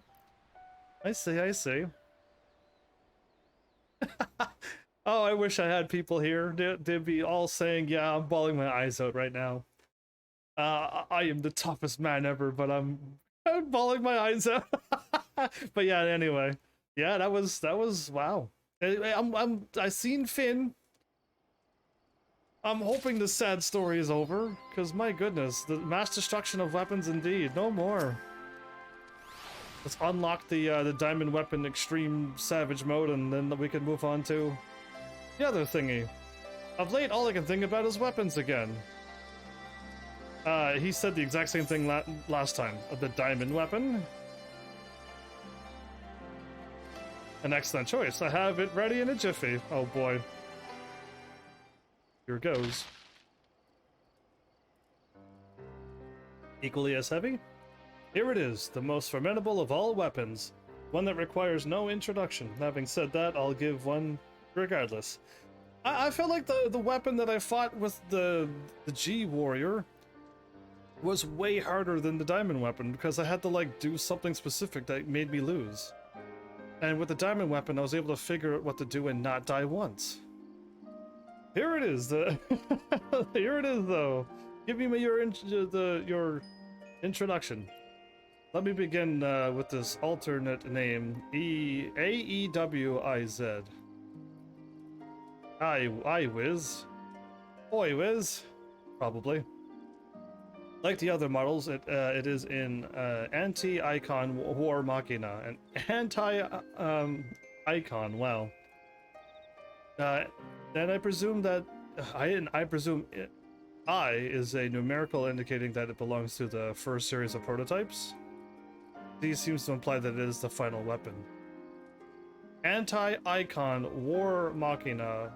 A: I see, I see. Oh, I wish I had people here. They'd be all saying, yeah, I'm bawling my eyes out right now. I am the toughest man ever, but I'm bawling my eyes out. But yeah, anyway. Yeah, that was wow. I seen Finn. I'm hoping the sad story is over, because my goodness, the mass destruction of weapons indeed, no more. Let's unlock the diamond weapon extreme savage mode, and then we can move on to the other thingy. Of late, all I can think about is weapons again. He said the exact same thing last time. The diamond weapon. An excellent choice. I have it ready in a jiffy. Oh boy. Here goes. Equally as heavy? Here it is, the most formidable of all weapons. One that requires no introduction. Having said that, I'll give one regardless. I felt like the weapon that I fought with the G warrior was way harder than the diamond weapon because I had to like do something specific that made me lose. And with the diamond weapon, I was able to figure out what to do and not die once. Here it is. Here it is, though. Give me your introduction. Let me begin with this alternate name, AEWIZ. I whiz. Oi whiz. Probably. Like the other models, it is in anti-icon war machina, an anti-icon. Wow. Then I presume that I presume I is a numerical indicating that it belongs to the first series of prototypes. These seems to imply that it is the final weapon. Anti-icon war machina,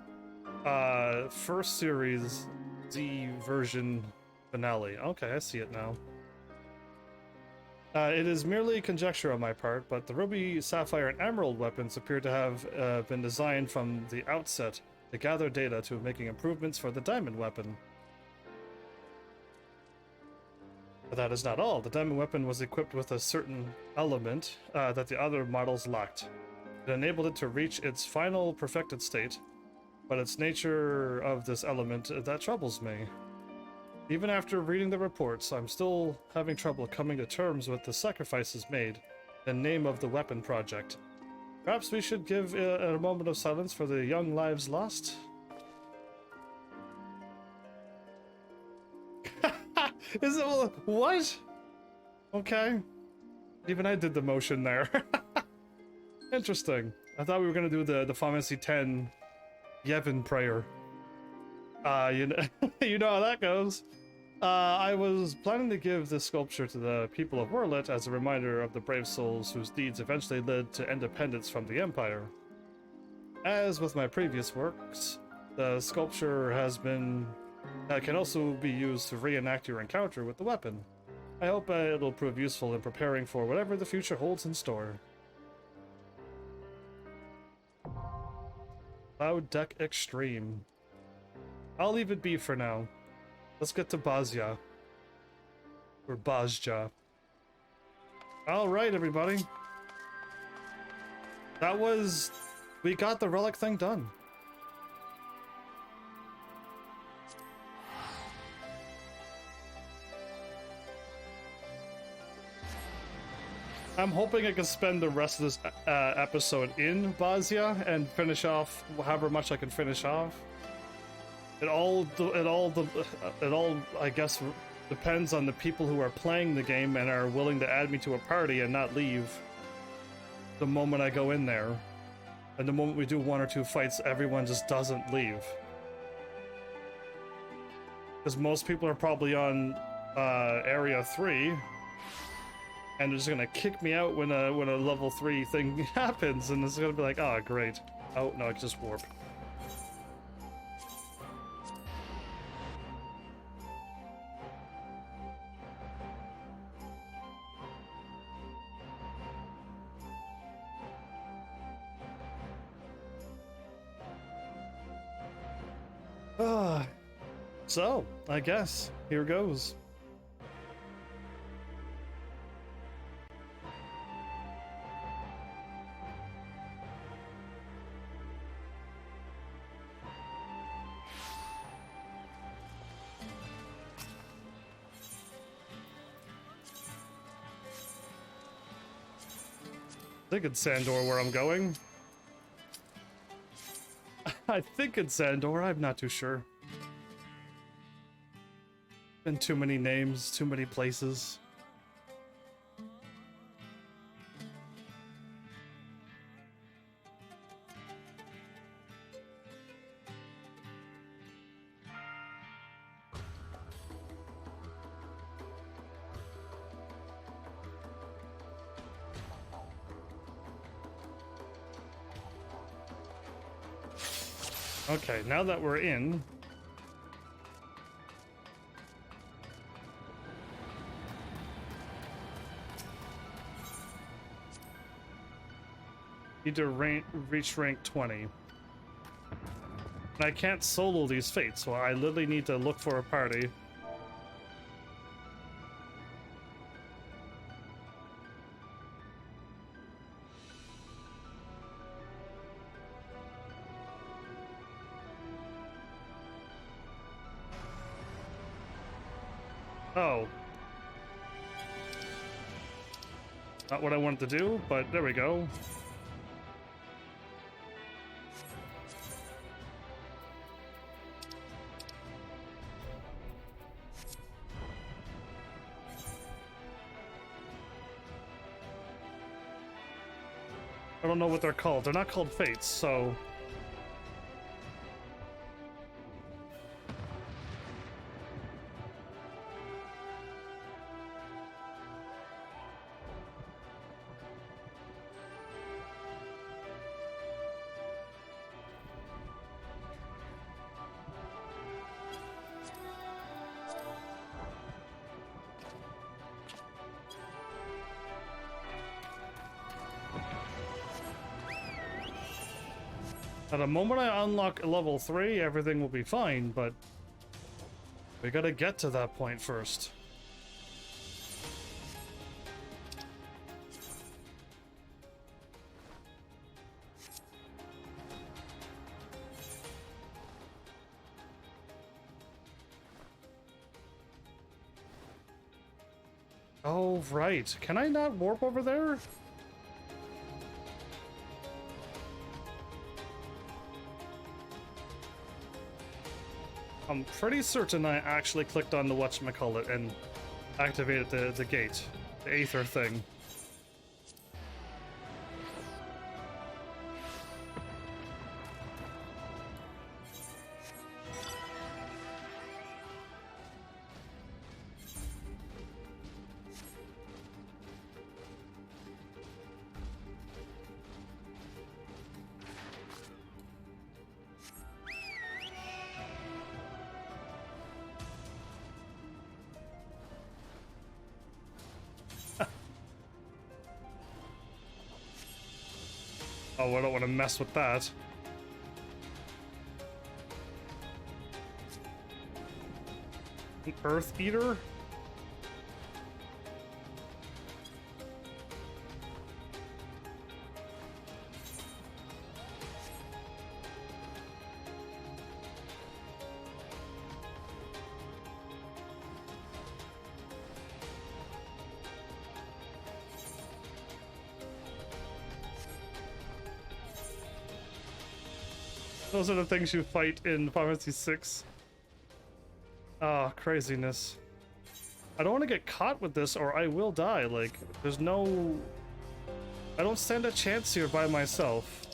A: first series Z version finale. Okay, I see it now. It is merely conjecture on my part, but the ruby, sapphire, and emerald weapons appear to have been designed from the outset to gather data to making improvements for the diamond weapon. But that is not all. The diamond weapon was equipped with a certain element that the other models lacked. It enabled it to reach its final perfected state, but its nature of this element, that troubles me. Even after reading the reports, I'm still having trouble coming to terms with the sacrifices made in name of the weapon project. Perhaps we should give a moment of silence for the young lives lost? Is it what? Okay. Even I did the motion there. Interesting. I thought we were gonna do the Final Fantasy X Yevon prayer. You know, you know how that goes. I was planning to give this sculpture to the people of Werlet as a reminder of the brave souls whose deeds eventually led to independence from the Empire. As with my previous works, the sculpture can also be used to reenact your encounter with the weapon. I hope it'll prove useful in preparing for whatever the future holds in store. Cloud Deck Extreme. I'll leave it be for now. Let's get to Bozja. Or Bozja. Alright, everybody. We got the relic thing done. I'm hoping I can spend the rest of this episode in Bozja and finish off however much I can finish off. It all, I guess, depends on the people who are playing the game and are willing to add me to a party and not leave the moment I go in there. And the moment we do 1 or 2 fights, everyone just doesn't leave. Because most people are probably on Area 3, and they're just gonna kick me out when a level 3 thing happens, and it's gonna be like, oh, great. Oh, no, I can just warp. So, I guess, here goes. I think it's Sandor where I'm going. I think it's Sandor, I'm not too sure. Been too many names, too many places. Okay, now that we're in, need to reach rank 20. And I can't solo these fates, so I literally need to look for a party. Oh. Not what I wanted to do, but there we go. I don't know what they're called. They're not called fates, so... At the moment I unlock level 3, everything will be fine, but we gotta get to that point first. Oh, right. Can I not warp over there? I'm pretty certain I actually clicked on the whatchamacallit and activated the gate, the Aether thing. Oh, I don't want to mess with that. An Earth Eater? Those are the things you fight in Final Fantasy VI. Ah, craziness. I don't want to get caught with this or I will die. Like, there's no... I don't stand a chance here by myself.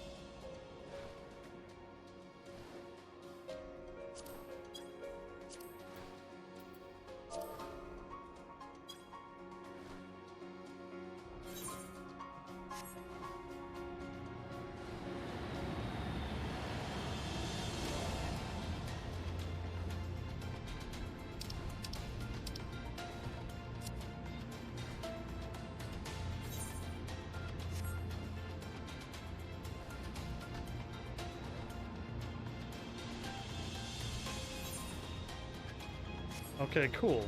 A: Okay, cool.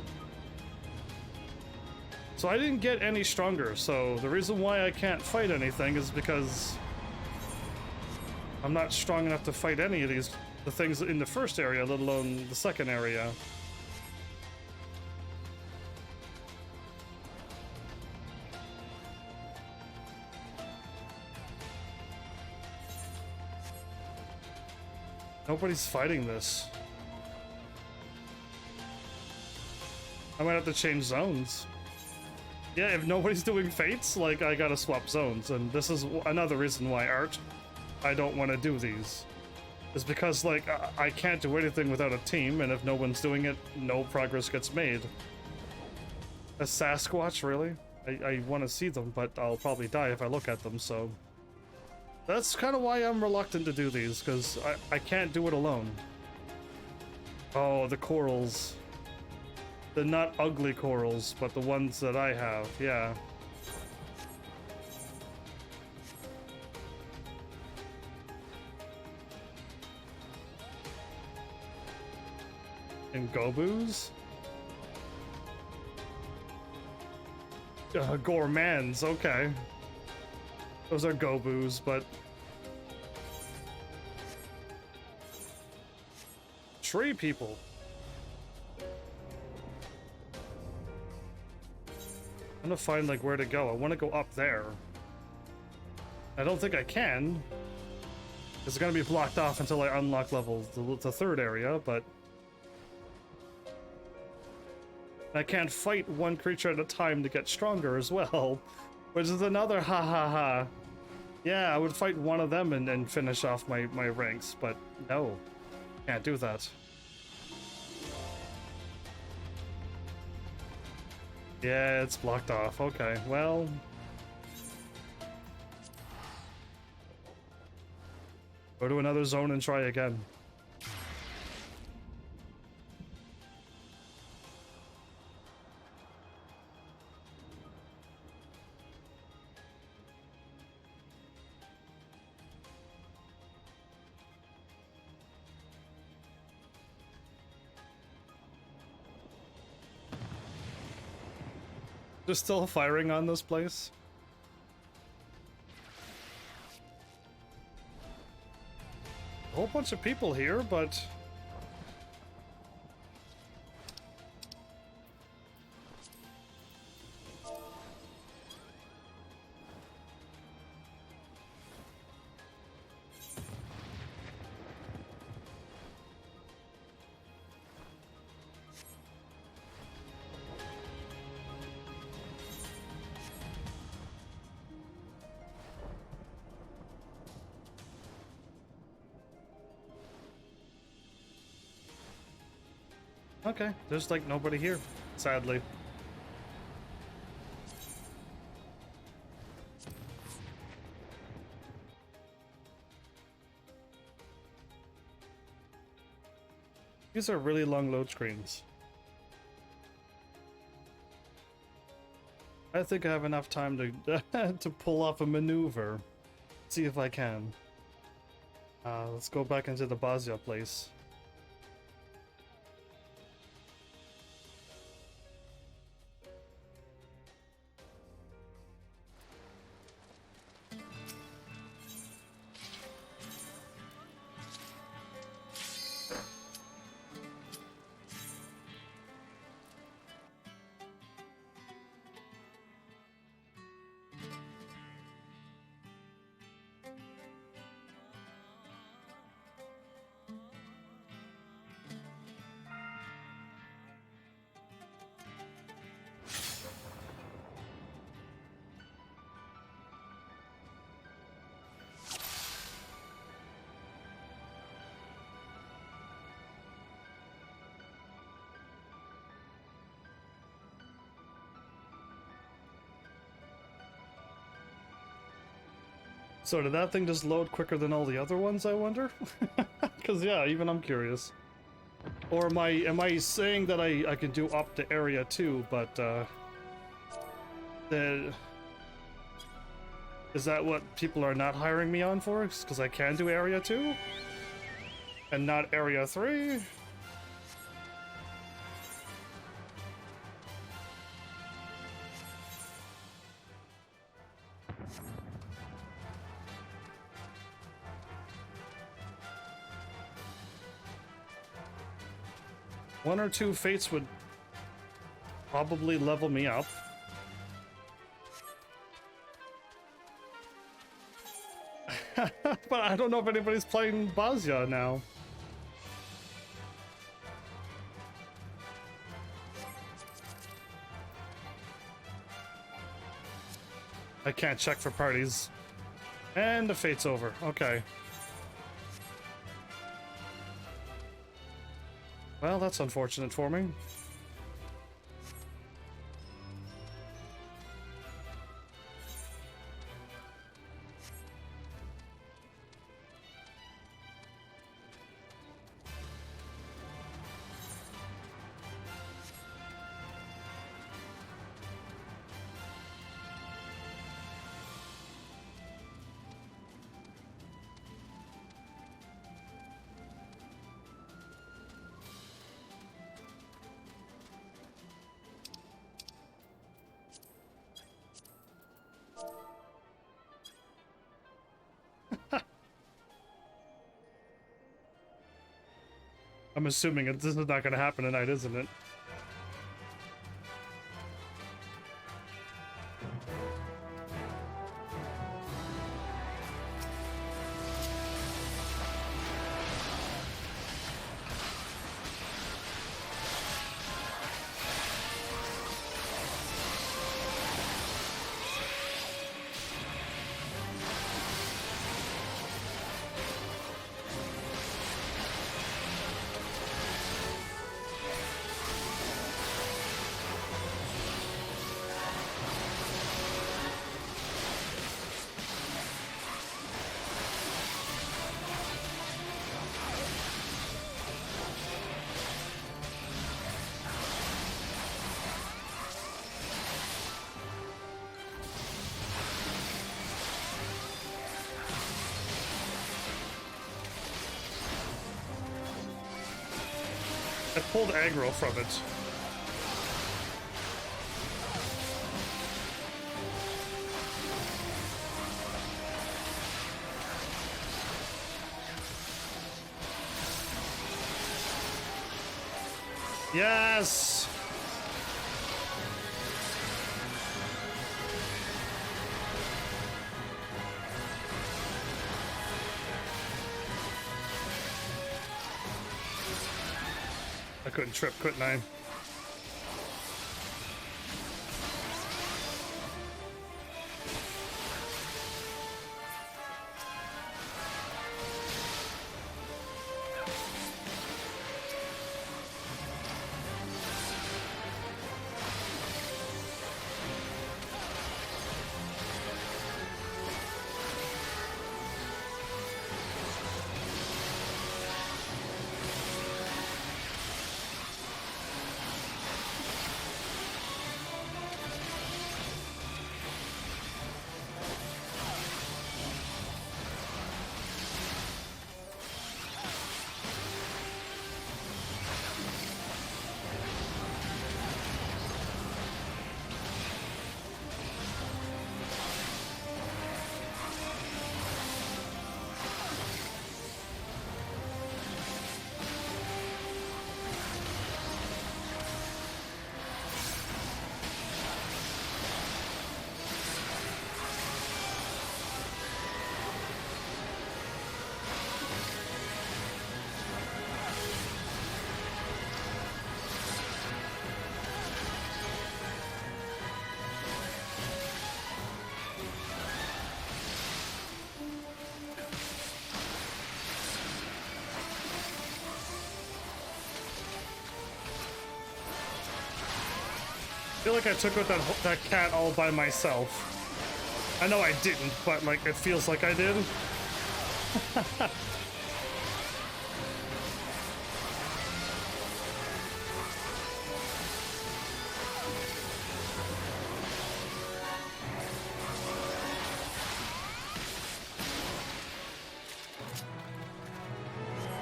A: So I didn't get any stronger, so the reason why I can't fight anything is because I'm not strong enough to fight any of the things in the first area, let alone the second area. Nobody's fighting this. I might have to change zones. Yeah, if nobody's doing fates, like, I gotta swap zones, and this is another reason why I don't want to do these. Is because, like, I can't do anything without a team, and if no one's doing it, no progress gets made. A Sasquatch, really? I want to see them, but I'll probably die if I look at them, so... That's kind of why I'm reluctant to do these, because I can't do it alone. Oh, the corals. The not ugly corals, but the ones that I have, yeah. And Gobus? Gourmands, okay. Those are Gobus, but... Tree people. I'm gonna find, like, where to go. I want to go up there. I don't think I can. It's gonna be blocked off until I unlock level the third area, but... I can't fight one creature at a time to get stronger as well. Which is another ha ha ha. Yeah, I would fight one of them and finish off my ranks, but no. Can't do that. Yeah, it's blocked off. Okay, well... Go to another zone and try again. They're still firing on this place? A whole bunch of people here, but... Okay, there's like nobody here, sadly. These are really long load screens. I think I have enough time to to pull off a maneuver. see if I can. Let's go back into the Bozja place. So did that thing just load quicker than all the other ones, I wonder? Because yeah, even I'm curious. Or am I saying that I can do up to area 2, but is that what people are not hiring me on for? Because I can do area 2? And not area 3? One or two fates would probably level me up. But I don't know if anybody's playing Bozja now. I can't check for parties. And the fate's over. Okay. Well, that's unfortunate for me. I'm assuming this is not going to happen tonight, isn't it? I pulled aggro from it. Yes! I couldn't trip, couldn't I? I feel like I took out that cat all by myself. I know I didn't, but like it feels like I did.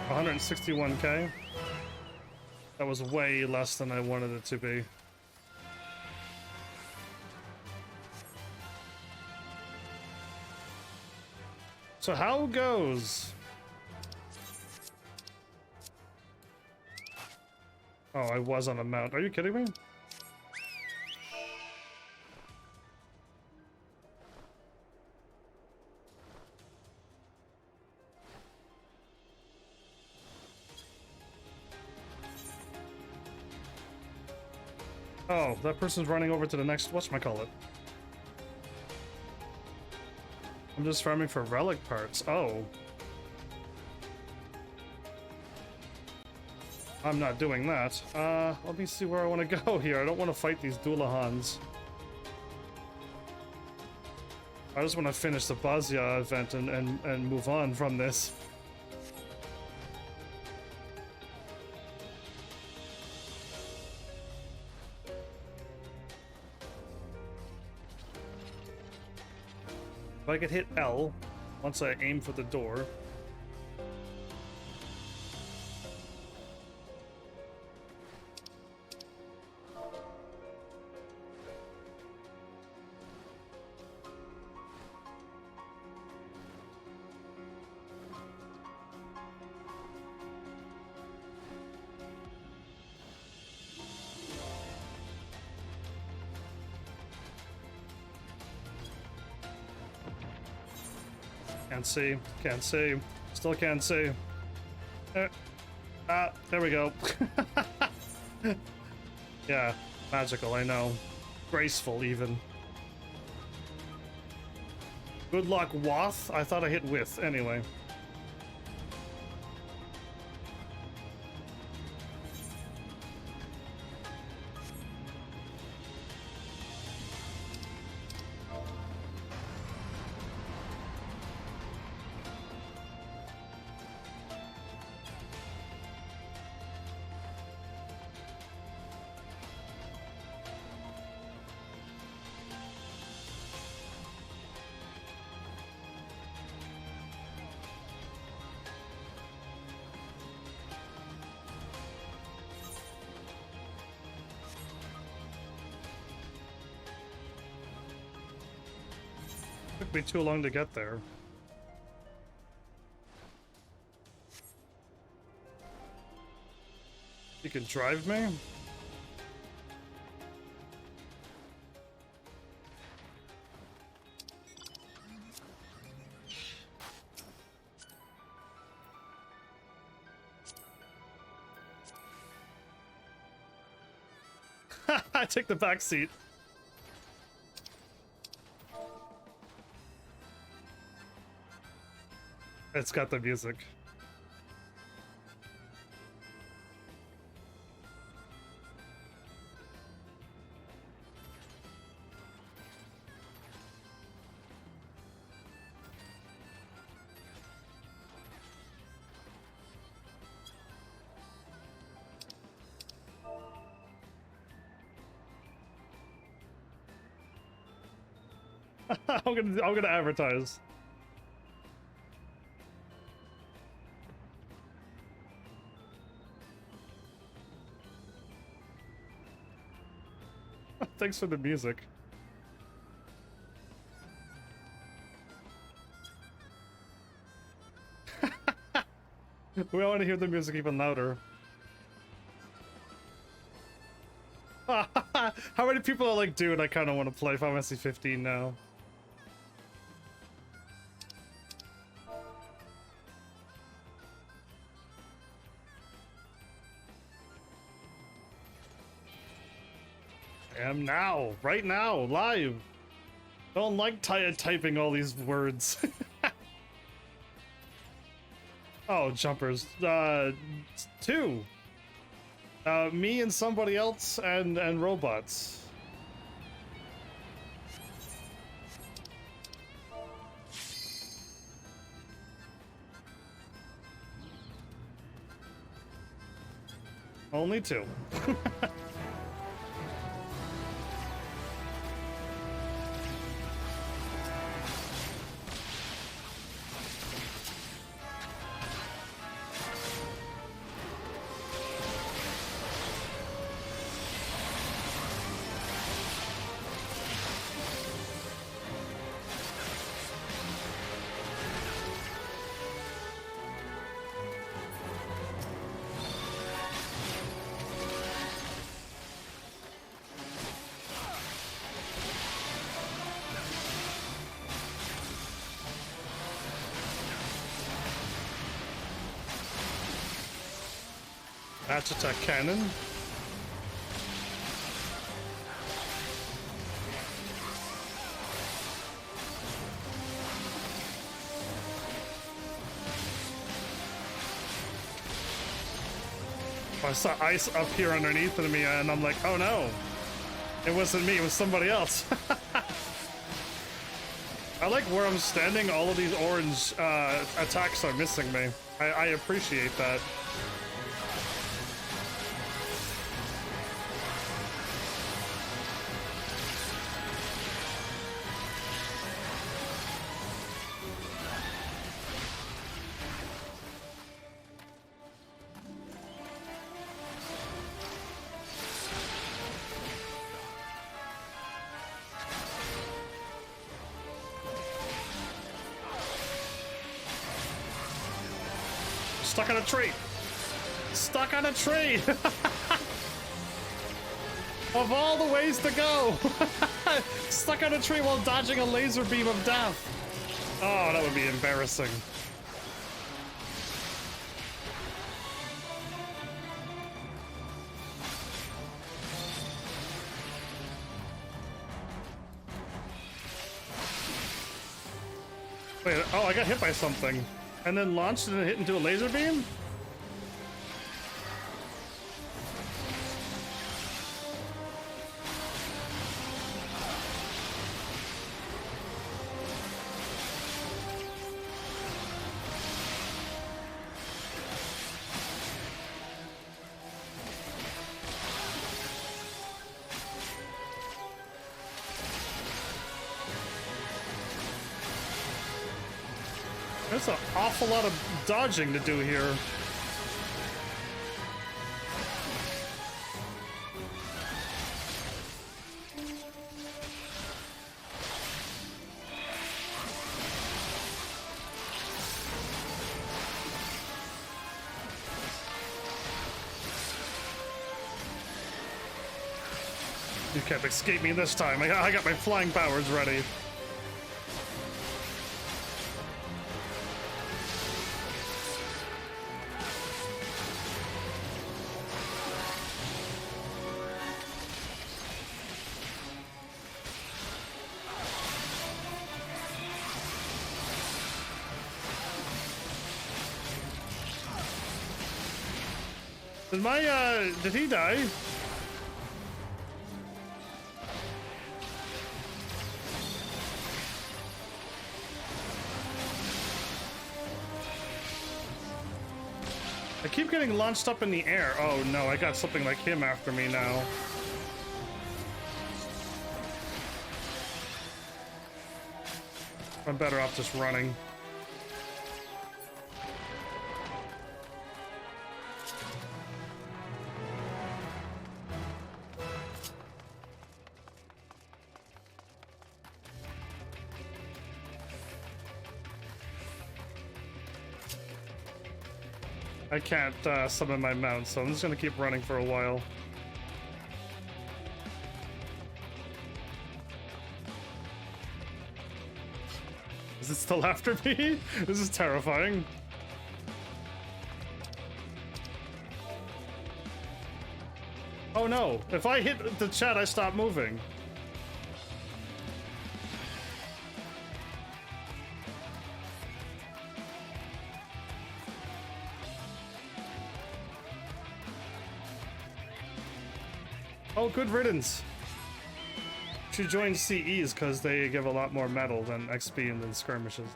A: $161K. That was way less than I wanted it to be. So how goes? Oh, I was on a mount. Are you kidding me? Oh, that person's running over to the next whatchamacallit. I'm just farming for relic parts. Oh. I'm not doing that. Let me see where I want to go here. I don't want to fight these Doolahans. I just want to finish the Bozja event and move on from this. If I could hit L once I aim for the door. Can't see, can't see, still can't see. There we go. Yeah, magical, I know. Graceful, even. Good luck, Wath. I thought I hit with, anyway. Took me too long to get there. You can drive me? I take the back seat. It's got the music. I'm gonna advertise. Thanks for the music. We all want to hear the music even louder. How many people are like, dude, I kind of want to play Final Fantasy 15 now? I am now, right now, live. Don't like typing all these words. Oh, jumpers. Two. Me and somebody else and robots. Only 2. Hatch attack cannon. I saw ice up here underneath of me, and I'm like, oh no, it wasn't me, it was somebody else. I like where I'm standing, all of these orange attacks are missing me. I appreciate that. Stuck on a tree! Stuck on a tree! Of all the ways to go! Stuck on a tree while dodging a laser beam of death! Oh, that would be embarrassing. Wait, oh, I got hit by something. And then launched and hit into a laser beam? There's an awful lot of dodging to do here. You can't escape me this time. I got my flying powers ready. Did he die? I keep getting launched up in the air. Oh no, I got something like him after me now. I'm better off just running. I can't summon my mount, so I'm just gonna keep running for a while. Is it still after me? This is terrifying. Oh no, if I hit the chat, I stop moving. Oh, good riddance. Should join CEs because they give a lot more metal than XP and then skirmishes.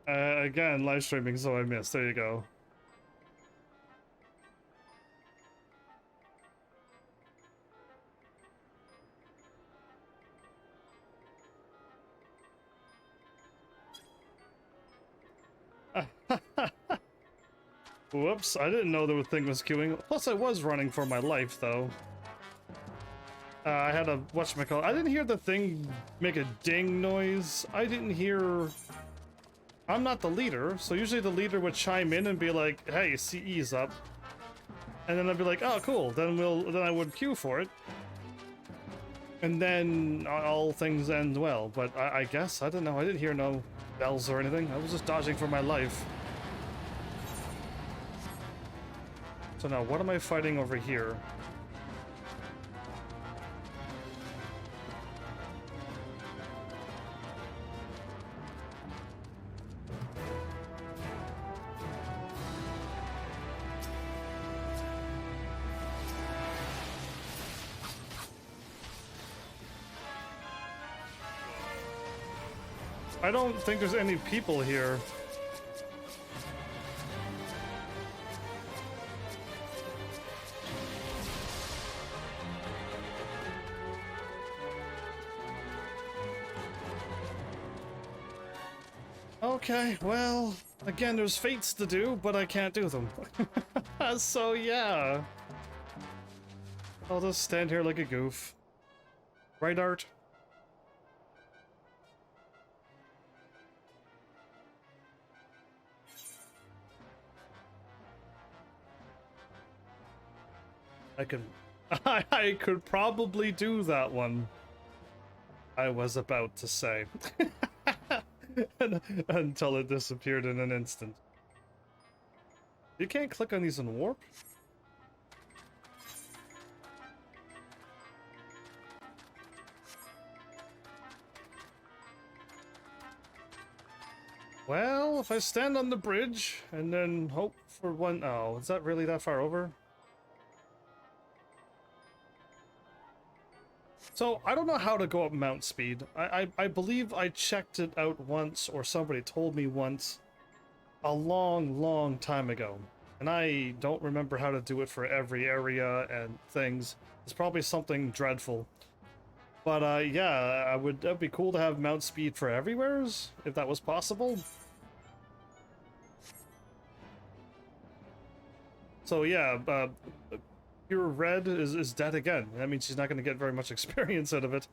A: Again, live streaming, so I missed. There you go. Whoops, I didn't know the thing was queuing. Plus, I was running for my life, though. I had a whatchamacallit. I didn't hear the thing make a ding noise. I didn't hear... I'm not the leader, so usually the leader would chime in and be like, hey, CE's up. And then I'd be like, oh, cool, then I would queue for it. And then all things end well, but I guess, I don't know, I didn't hear no bells or anything. I was just dodging for my life. So now, what am I fighting over here? I don't think there's any people here. Okay, well, again, there's fates to do, but I can't do them. So yeah. I'll just stand here like a goof. Right, Art? I can... I could probably do that one. I was about to say. Until it disappeared in an instant. You can't click on these in warp? Well, if I stand on the bridge and then hope for one... Oh, is that really that far over? So, I don't know how to go up mount speed. I believe I checked it out once, or somebody told me once, a long time ago. And I don't remember how to do it for every area and things. It's probably something dreadful. But yeah, that'd be cool to have mount speed for everywheres, if that was possible. So yeah, Pure Red is dead again. That means she's not going to get very much experience out of it.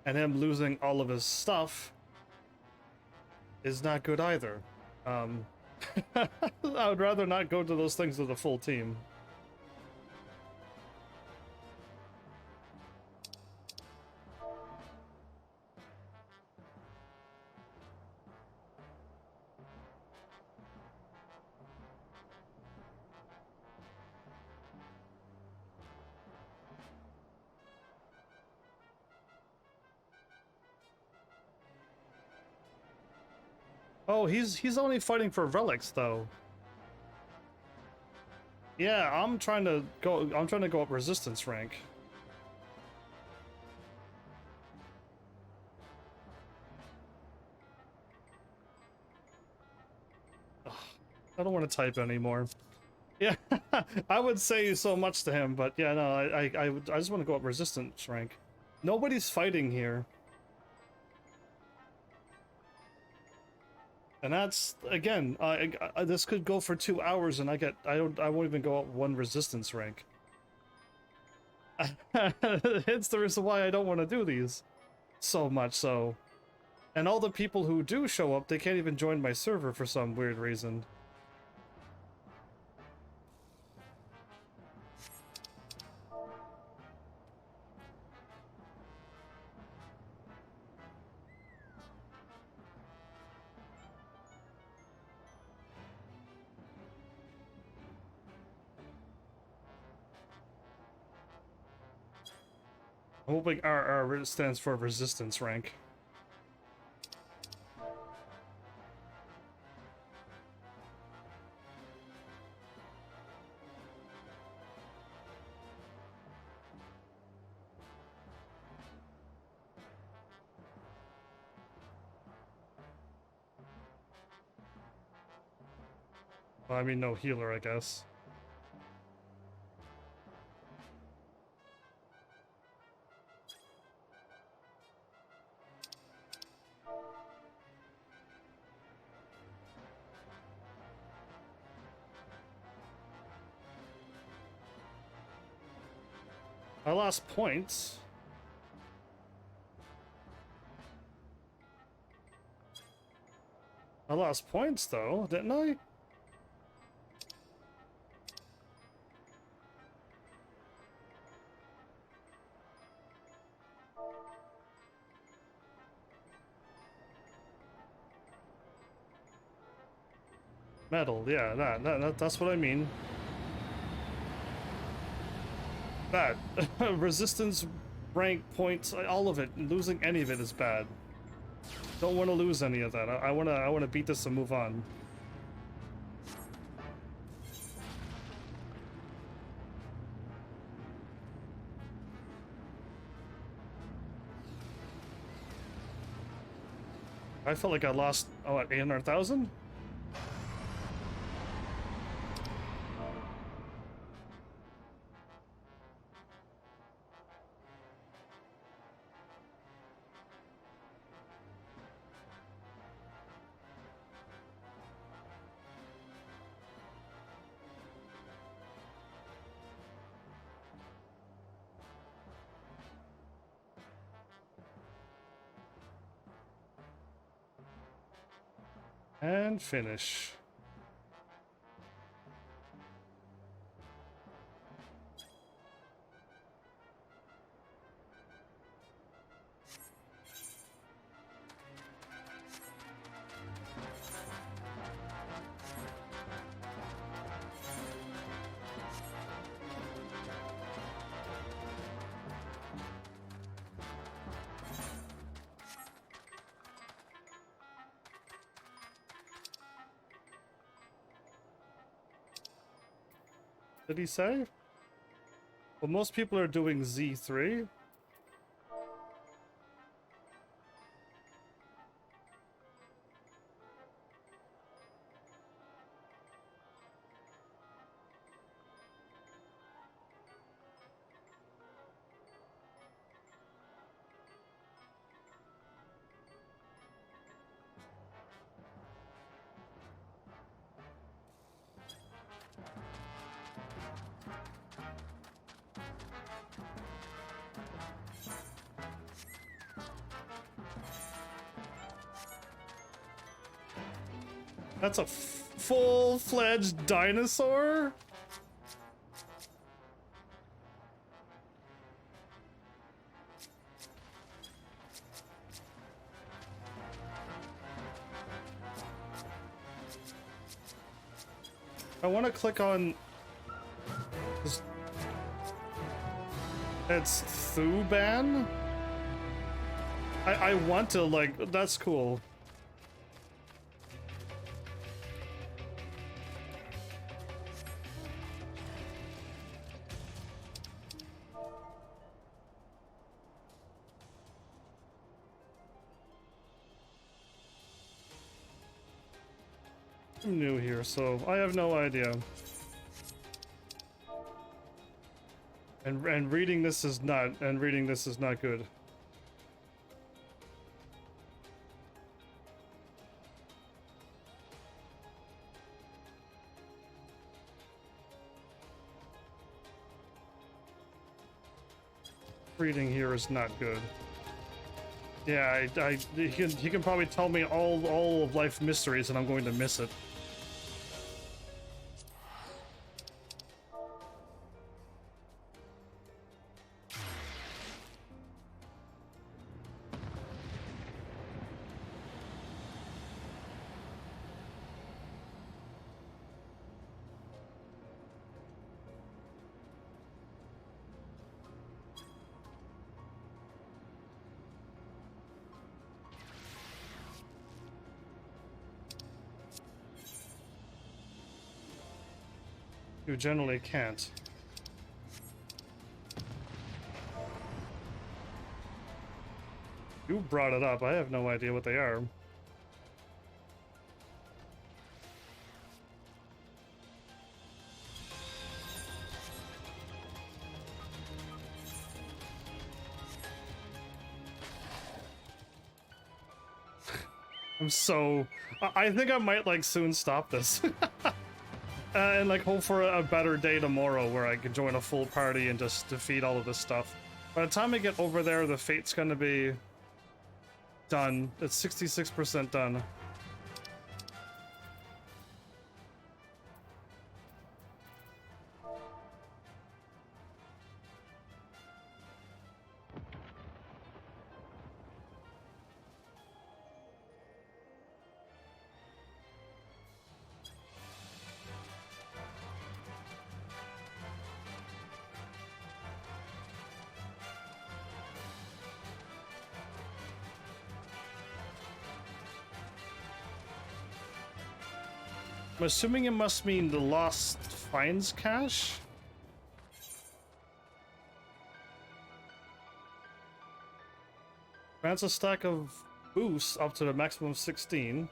A: And him losing all of his stuff is not good either. I would rather not go to those things with a full team. Oh, he's only fighting for relics though. Yeah, I'm trying to go up resistance rank. Ugh, I don't want to type anymore. Yeah, I would say so much to him, but yeah, no, I just want to go up resistance rank. Nobody's fighting here. And that's, again, this could go for 2 hours and I won't even go up one resistance rank. It's the reason why I don't want to do these. So much so. And all the people who do show up, they can't even join my server for some weird reason. I'm hoping RR stands for resistance rank. Well, I mean, no healer, I guess. I lost points. I lost points, though, didn't I? Metal, yeah, that's what I mean. That. Resistance, rank, points, all of it. Losing any of it is bad. Don't want to lose any of that. I wanna beat this and move on. I felt like I lost, oh, what, 800,000? And finish. Did he say? Well, most people are doing Z3. That's a full-fledged dinosaur? I want to click on this. It's Thuban? I want to, like, that's cool. I'm new here, so I have no idea. And reading this is not good. Reading here is not good. Yeah, he can probably tell me all of life mysteries and I'm going to miss it. You generally can't. You brought it up. I have no idea what they are. I'm so... I think I might, like, soon stop this. And, like, hope for a better day tomorrow where I can join a full party and just defeat all of this stuff. By the time I get over there, the fate's gonna be done. It's 66% done. I'm assuming it must mean the lost finds cache? Grants a stack of boosts up to the maximum of 16.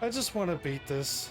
A: I just want to beat this.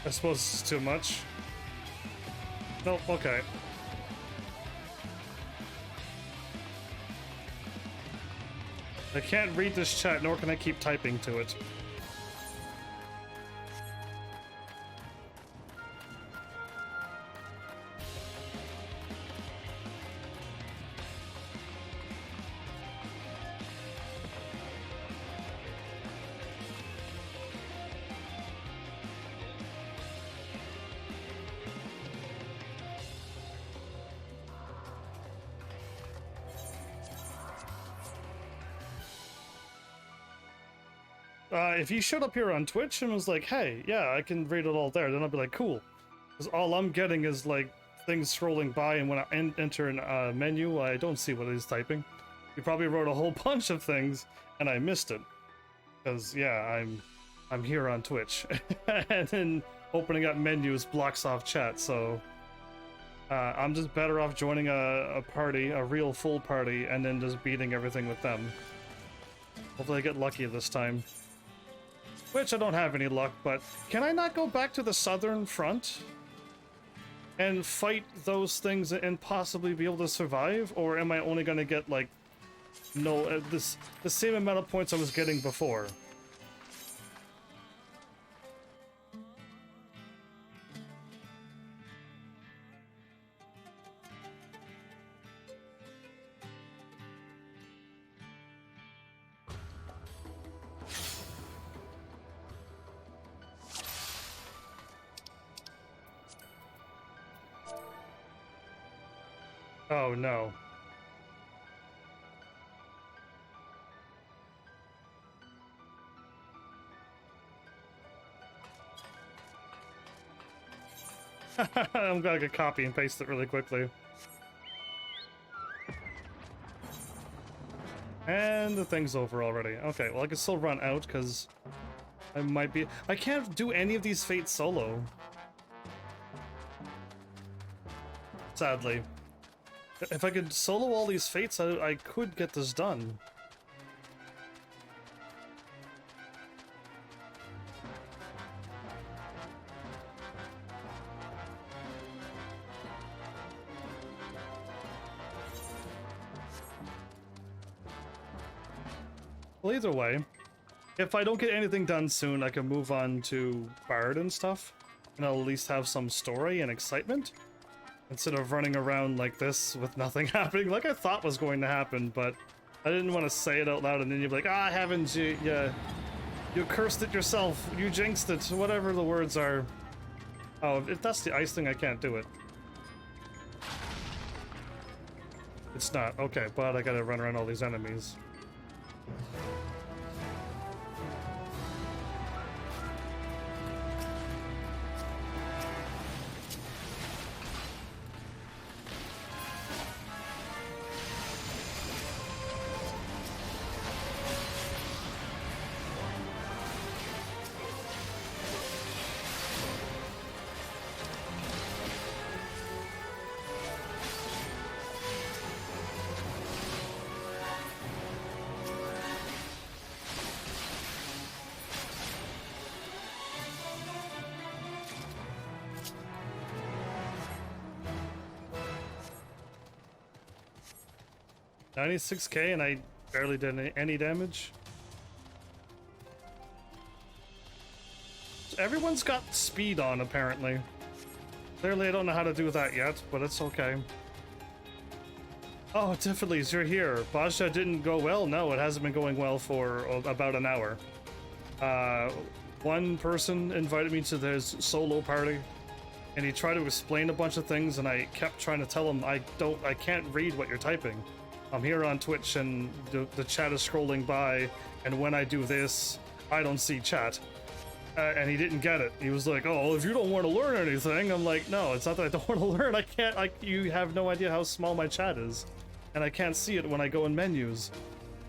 A: I suppose it's too much. Nope, okay. I can't read this chat, nor can I keep typing to it. If you showed up here on Twitch and was like, hey, yeah, I can read it all there, then I'll be like, cool. Because all I'm getting is, like, things scrolling by, and when I enter a menu, I don't see what he's typing. He probably wrote a whole bunch of things, and I missed it. Because, yeah, I'm here on Twitch. And then opening up menus blocks off chat, so... I'm just better off joining a party, a real full party, and then just beating everything with them. Hopefully I get lucky this time. Which I don't have any luck, but can I not go back to the southern front and fight those things and possibly be able to survive? Or am I only going to get, like, the same amount of points I was getting before? Oh no. I'm gonna copy and paste it really quickly. And the thing's over already. Okay, well I can still run out because I might be... I can't do any of these fates solo. Sadly. If I could solo all these fates, I could get this done. Well, either way, if I don't get anything done soon, I can move on to Bard and stuff, and I'll at least have some story and excitement, instead of running around like this with nothing happening, like I thought was going to happen, but I didn't want to say it out loud, and then you'd be like, ah, heavens, you cursed it yourself, you jinxed it, whatever the words are. Oh, if that's the ice thing, I can't do it. It's not. Okay, but I gotta run around all these enemies. $96K and I barely did any damage. Everyone's got speed on, apparently. Clearly I don't know how to do that yet, but it's okay. Oh, Tiffany's, you're here. Bozja didn't go well? No, it hasn't been going well for about an hour. One person invited me to their solo party, and he tried to explain a bunch of things, and I kept trying to tell him I can't read what you're typing. I'm here on Twitch and the chat is scrolling by, and when I do this, I don't see chat. And he didn't get it. He was like, oh, if you don't want to learn anything, I'm like, no, it's not that I don't want to learn. I can't, you have no idea how small my chat is. And I can't see it when I go in menus.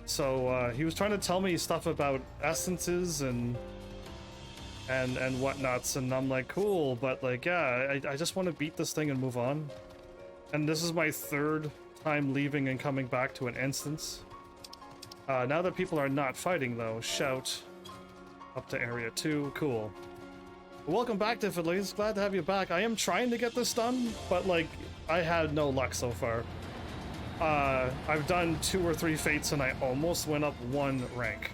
A: So he was trying to tell me stuff about essences and whatnots, and I'm like, cool, but like, yeah, I just want to beat this thing and move on. And this is my third time leaving and coming back to an instance. Now that people are not fighting though, shout up to area 2. Cool. Welcome back, Tiffany's. Glad to have you back. I am trying to get this done, but like, I had no luck so far. I've done 2 or 3 fates and I almost went up 1 rank.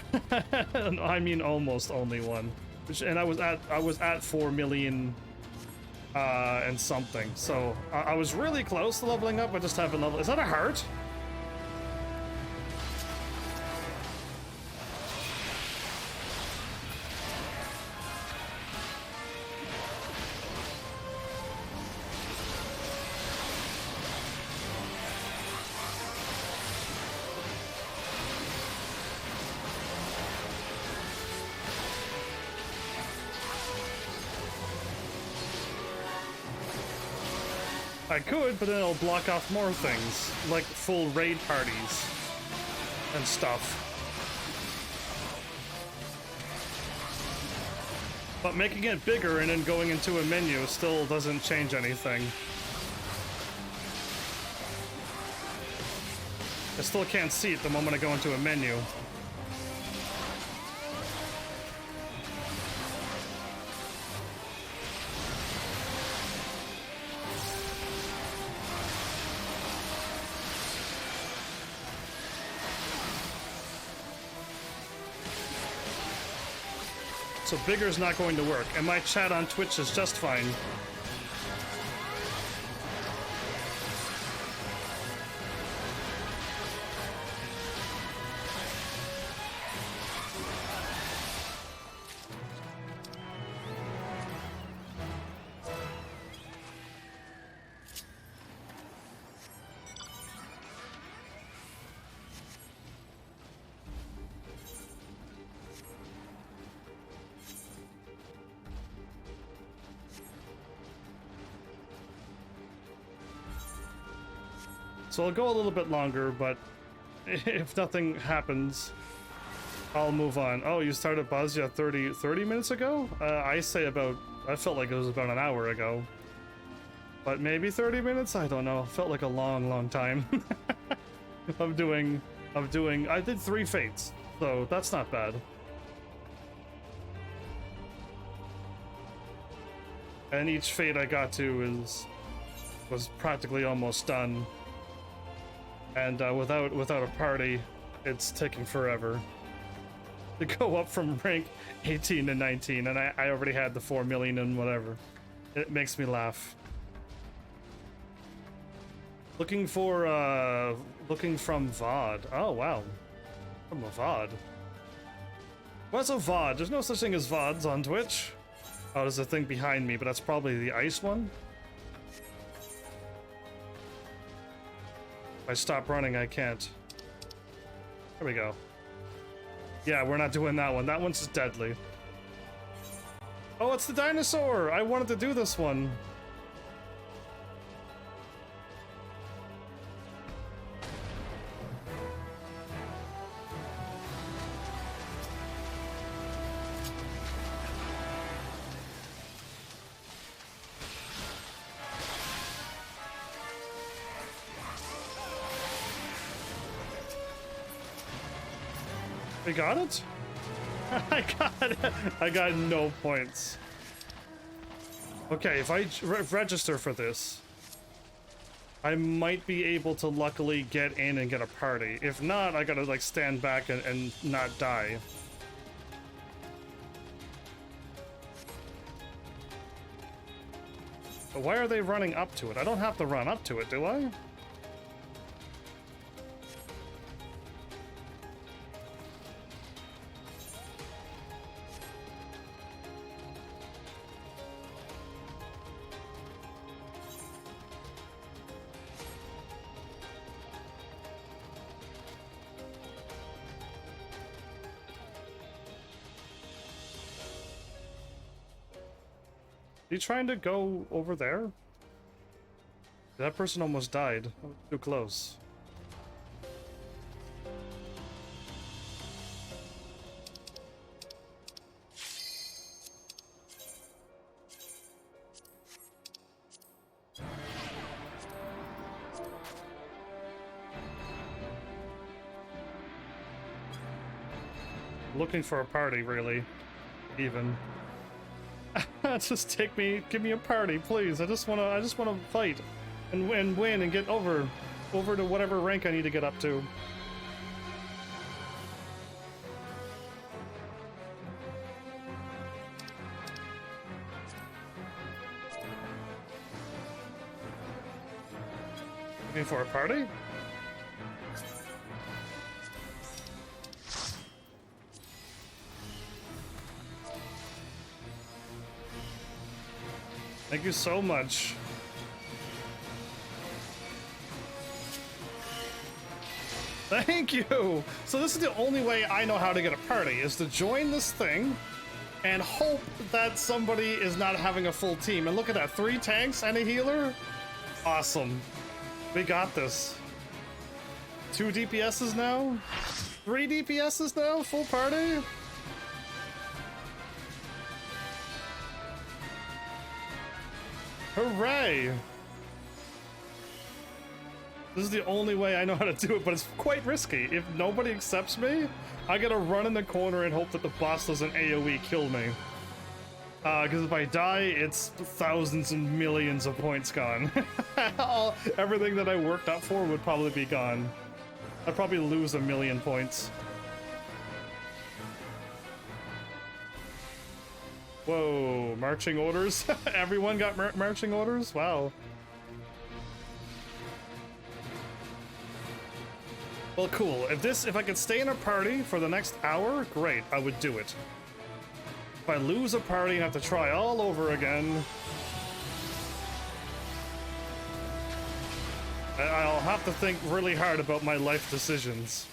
A: I mean almost only 1. And I was at 4 million and something. So I was really close to leveling up. I just haven't leveled. Is that a heart? I could, but then it'll block off more things, like full raid parties and stuff. But making it bigger and then going into a menu still doesn't change anything. I still can't see it the moment I go into a menu. So bigger's not going to work, and my chat on Twitch is just fine. So I'll go a little bit longer, but if nothing happens, I'll move on. Oh, you started Bozja 30 minutes ago? I felt like it was about an hour ago. But maybe 30 minutes? I don't know. Felt like a long time. I did 3 fates, so that's not bad. And each fate I got to was practically almost done. And without a party, it's taking forever to go up from rank 18 to 19, and I already had the 4 million and whatever. It makes me laugh. Looking from VOD. Oh, wow. From a VOD. What's a VOD? There's no such thing as VODs on Twitch. Oh, there's a thing behind me, but that's probably the ice one. If I stop running, I can't. There we go. Yeah, we're not doing that one. That one's just deadly. Oh, it's the dinosaur! I wanted to do this one. We got it? I got it. I got no points. Okay, if I register for this, I might be able to luckily get in and get a party. If not, I gotta like stand back and not die. But why are they running up to it? I don't have to run up to it, do I? You trying to go over there? That person almost died. That was too close. Looking for a party, really. Even. Just give me a party, please. I just wanna fight and win and get over to whatever rank I need to get up to. Looking for a party? Thank you so much. Thank you! So this is the only way I know how to get a party, is to join this thing and hope that somebody is not having a full team. And look at that, 3 tanks and a healer? Awesome. We got this. 2 DPSs now? 3 DPSs now? Full party? Hooray! This is the only way I know how to do it, but it's quite risky. If nobody accepts me, I gotta run in the corner and hope that the boss doesn't AoE kill me. Because if I die, it's thousands and millions of points gone. Everything that I worked up for would probably be gone. I'd probably lose 1,000,000 points. Whoa, marching orders? Everyone got marching orders? Wow. Well, cool. If I could stay in a party for the next hour, great, I would do it. If I lose a party and have to try all over again, I'll have to think really hard about my life decisions.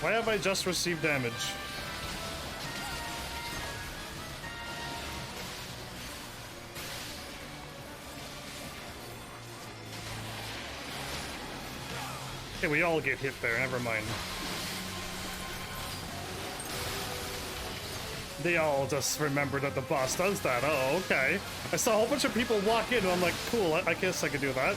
A: Why have I just received damage? Okay, we all get hit there, never mind. They all just remember that the boss does that. Oh, okay. I saw a whole bunch of people walk in and I'm like, cool, I guess I could do that.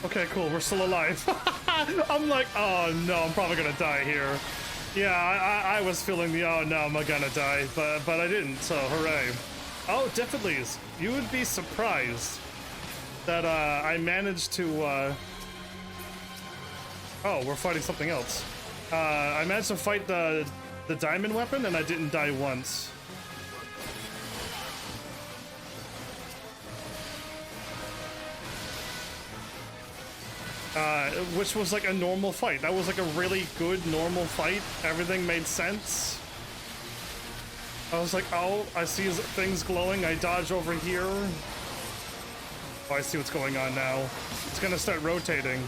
A: Okay, cool, we're still alive. I'm like, oh no, I'm probably gonna die here. Yeah, I was feeling the, oh no, am I gonna die? But I didn't, so hooray. Oh, definitely. You would be surprised that I managed to, oh, we're fighting something else. I managed to fight the diamond weapon and I didn't die once. Which was like a normal fight. That was like a really good normal fight. Everything made sense. I was like, oh, I see things glowing. I dodge over here. Oh, I see what's going on now. It's gonna start rotating.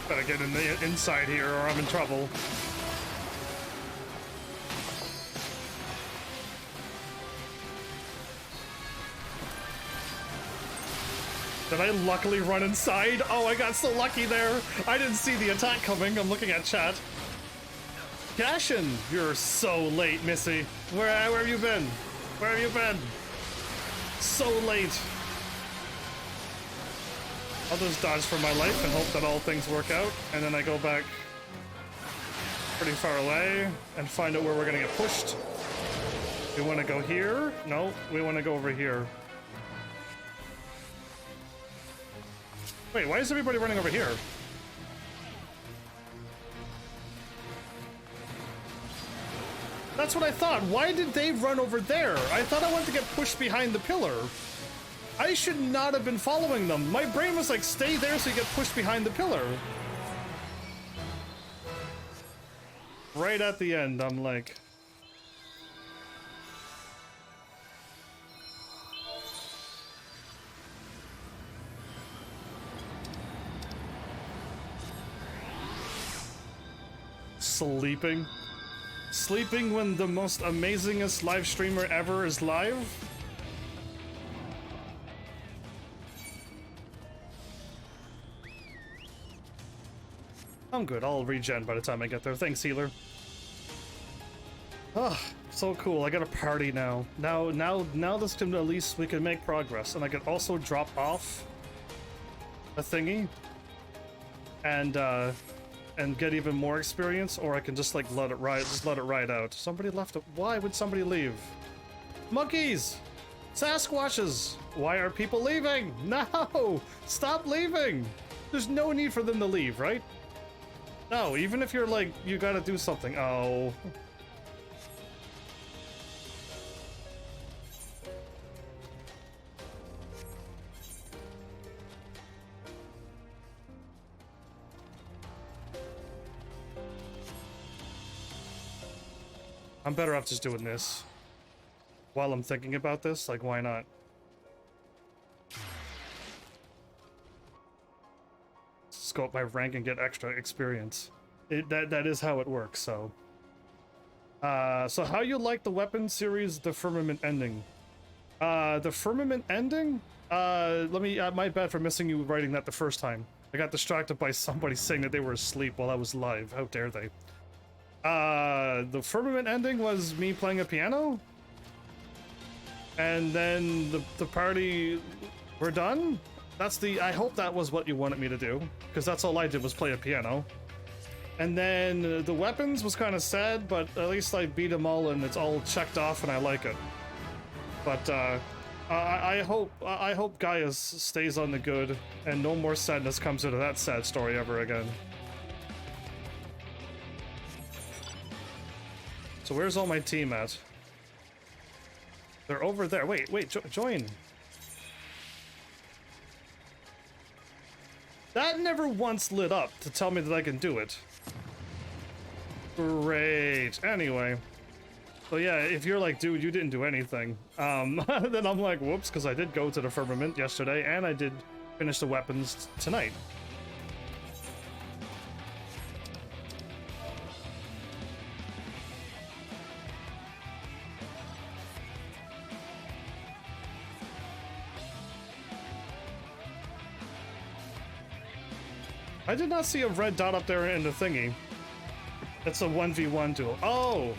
A: Better get in the inside here or I'm in trouble. Did I luckily run inside? Oh, I got so lucky there. I didn't see the attack coming. I'm looking at chat. Gashin, you're so late, Missy. Where have you been? Where have you been? So late. I'll just dodge for my life and hope that all things work out. And then I go back pretty far away and find out where we're gonna get pushed. We want to go here? No, we want to go over here. Wait, why is everybody running over here? That's what I thought. Why did they run over there? I thought I wanted to get pushed behind the pillar. I should not have been following them. My brain was like, stay there so you get pushed behind the pillar. Right at the end, I'm like... Sleeping? Sleeping when the most amazingest live streamer ever is live? I'm good, I'll regen by the time I get there. Thanks, healer. Oh, so cool, I got a party now. Now this can, at least we can make progress. And I can also drop off a thingy. And get even more experience, or I can just like let it ride out. Somebody left it. Why would somebody leave? Monkeys! Sasquatches! Why are people leaving? No! Stop leaving! There's no need for them to leave, right? No, even if you're like, you gotta do something. Oh. I'm better off just doing this. While I'm thinking about this, like, why not? Just go up my rank and get extra experience. That is how it works, so. So how you like the weapon series, the Firmament ending? The Firmament ending? My bad for missing you writing that the first time. I got distracted by somebody saying that they were asleep while I was live. How dare they? The Firmament ending was me playing a piano, and then the party were done. I hope that was what you wanted me to do, because that's all I did was play a piano. And then the weapons was kind of sad, but at least I beat them all and it's all checked off and I like it. But I hope Gaius stays on the good and no more sadness comes into that sad story ever again. So where's all my team at? They're over there. Wait, join. That never once lit up to tell me that I can do it. Great. Anyway. So yeah, if you're like, dude, you didn't do anything, then I'm like, whoops, because I did go to the Firmament yesterday, and I did finish the weapons tonight. I did not see a red dot up there in the thingy. It's a 1v1 duel. Oh!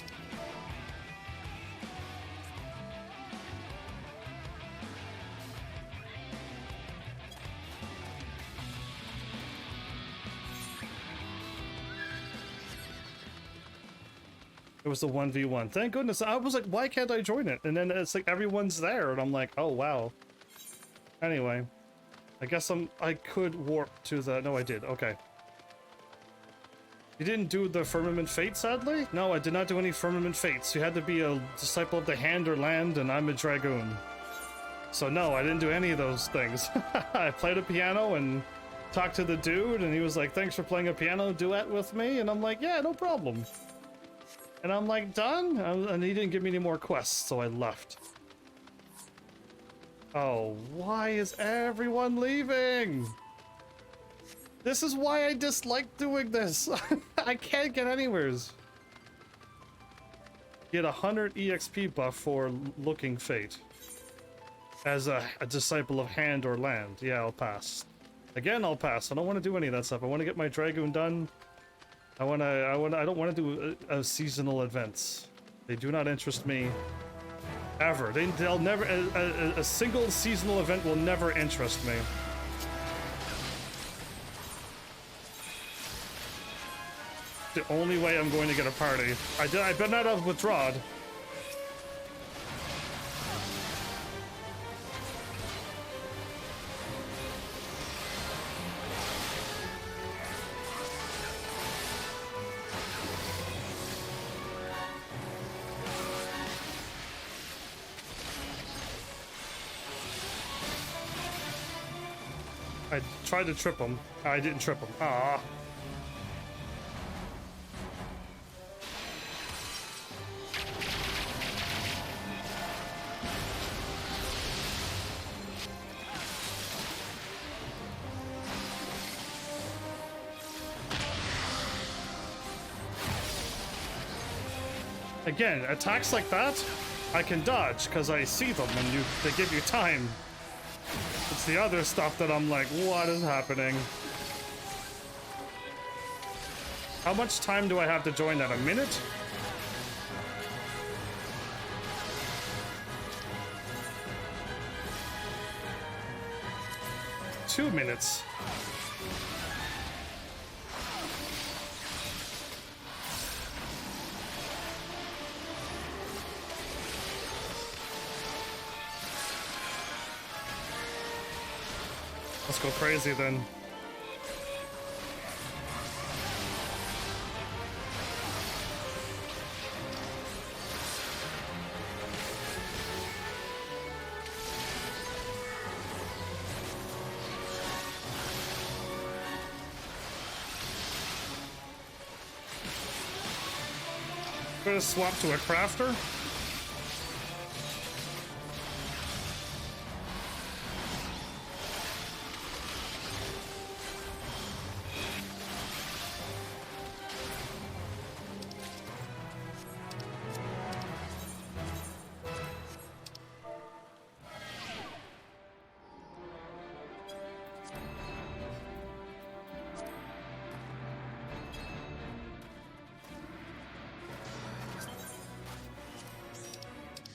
A: It was the 1v1. Thank goodness. I was like, why can't I join it? And then it's like everyone's there, and I'm like, oh wow. Anyway, I guess I could warp to the. No, I did. Okay. You didn't do the Firmament Fate, sadly? No, I did not do any Firmament Fates. You had to be a disciple of the Hand or Land, and I'm a Dragoon. So no, I didn't do any of those things. I played a piano and talked to the dude, and he was like, thanks for playing a piano duet with me. And I'm like, yeah, no problem. And I'm like, done? And he didn't give me any more quests, so I left. Oh, why is everyone leaving? This is why I dislike doing this. I can't get anywheres. Get 100 EXP buff for Looking Fate. As a disciple of Hand or Land. Yeah, I'll pass. Again, I'll pass. I don't want to do any of that stuff. I want to get my Dragoon done. I don't want to do seasonal events. They do not interest me. Ever. They'll never... A single seasonal event will never interest me. The only way I'm going to get a party. I better not have withdrawn. I tried to trip him. I didn't trip him. Ah. Again, attacks like that, I can dodge because I see them and they give you time. It's the other stuff that I'm like, what is happening? How much time do I have to join that? A minute? Two minutes. Let's go crazy then. Gonna swap to a crafter.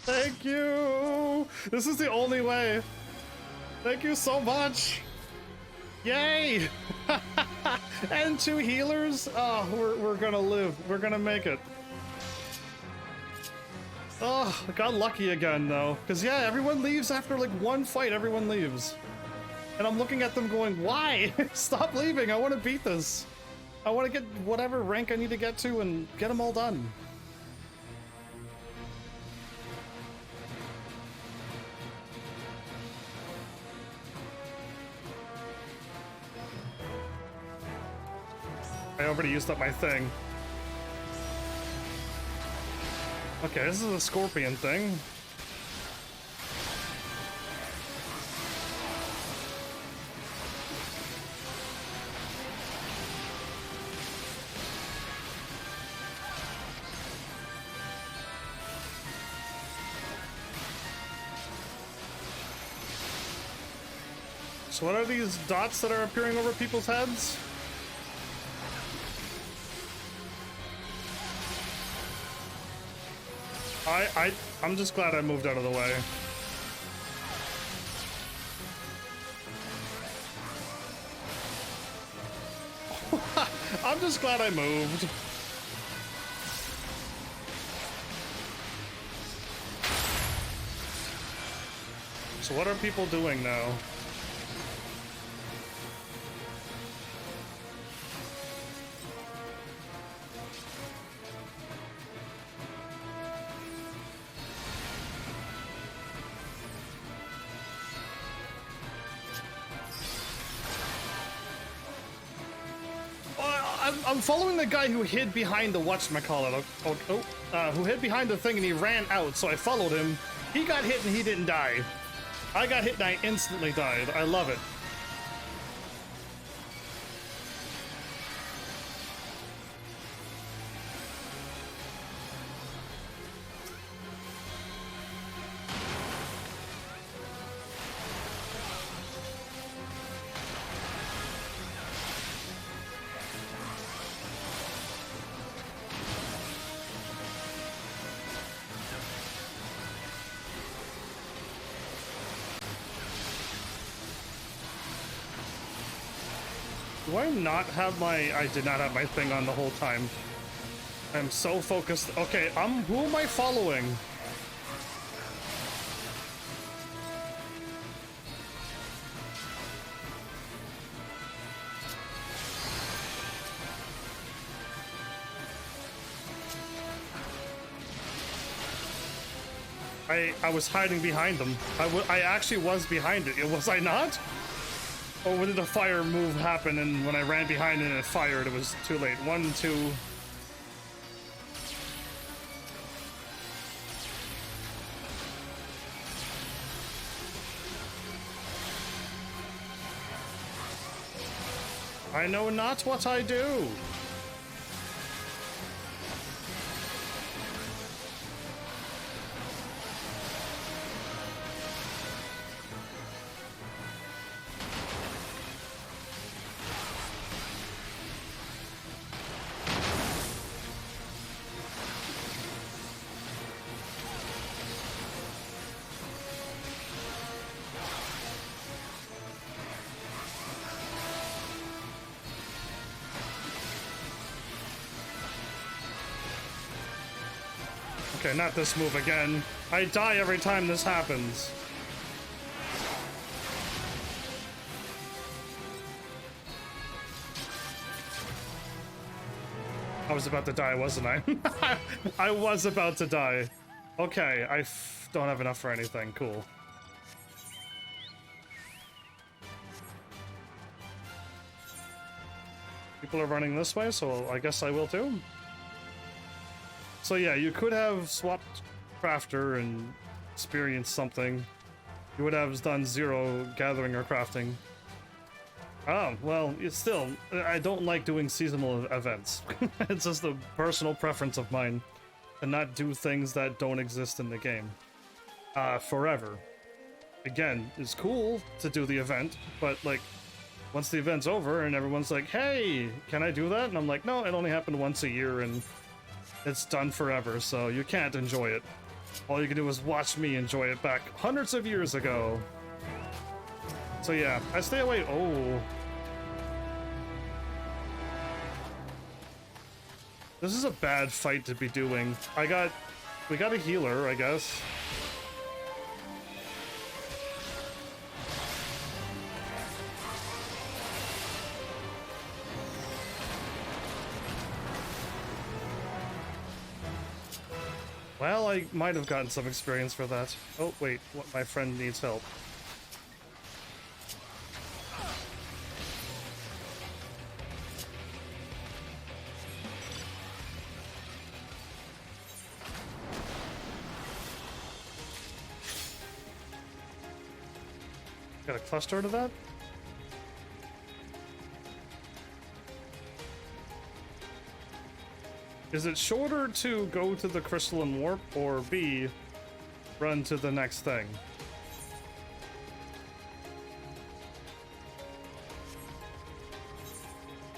A: Thank you! This is the only way. Thank you so much! Yay! And 2 healers? Oh, we're gonna live. We're gonna make it. Oh, I got lucky again though. Cause yeah, everyone leaves after like one fight, everyone leaves. And I'm looking at them going, why? Stop leaving, I wanna beat this. I wanna get whatever rank I need to get to and get them all done. I already used up my thing. Okay, this is a scorpion thing. So what are these dots that are appearing over people's heads? I'm just glad I moved out of the way. I'm just glad I moved. So what are people doing now? I'm following the guy who hid behind the whatchamacallit, who hid behind the thing and he ran out, so I followed him. He got hit and he didn't die. I got hit and I instantly died. I love it. Do I not have my... I did not have my thing on the whole time. I'm so focused. Okay, who am I following? I was hiding behind them. I actually was behind it. Was I not? Or did a fire move happen and when I ran behind it and it fired, it was too late? 1, 2... I know not what I do. Okay, not this move again. I die every time this happens. I was about to die, wasn't I? I was about to die. Okay, I don't have enough for anything. Cool. People are running this way, so I guess I will too. So yeah, you could have swapped crafter and experienced something. You would have done 0 gathering or crafting. Oh, well, it's still, I don't like doing seasonal events. It's just a personal preference of mine to not do things that don't exist in the game. Forever. Again, it's cool to do the event, but like, once the event's over and everyone's like, hey, can I do that? And I'm like, no, it only happened once a year and it's done forever, so you can't enjoy it. All you can do is watch me enjoy it back hundreds of years ago. So yeah, I stay away. Oh. This is a bad fight to be doing. We got a healer, I guess. Well, I might have gotten some experience for that. Oh, wait, what, my friend needs help. Got a cluster to that? Is it shorter to go to the crystalline warp, or B, run to the next thing?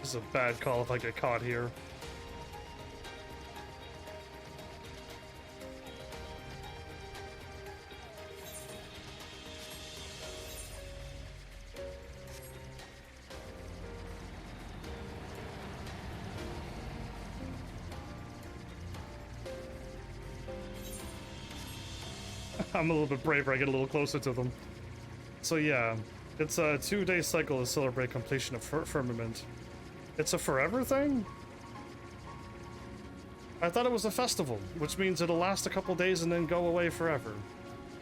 A: This is a bad call if I get caught here. I'm a little bit braver, I get a little closer to them. So yeah, it's a 2-day cycle to celebrate completion of Firmament. It's a forever thing? I thought it was a festival, which means it'll last a couple days and then go away forever.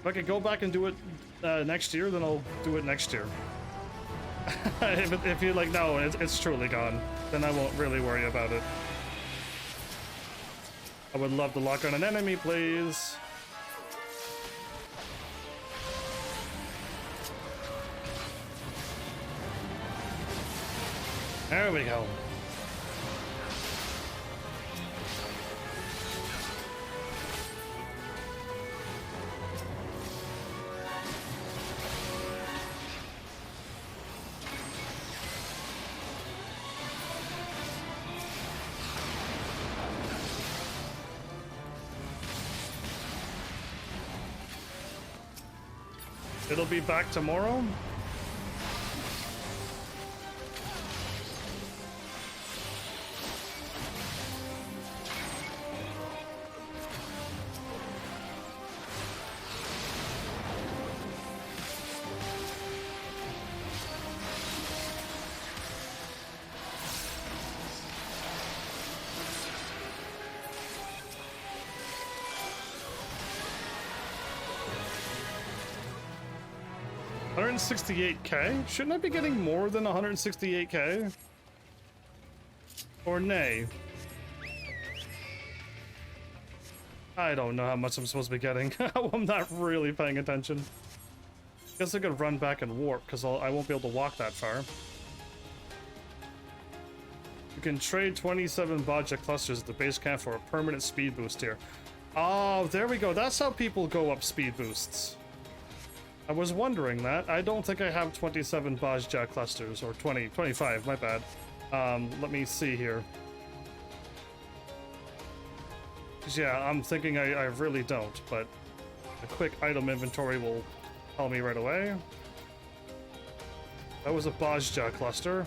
A: If I could go back and do it next year, then I'll do it next year. if you're like, no, it's truly gone, then I won't really worry about it. I would love to lock on an enemy, please. There we go. It'll be back tomorrow? $168K? Shouldn't I be getting more than 168K? Or nay? I don't know how much I'm supposed to be getting. I'm not really paying attention. Guess I could run back and warp, because I won't be able to walk that far. You can trade 27 Bozja clusters at the base camp for a permanent speed boost here. Oh, there we go. That's how people go up speed boosts. I was wondering that. I don't think I have 27 Bozja clusters, or 25, my bad. Let me see here. 'Cause yeah, I'm thinking I really don't, but a quick item inventory will tell me right away. That was a Bozja cluster.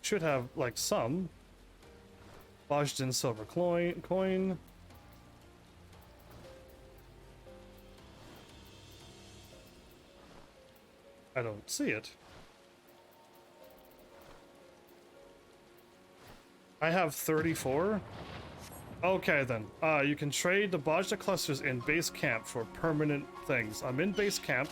A: Should have, like, some. Bozjan silver coin. I don't see it. I have 34. Okay then. You can trade the Bozja clusters in base camp for permanent things. I'm in base camp.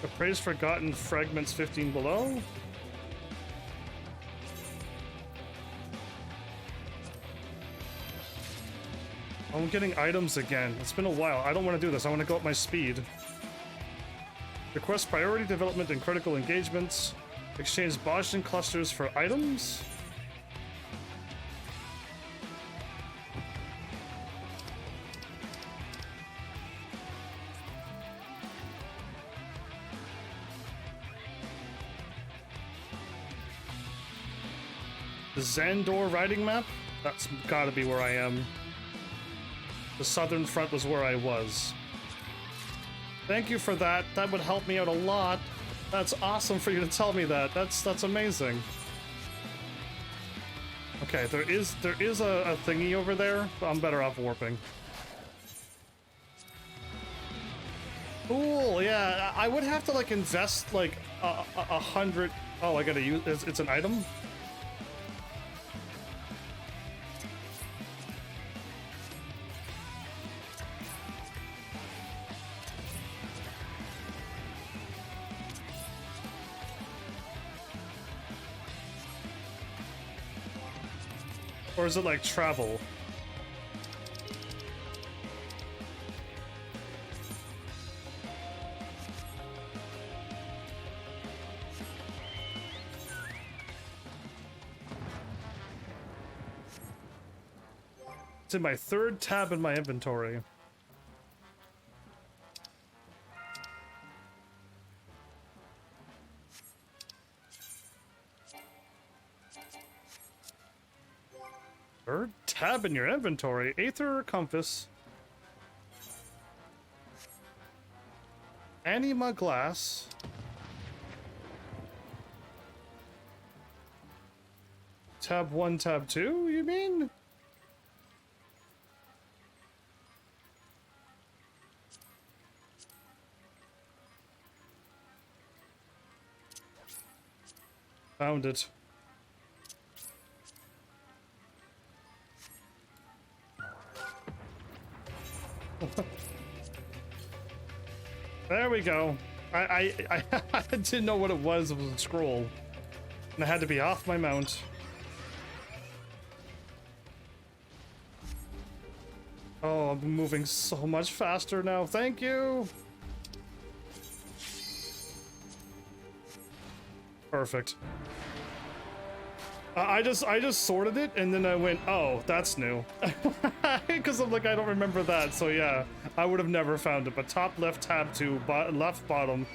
A: Appraise forgotten fragments 15 below. I'm getting items again. It's been a while. I don't want to do this. I want to go up my speed. Request priority development and critical engagements. Exchange Bozjan clusters for items. The Zandor riding map? That's gotta be where I am. The southern front was where I was. Thank you for that. That would help me out a lot. That's awesome for you to tell me that. That's amazing. Okay, there is a thingy over there, but I'm better off warping. Cool, yeah. I would have to like invest like 100. Oh, I gotta use it's an item? Or is it like travel? It's in my third tab in my inventory. Third tab in your inventory? Aether or Compass? Anima glass. Tab 1, tab 2, you mean? Found it. There we go. I didn't know what it was. It was a scroll. And I had to be off my mount. Oh, I'm moving so much faster now. Thank you. Perfect. I just sorted it and then I went, oh, that's new. Because I'm like, I don't remember that. So yeah, I would have never found it. But top left, tab 2, left bottom,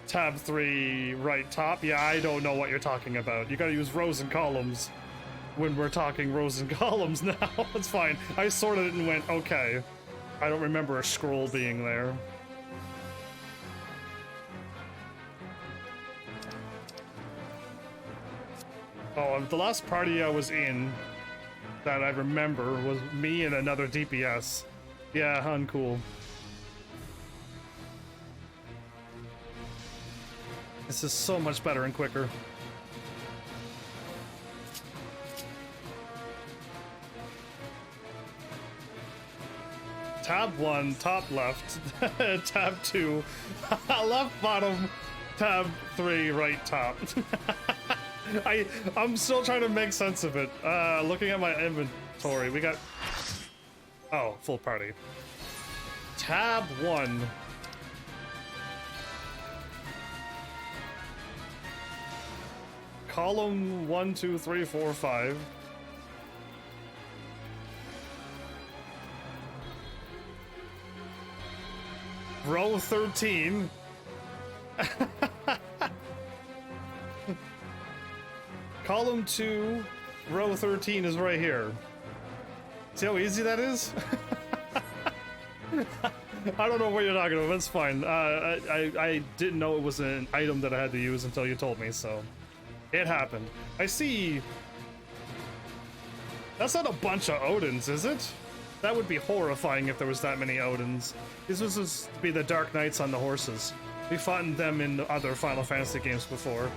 A: tab 3, right top. Yeah, I don't know what you're talking about. You gotta use rows and columns when we're talking rows and columns now. It's fine. I sorted it and went, okay. I don't remember a scroll being there. Oh, the last party I was in that I remember was me and another DPS. Yeah, uncool. This is so much better and quicker. Tab 1, top left. Tab 2, left bottom. Tab 3, right top. I'm still trying to make sense of it. Looking at my inventory, we got... Oh, full party. Tab 1. Column 1, 2, 3, 4, 5. Row 13. Column 2, row 13 is right here. See how easy that is? I don't know what you're talking about. That's fine. I didn't know it was an item that I had to use until you told me, so it happened. I see. That's not a bunch of Odins, is it? That would be horrifying if there was that many Odins. These was supposed to be the Dark Knights on the horses. We fought them in other Final Fantasy games before.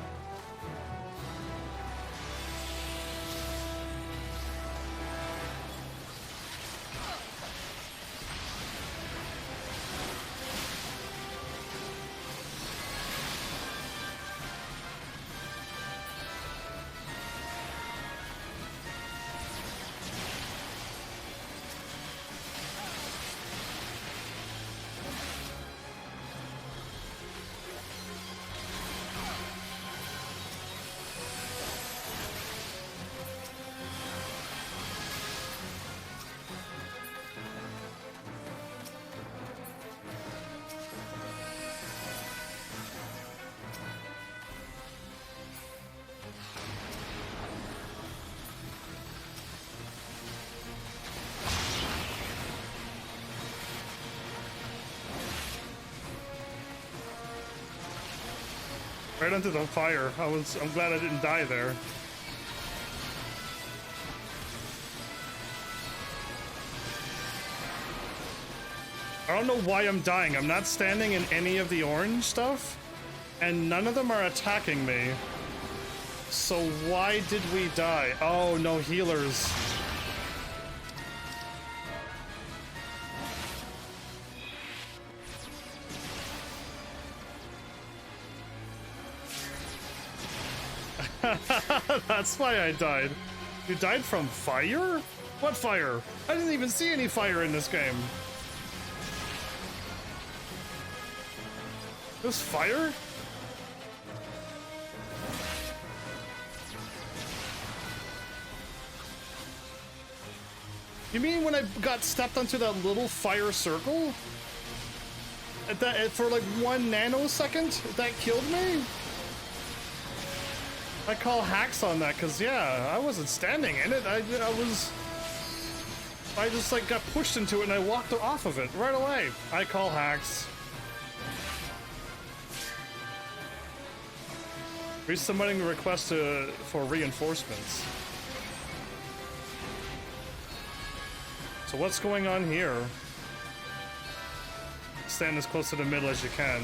A: Right into the fire. I'm glad I didn't die there. I don't know why I'm dying. I'm not standing in any of the orange stuff, and none of them are attacking me. So why did we die? Oh, no healers. That's why I died. You died from fire? What fire? I didn't even see any fire in this game. There's fire? You mean when I got stepped onto that little fire circle? For like 1 nanosecond? That killed me? I call hacks on that, because yeah, I wasn't standing in it. I just like got pushed into it and I walked off of it right away. I call hacks. Resubmitting a request for reinforcements. So what's going on here? Stand as close to the middle as you can.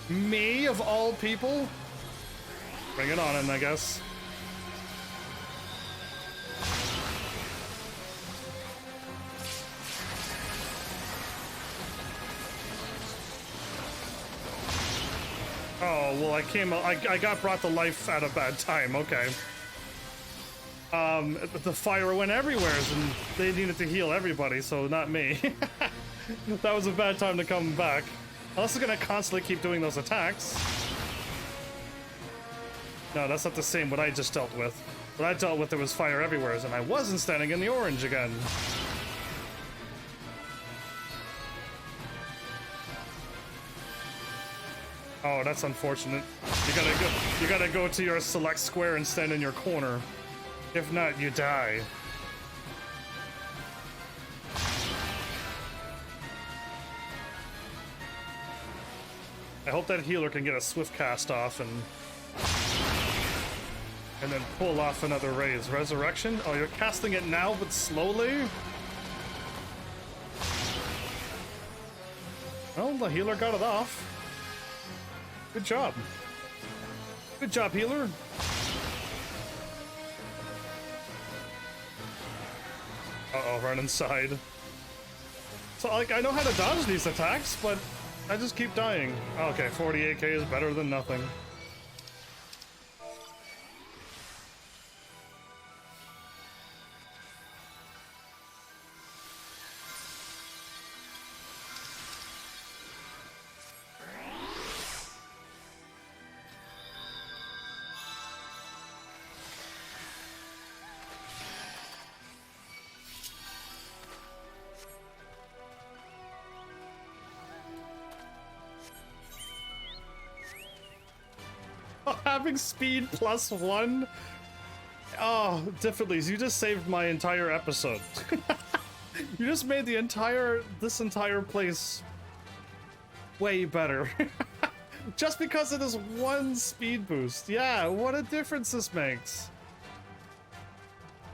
A: Me, of all people? Bring it on in, I guess. Oh, well, I got brought to life at a bad time, okay. The fire went everywhere, and they needed to heal everybody, so not me. That was a bad time to come back. Unless it's gonna constantly keep doing those attacks. No, that's not the same what I just dealt with. What I dealt with, there was fire everywhere, and I wasn't standing in the orange again. Oh, that's unfortunate. You gotta go to your select square and stand in your corner. If not, you die. I hope that healer can get a swift cast off and then pull off another raise. Resurrection? Oh, you're casting it now, but slowly? Well, the healer got it off. Good job. Good job, healer. Uh-oh, run inside. So, like, I know how to dodge these attacks, but I just keep dying. Okay, 48k is better than nothing. Having speed +1? Oh, differently. You just saved my entire episode. You just made this entire place way better. Just because of this one speed boost. Yeah, what a difference this makes.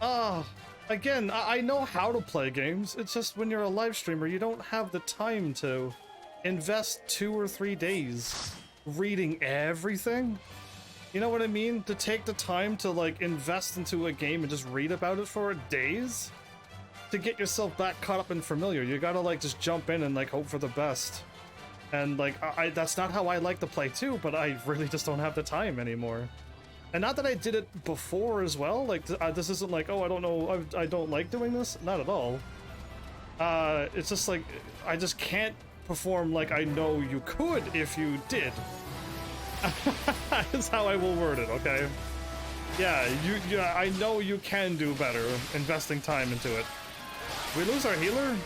A: Oh, again, I know how to play games. It's just when you're a live streamer, you don't have the time to invest 2 or 3 days reading everything. You know what I mean? To take the time to, like, invest into a game and just read about it for days? To get yourself back caught up and familiar, you gotta, like, just jump in and, like, hope for the best. And, like, that's not how I like to play, too, but I really just don't have the time anymore. And not that I did it before as well, like, this isn't like, oh, I don't know, I don't like doing this. Not at all. It's just, like, I just can't perform like I know you could if you did. That's how I will word it, okay? Yeah, I know you can do better investing time into it. We lose our healer?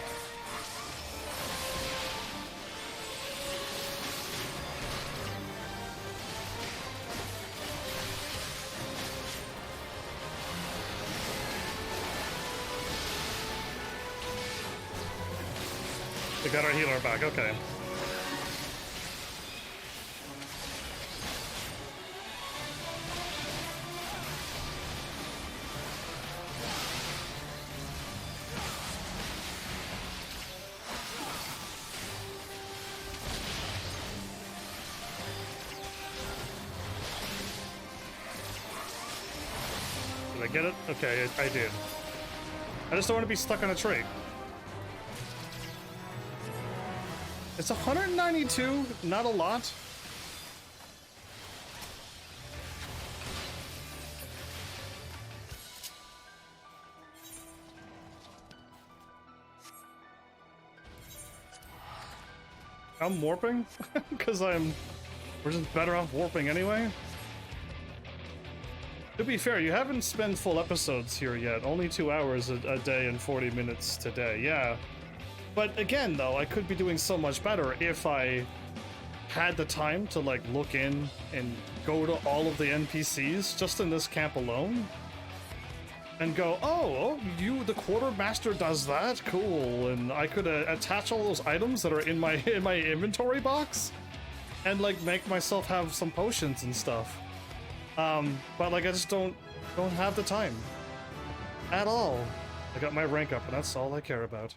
A: We got our healer back, okay. Did I get it? Okay, I did. I just don't want to be stuck on a tree. It's 192, not a lot. I'm warping? Because we're just better off warping anyway. To be fair, you haven't spent full episodes here yet. Only 2 hours a day and 40 minutes today, yeah. But again, though, I could be doing so much better if I had the time to, like, look in and go to all of the NPCs just in this camp alone. and go, oh, the quartermaster does that? Cool. And I could attach all those items that are in my inventory box and like make myself have some potions and stuff. But like I just don't have the time at all. I got my rank up and that's all I care about.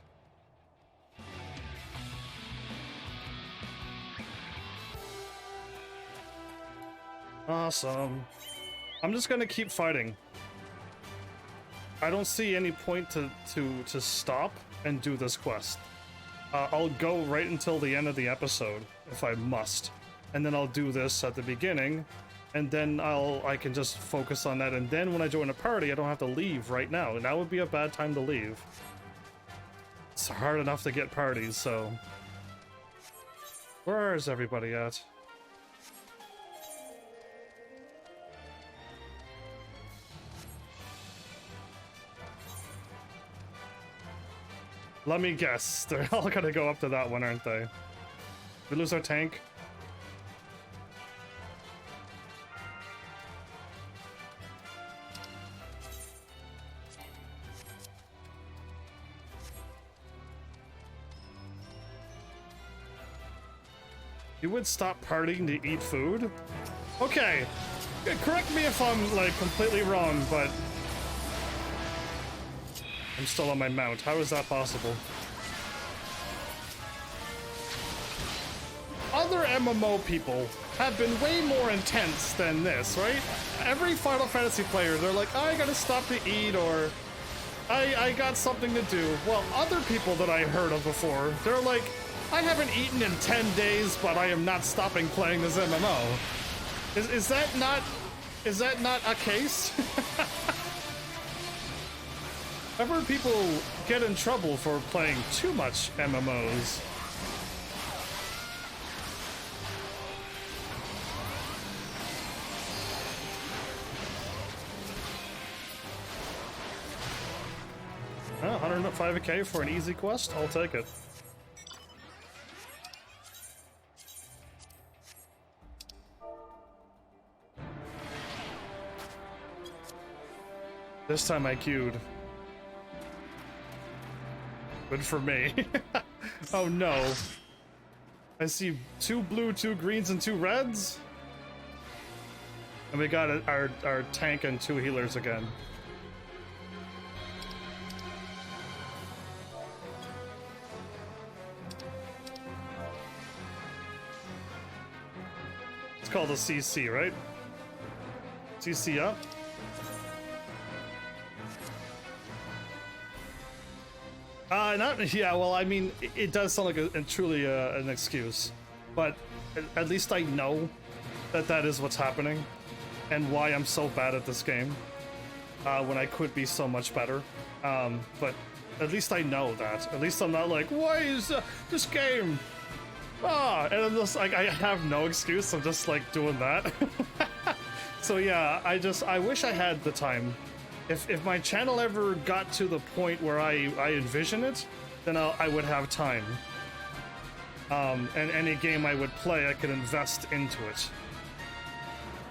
A: Awesome. I'm just gonna keep fighting. I don't see any point to stop and do this quest. I'll go right until the end of the episode if I must, and then I'll do this at the beginning, and then I can just focus on that. And then when I join a party, I don't have to leave right now. And that would be a bad time to leave. It's hard enough to get parties, so where is everybody at? Let me guess. They're all gonna go up to that one, aren't they? We lose our tank. You would stop partying to eat food? Okay. Correct me if I'm, like, completely wrong, but I'm still on my mount. How is that possible? Other MMO people have been way more intense than this, right? Every Final Fantasy player, they're like, I gotta stop to eat, or I got something to do. Well, other people that I heard of before, they're like, I haven't eaten in 10 days, but I am not stopping playing this MMO. Is that not a case? I've heard people get in trouble for playing too much MMOs. Oh, 105k for an easy quest? I'll take it. This time I queued. Good for me. Oh no. I see 2 blue, 2 greens, and 2 reds. And we got our tank and 2 healers again. It's called a CC, right? CC up. Yeah, well, I mean, it does sound like truly an excuse, but at least I know that is what's happening and why I'm so bad at this game when I could be so much better. But at least I know that. At least I'm not like, why is this game? And I'm just like, I have no excuse. I'm just like doing that. So yeah, I wish I had the time. If my channel ever got to the point where I envision it, then I would have time. And any game I would play, I could invest into it.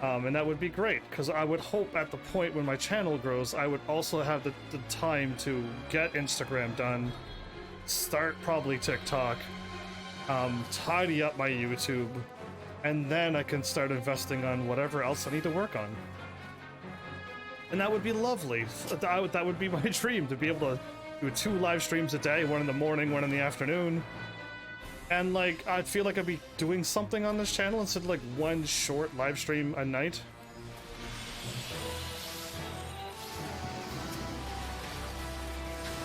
A: And that would be great, because I would hope at the point when my channel grows, I would also have the time to get Instagram done, start probably TikTok, tidy up my YouTube, and then I can start investing on whatever else I need to work on. And that would be lovely. That would be my dream, to be able to do 2 live streams a day, 1 in the morning, 1 in the afternoon. And like, I'd feel like I'd be doing something on this channel instead of like 1 short live stream a night.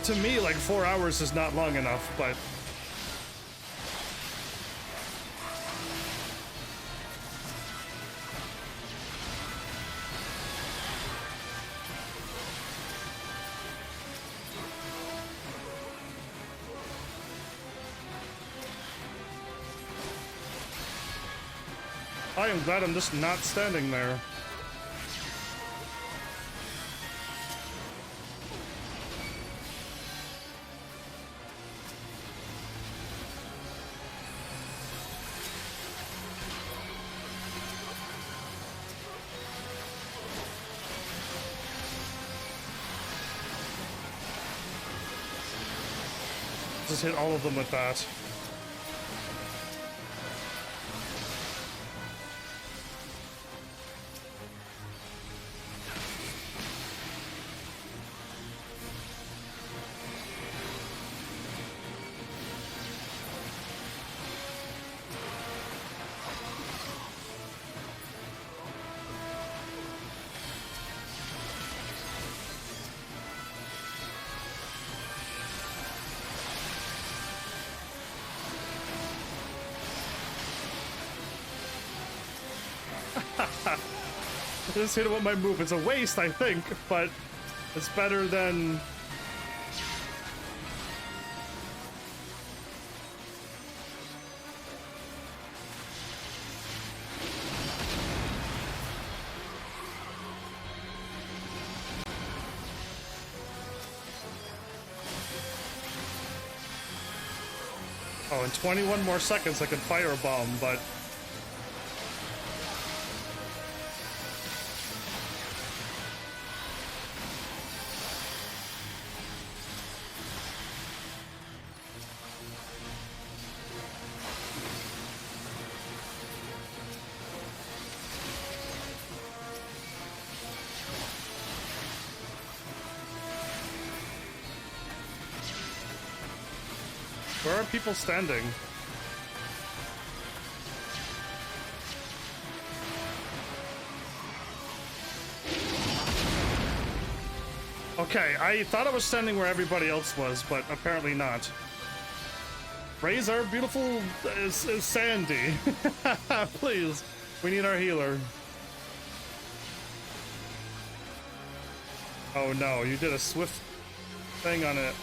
A: To me, like 4 hours is not long enough, but I am glad I'm just not standing there. Just hit all of them with that. Just hit it with my move. It's a waste, I think, but it's better than... Oh, in 21 more seconds I could firebomb, but... Where are people standing? Okay, I thought I was standing where everybody else was, but apparently not. Raise our beautiful Sandy. Please, we need our healer. Oh no, you did a swift thing on it.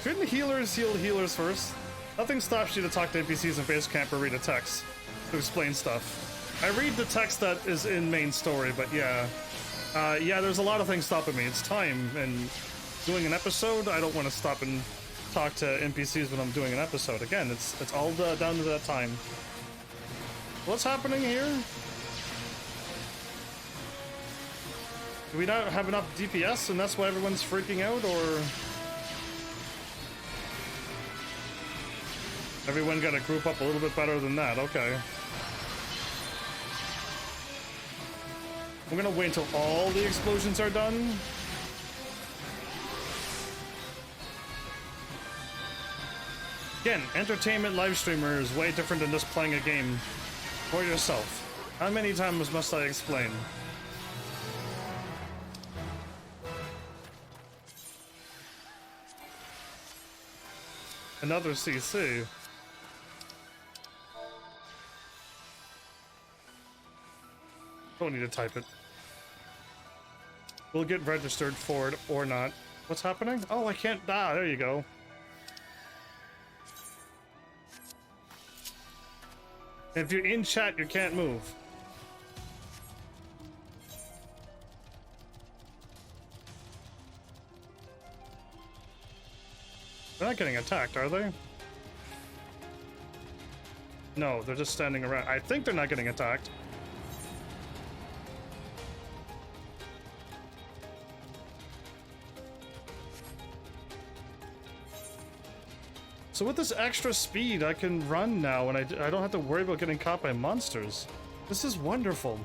A: Shouldn't healers heal healers first? Nothing stops you to talk to NPCs in base camp or read a text to explain stuff. I read the text that is in main story, but yeah. Yeah, there's a lot of things stopping me. It's time, and doing an episode, I don't want to stop and talk to NPCs when I'm doing an episode. Again, it's all down to that time. What's happening here? Do we not have enough DPS and that's why everyone's freaking out, or... Everyone got to group up a little bit better than that, okay. I'm gonna wait until all the explosions are done. Again, entertainment live streamer is way different than just playing a game for yourself. How many times must I explain? Another CC. Don't need to type it. We'll get registered for it or not. What's happening? Oh, I can't. Ah, there you go. If you're in chat, you can't move. They're not getting attacked, are they? No, they're just standing around. I think they're not getting attacked. So with this extra speed, I can run now, and I don't have to worry about getting caught by monsters. This is wonderful.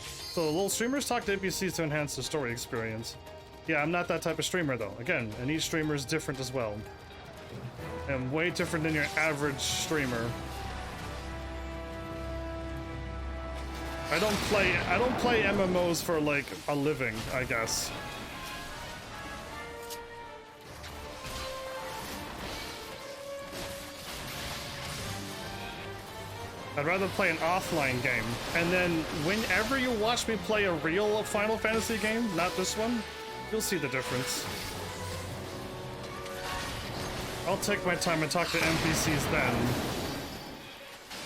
A: So little streamers talk to NPCs to enhance the story experience. Yeah, I'm not that type of streamer, though. Again, and each streamer is different as well. I'm way different than your average streamer. I don't play MMOs for, like, a living, I guess. I'd rather play an offline game. And then whenever you watch me play a real Final Fantasy game, not this one, you'll see the difference. I'll take my time and talk to NPCs then.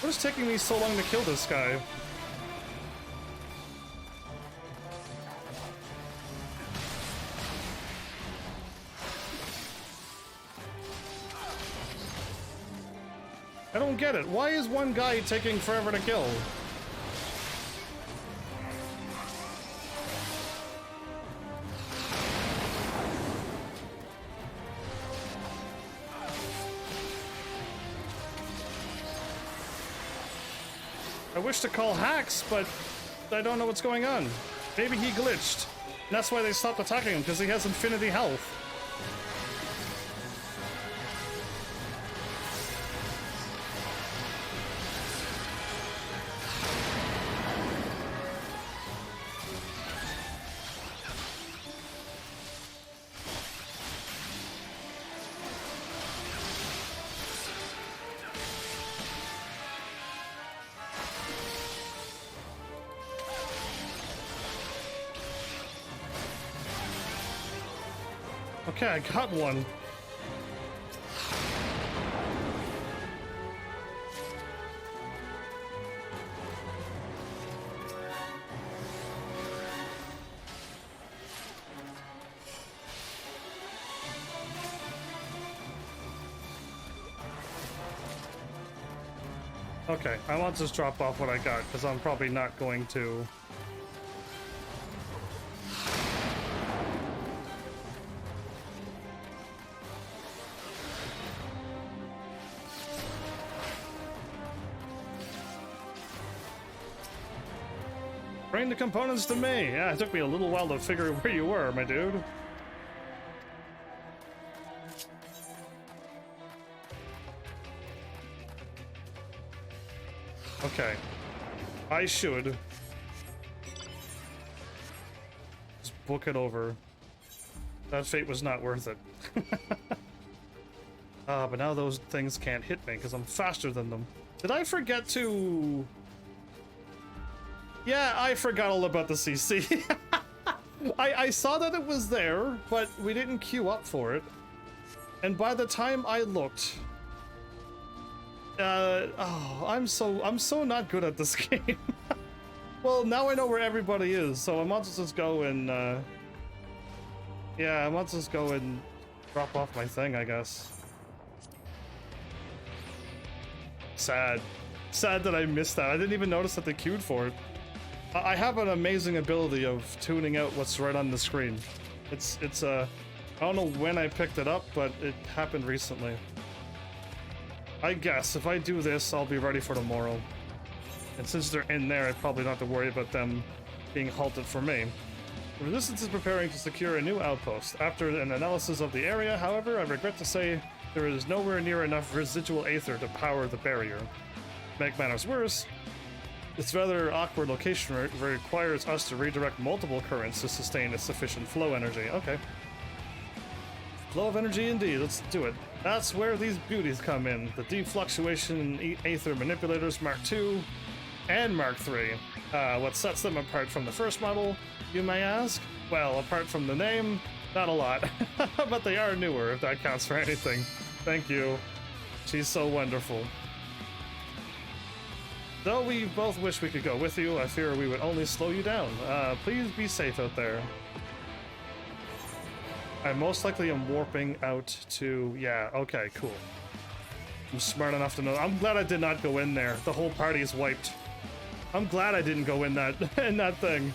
A: What is taking me so long to kill this guy? I don't get it. Why is one guy taking forever to kill? I wish to call hacks, but I don't know what's going on. Maybe he glitched. And that's why they stopped attacking him, because he has infinity health. Okay, I got one. Okay, I want to just drop off what I got, because I'm probably not going to... Bring the components to me! Yeah, it took me a little while to figure where you were, my dude. Okay. I should just book it over. That fate was not worth it. But now those things can't hit me because I'm faster than them. Did I forget to... Yeah, I forgot all about the CC. I saw that it was there, but we didn't queue up for it. And by the time I looked... oh, I'm so not good at this game. Well, now I know where everybody is, so I might as well just go and, yeah, I might as well just go and drop off my thing, I guess. Sad. Sad that I missed that. I didn't even notice that they queued for it. I have an amazing ability of tuning out what's right on the screen. It's I don't know when I picked it up, but it happened recently. I guess if I do this, I'll be ready for tomorrow. And since they're in there, I probably don't have to worry about them being halted for me. The Resistance is preparing to secure a new outpost. After an analysis of the area, however, I regret to say there is nowhere near enough residual aether to power the barrier. To make matters worse, its rather awkward location requires us to redirect multiple currents to sustain a sufficient flow energy. Okay. Flow of energy indeed, let's do it. That's where these beauties come in. The deep fluctuation aether manipulators Mark II and Mark III. What sets them apart from the first model, you may ask? Well, apart from the name, not a lot. But they are newer, if that counts for anything. Thank you. She's so wonderful. Though we both wish we could go with you, I fear we would only slow you down. Please be safe out there. I most likely am warping out to... Yeah, okay, cool. I'm smart enough to know. I'm glad I did not go in there. The whole party is wiped. I'm glad I didn't go in that in that thing.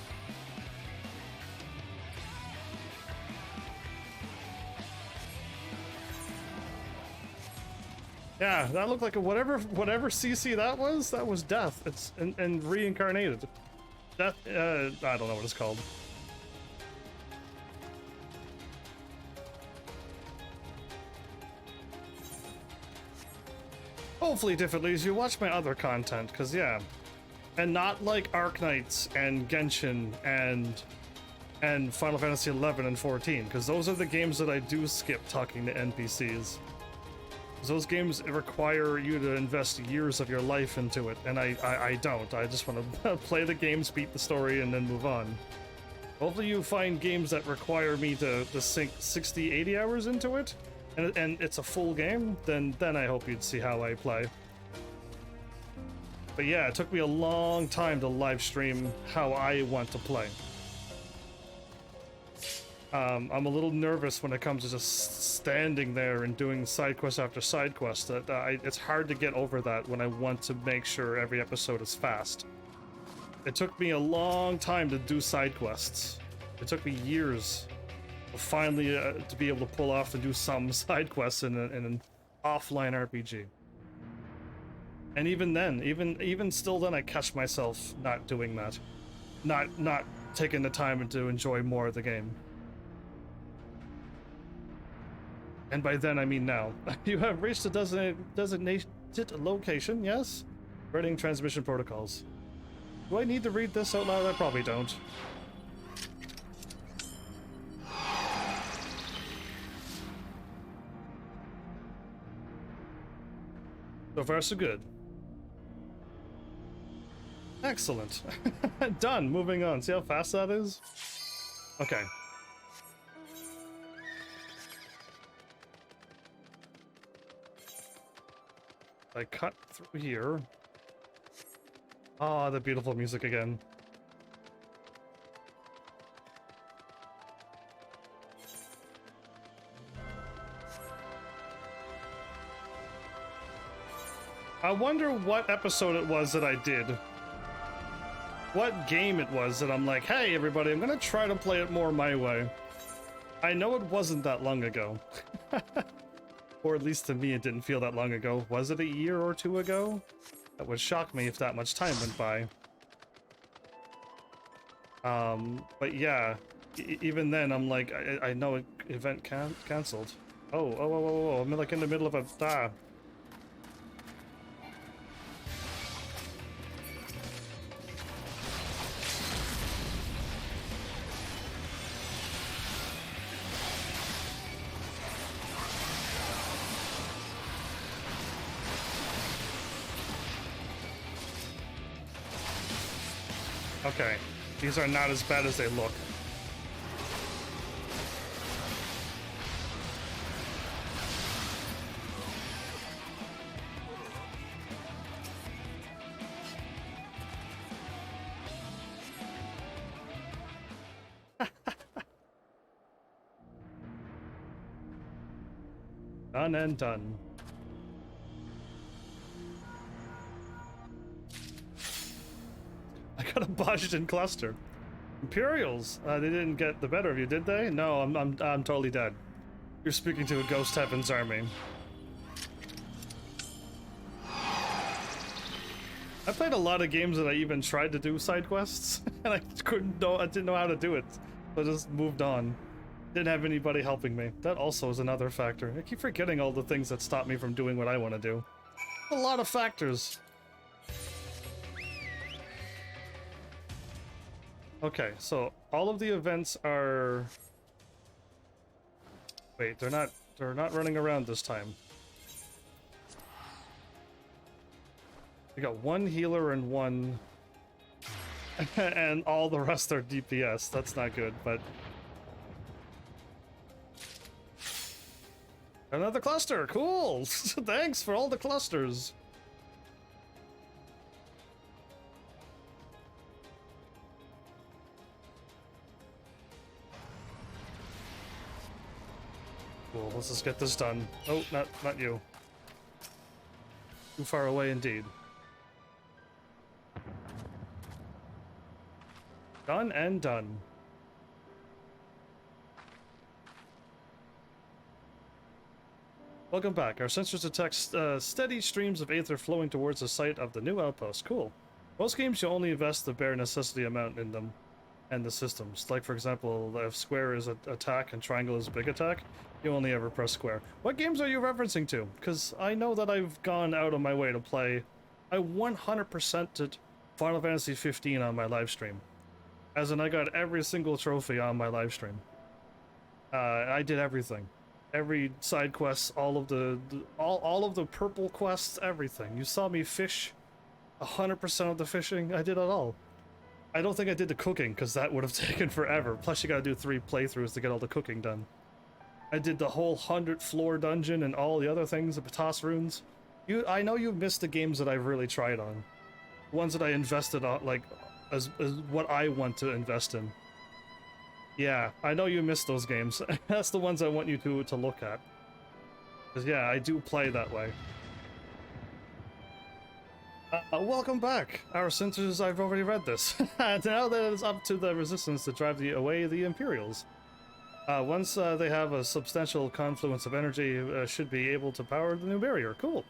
A: Yeah, that looked like a whatever CC that was death. It's and reincarnated. Death, I don't know what it's called. Hopefully, differently as you watch my other content, because yeah. And not like Arknights and Genshin and Final Fantasy 11 and 14, because those are the games that I do skip talking to NPCs. Those games require you to invest years of your life into it, and I don't. I just want to play the games, beat the story, and then move on. Hopefully you find games that require me to sink 60, 80 hours into it, and it's a full game, then I hope you'd see how I play. But yeah, it took me a long time to live stream how I want to play. I'm a little nervous when it comes to just standing there and doing side quest after side quest. It's hard to get over that when I want to make sure every episode is fast. It took me a long time to do side quests. It took me years to finally to be able to pull off to do some side quests in an offline RPG. And even then, even still then, I catch myself not doing that. Not taking the time to enjoy more of the game. And by then, I mean now. You have reached the designated location, yes? Reading transmission protocols. Do I need to read this out loud? I probably don't. So far, so good. Excellent. Done. Moving on. See how fast that is? Okay. I cut through here. Ah, the beautiful music again. I wonder what episode it was that I did. What game it was that I'm like, hey everybody, I'm gonna try to play it more my way. I know it wasn't that long ago. Or at least to me it didn't feel that long ago. Was it a year or two ago? That would shock me if that much time went by. But yeah, even then I'm like, I know event cancelled. Oh, I'm like in the middle of a, Okay, these are not as bad as they look. Done and done. I got a Bozja cluster. Imperials. They didn't get the better of you, did they? No, I'm totally dead. You're speaking to a ghost Heaven's Army. I played a lot of games that I even tried to do side quests, and I didn't know how to do it. So I just moved on. Didn't have anybody helping me. That also is another factor. I keep forgetting all the things that stop me from doing what I want to do. A lot of factors. Okay, so all of the events are... Wait, they're not running around this time. We got one healer and one... and all the rest are DPS. That's not good, but... Another cluster! Cool! Thanks for all the clusters! Cool, let's just get this done. Oh, not you. Too far away indeed. Done and done. Welcome back. Our sensors detect steady streams of aether flowing towards the site of the new outpost. Cool. Most games you only invest the bare necessity amount in them and the systems. Like, for example, if square is attack and triangle is big attack, you only ever press square. What games are you referencing to? Because I know that I've gone out of my way to play. I 100%ed Final Fantasy 15 on my live stream. As in, I got every single trophy on my live stream. I did everything. Every side quest, all of the purple quests, everything. You saw me fish 100% of the fishing. I did it all. I don't think I did the cooking because that would have taken forever. Plus you gotta do 3 playthroughs to get all the cooking done. I did the whole 100 floor dungeon and all the other things, the Patas runes. I know you missed the games that I've really tried on. Ones that I invested on, like, as what I want to invest in. Yeah, I know you missed those games. That's the ones I want you to look at. Because yeah, I do play that way. Welcome back! Our sensors, I've already read this. Now that it's up to the resistance to drive away the Imperials. Once they have a substantial confluence of energy, should be able to power the new barrier. Cool.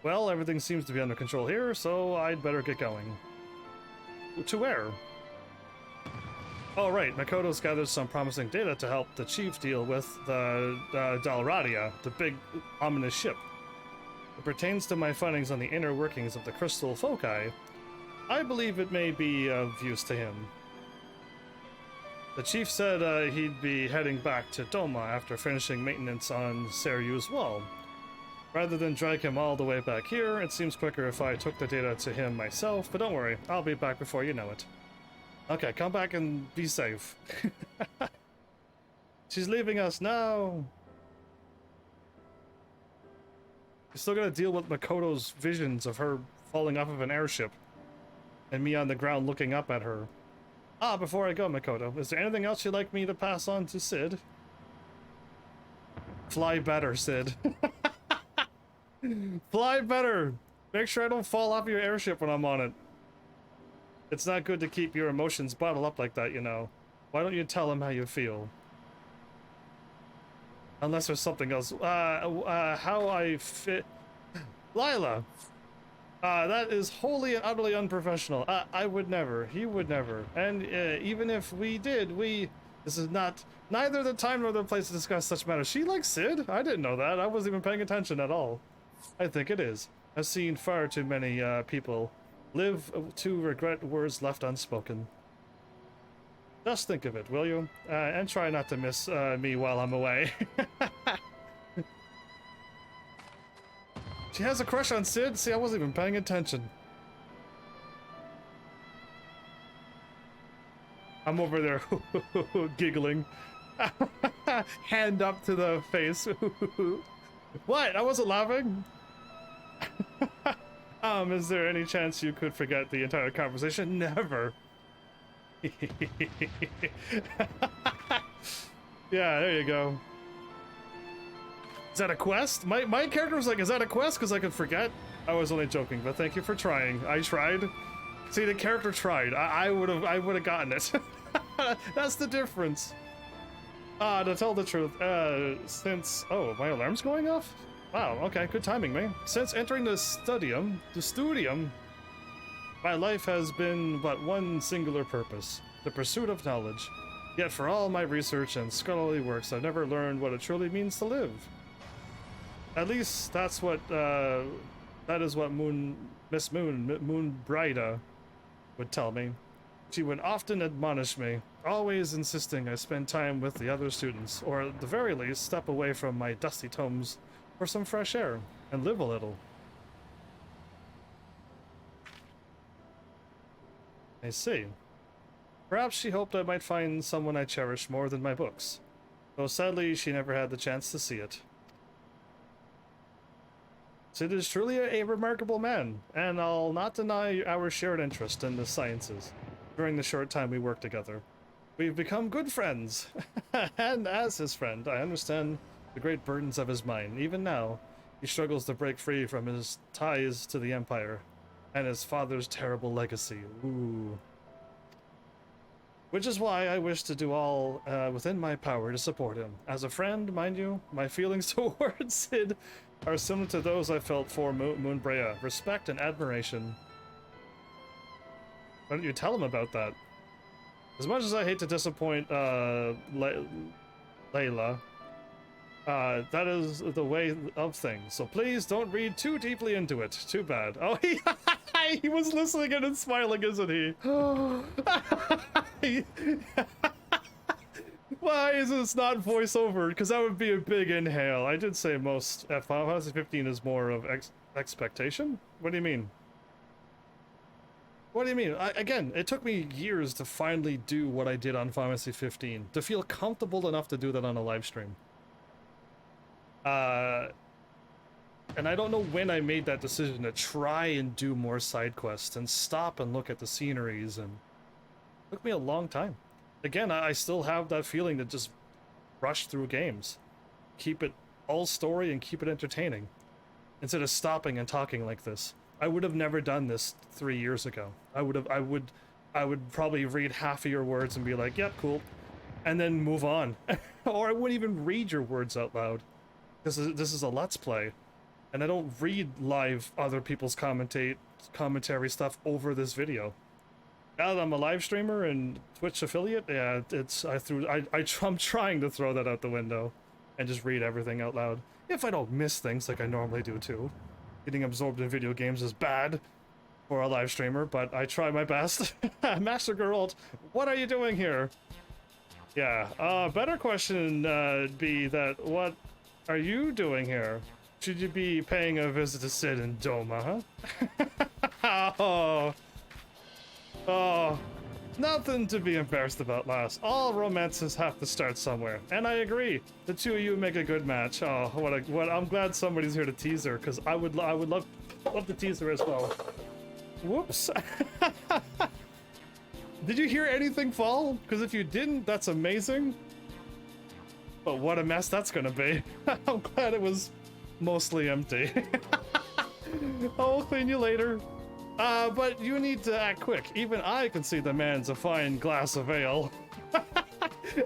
A: Well, everything seems to be under control here, so I'd better get going. To where? Oh, right. Makoto's gathered some promising data to help the chief deal with the Dalradia, the big, ominous ship. It pertains to my findings on the inner workings of the crystal foci. I believe it may be of use to him. The chief said he'd be heading back to Doma after finishing maintenance on Seryu's wall. Rather than drag him all the way back here, it seems quicker if I took the data to him myself, but don't worry, I'll be back before you know it. Okay, come back and be safe. She's leaving us now. You're still gonna deal with Makoto's visions of her falling off of an airship and me on the ground looking up at her. Ah, before I go, Makoto, is there anything else you'd like me to pass on to Sid? Fly better, Sid. Fly better! Make sure I don't fall off your airship when I'm on it. It's not good to keep your emotions bottled up like that, you know. Why don't you tell him how you feel? Unless there's something else. How I fit... Lila! That is wholly and utterly unprofessional. I would never. He would never. And even if we did, this is not... Neither the time nor the place to discuss such matters. She likes Sid? I didn't know that. I wasn't even paying attention at all. I think it is. I've seen far too many people live to regret words left unspoken. Just think of it, will you? And try not to miss me while I'm away. She has a crush on Sid? See, I wasn't even paying attention. I'm over there giggling. Hand up to the face. What? I wasn't laughing? Is there any chance you could forget the entire conversation? Never. Yeah, there you go. Is that a quest? My character was like, is that a quest? Because I could forget. I was only joking, but thank you for trying. I tried. See, the character tried. I would have gotten it. That's the difference. To tell the truth, since... Oh, my alarm's going off? Wow, okay, good timing, man. Since entering the studium, my life has been but one singular purpose, the pursuit of knowledge. Yet for all my research and scholarly works, I've never learned what it truly means to live. At least that's what, that is what Miss Moon Brida would tell me. She would often admonish me, always insisting I spend time with the other students, or at the very least step away from my dusty tomes for some fresh air, and live a little. I see. Perhaps she hoped I might find someone I cherish more than my books, though sadly she never had the chance to see it. Sid is truly a remarkable man, and I'll not deny our shared interest in the sciences. During the short time we worked together, we've become good friends, and as his friend, I understand the great burdens of his mind. Even now, he struggles to break free from his ties to the Empire, and his father's terrible legacy. Ooh. Which is why I wish to do all within my power to support him. As a friend, mind you, my feelings towards Sid are similar to those I felt for Moonbrea. Respect and admiration. Why don't you tell him about that? As much as I hate to disappoint Layla, that is the way of things. So please don't read too deeply into it. Too bad. Oh, he was listening and smiling, isn't he? Why is this not voiceover? Because that would be a big inhale. I did say most Final Fantasy 15 is more of expectation? What do you mean? What do you mean? Again, it took me years to finally do what I did on Final Fantasy 15, to feel comfortable enough to do that on a live stream. And I don't know when I made that decision to try and do more side quests and stop and look at the sceneries, and it took me a long time. Again, I still have that feeling to just rush through games. Keep it all story and keep it entertaining. Instead of stopping and talking like this. I would have never done this 3 years ago. I would probably read half of your words and be like, yep, cool. And then move on. Or I wouldn't even read your words out loud. This is a Let's Play. and I don't read live other people's commentary stuff over this video. Now that I'm a live streamer and Twitch affiliate, yeah, I'm trying to throw that out the window and just read everything out loud. If I don't miss things like I normally do too. Getting absorbed in video games is bad for a live streamer, but I try my best. Master Geralt, what are you doing here? Yeah, better question be that, what are you doing here? Should you be paying a visit to Sid and Doma, huh? Oh, nothing to be embarrassed about, lass. All romances have to start somewhere, and I agree. The two of you make a good match. Oh, what I'm glad somebody's here to tease her, because I would love to tease her as well. Whoops. Did you hear anything fall? Because if you didn't, that's amazing. But what a mess that's gonna be. I'm glad it was mostly empty. I'll clean you later. But you need to act quick. Even I can see the man's a fine glass of ale.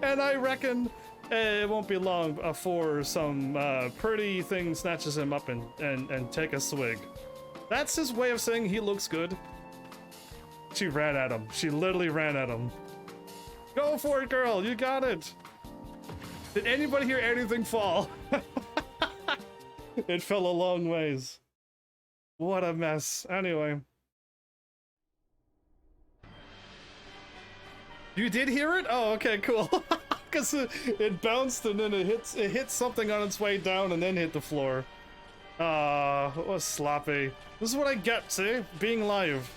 A: And I reckon it won't be long before some pretty thing snatches him up and take a swig. That's his way of saying he looks good. She ran at him. She literally ran at him. Go for it, girl. You got it. Did anybody hear anything fall? It fell a long ways. What a mess. Anyway. You did hear it? Oh, okay, cool. Because it bounced and then it hit something on its way down and then hit the floor. It was sloppy. This is what I get, see? Being live.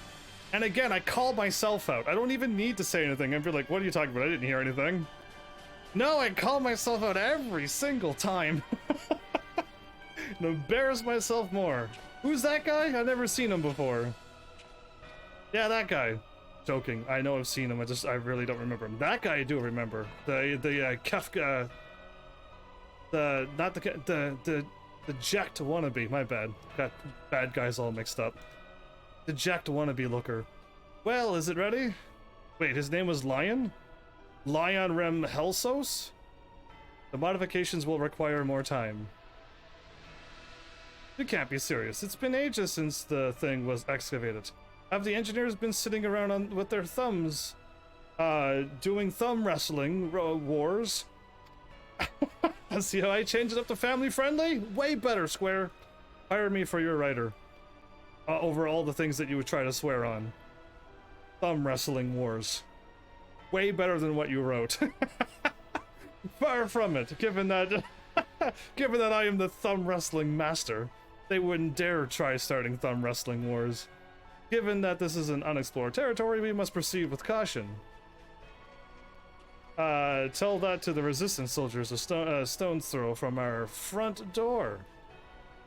A: And again, I call myself out. I don't even need to say anything. I'd be like, what are you talking about? I didn't hear anything. No, I call myself out every single time. And embarrass myself more. Who's that guy? I've never seen him before. Yeah, that guy. Joking. I know I've seen him. I really don't remember him. That guy I do remember. The Kefka. The jacked wannabe. My bad. Got bad guys all mixed up. The jacked wannabe looker. Well, is it ready? Wait, his name was Lion? Lion Rem Helsos? The modifications will require more time. You can't be serious. It's been ages since the thing was excavated. Have the engineers been sitting around with their thumbs, doing thumb wrestling wars? See how I changed it up to family friendly? Way better, Square. Hire me for your writer. Over all the things that you would try to swear on. Thumb wrestling wars. Way better than what you wrote. Far from it, given that I am the thumb wrestling master. They wouldn't dare try starting thumb wrestling wars. Given that this is an unexplored territory, we must proceed with caution. Tell that to the resistance soldiers a stone's throw from our front door.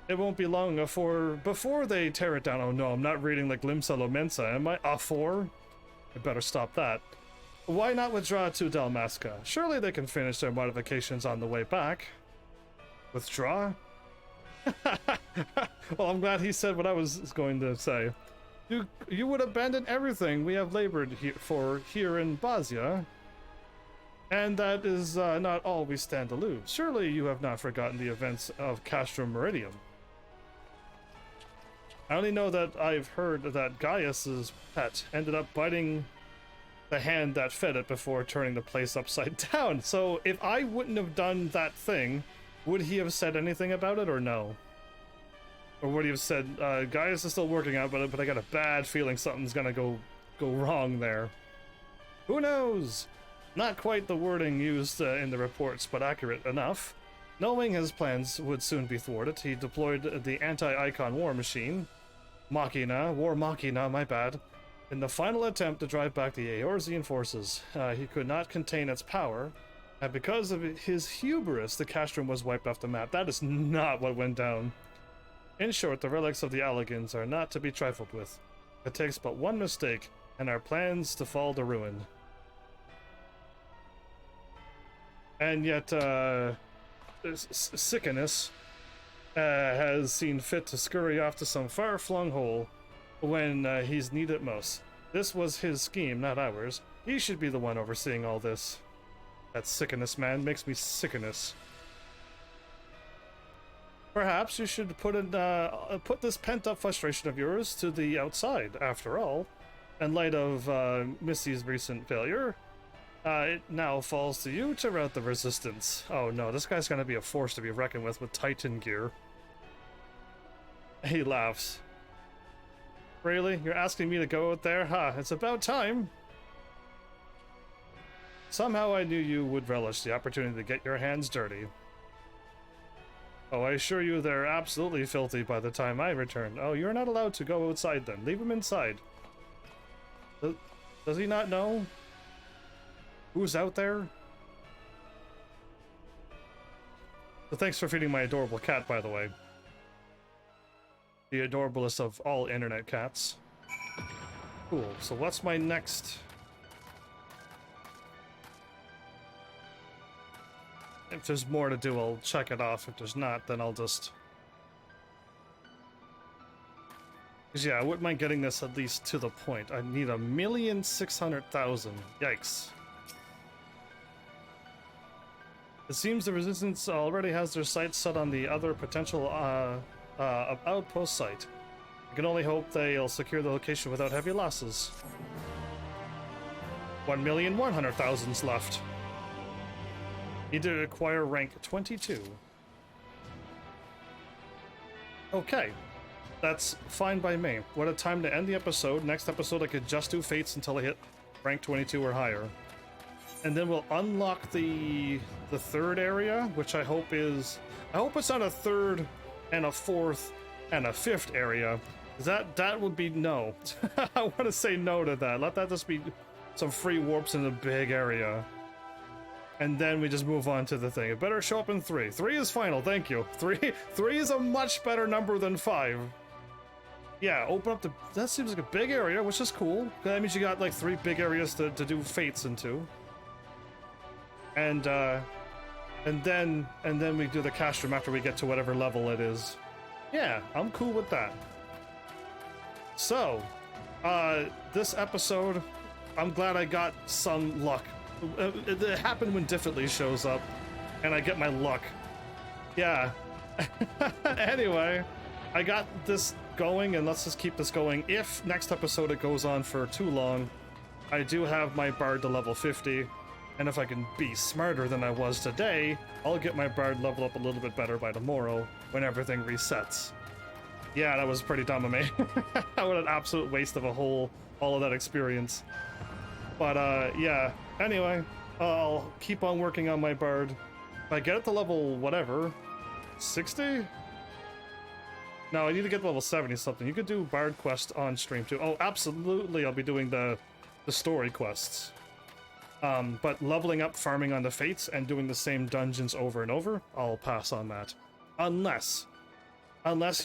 A: It won't be long before they tear it down. Oh no, I'm not reading like Limsa Lomensa, am I? A4? I better stop that. Why not withdraw to Dalmasca? Surely they can finish their modifications on the way back. Withdraw? Well, I'm glad he said what I was going to say. You would abandon everything we have labored here in Bozja. And that is not all we stand aloof. Surely you have not forgotten the events of Castrum Meridium. I only know that I've heard that Gaius's pet ended up biting the hand that fed it before turning the place upside down. So if I wouldn't have done that thing, would he have said anything about it or no? Or would he have said, Gaius is still working on it, but I got a bad feeling something's gonna go wrong there. Who knows? Not quite the wording used in the reports, but accurate enough. Knowing his plans would soon be thwarted, he deployed the anti-icon war machine, War Machina, my bad, in the final attempt to drive back the Eorzean forces. He could not contain its power, and because of his hubris, the Castrum was wiped off the map. That is not what went down. In short, the relics of the Alligans are not to be trifled with. It takes but one mistake, and our plans to fall to ruin. And yet, Sickenus has seen fit to scurry off to some far-flung hole when he's needed most. This was his scheme, not ours. He should be the one overseeing all this. That Sickenus man makes me Sickenus. Perhaps you should put this pent-up frustration of yours to the outside. After all, in light of Missy's recent failure, it now falls to you to rout the resistance. Oh no, this guy's gonna be a force to be reckoned with Titan gear. He laughs. Really? You're asking me to go out there? Ha, it's about time. Somehow I knew you would relish the opportunity to get your hands dirty. Oh, I assure you they're absolutely filthy by the time I return. Oh, you're not allowed to go outside then. Leave him inside. Does he not know who's out there? So thanks for feeding my adorable cat, by the way. The adorablest of all internet cats. Cool, so what's my next? If there's more to do, I'll check it off. If there's not, then I'll just... Because yeah, I wouldn't mind getting this at least to the point. I need 1,600,000. Yikes. It seems the Resistance already has their sights set on the other potential outpost site. I can only hope they'll secure the location without heavy losses. 1,100,000's left. Need to acquire rank 22. Okay. That's fine by me. What a time to end the episode. Next episode I could just do fates until I hit rank 22 or higher. And then we'll unlock the third area, which I hope is... I hope it's not a third and a fourth and a fifth area. That would be no. I want to say no to that. Let that just be some free warps in a big area. And then we just move on to the thing. It better show up in 3. 3 is final, thank you. 3 is a much better number than 5. Yeah, open up the... That seems like a big area, which is cool. That means you got like 3 big areas to do fates into. And then we do the castrum after we get to whatever level it is. Yeah, I'm cool with that. So, this episode, I'm glad I got some luck. It happened when Differently shows up, and I get my luck. Yeah. Anyway, I got this going, and let's just keep this going. If next episode it goes on for too long, I do have my bard to level 50, and if I can be smarter than I was today, I'll get my bard level up a little bit better by tomorrow when everything resets. Yeah, that was pretty dumb of me. What an absolute waste of all of that experience. But yeah, anyway, I'll keep on working on my bard. If I get it to level whatever, 60? No, I need to get to level 70 something. You could do bard quest on stream too. Oh, absolutely, I'll be doing the story quests. But leveling up, farming on the fates, and doing the same dungeons over and over, I'll pass on that. Unless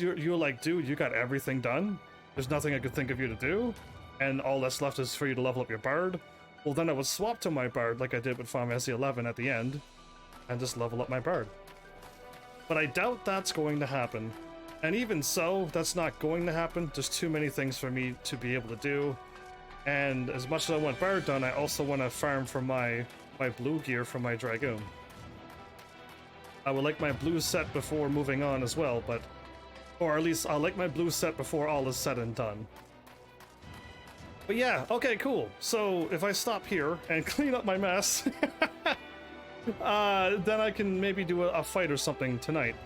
A: you're like, dude, you got everything done. There's nothing I could think of you to do, and all that's left is for you to level up your bard. Well, then I would swap to my bard like I did with Final Fantasy XI at the end, and just level up my bard. But I doubt that's going to happen. And even so, that's not going to happen. There's too many things for me to be able to do. And as much as I want bard done, I also want to farm for my blue gear for my Dragoon. I would like my blue set before moving on as well, but... Or at least I'll like my blue set before all is said and done. But yeah, okay, cool. So if I stop here and clean up my mess, then I can maybe do a fight or something tonight.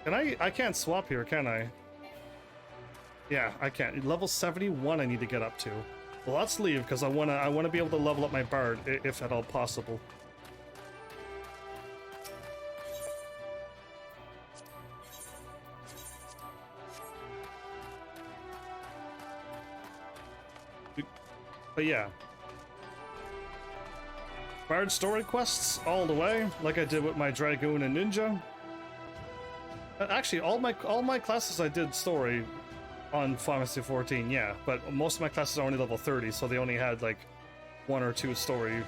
A: Can I can't swap here, can I? Yeah, I can't. Level 71 I need to get up to. Well, let's leave, because I wanna be able to level up my bard, if at all possible. But yeah. Bard story quests all the way, like I did with my Dragoon and Ninja. Actually, all my classes I did story on Final Fantasy XIV, yeah, but most of my classes are only level 30, so they only had like 1 or 2 story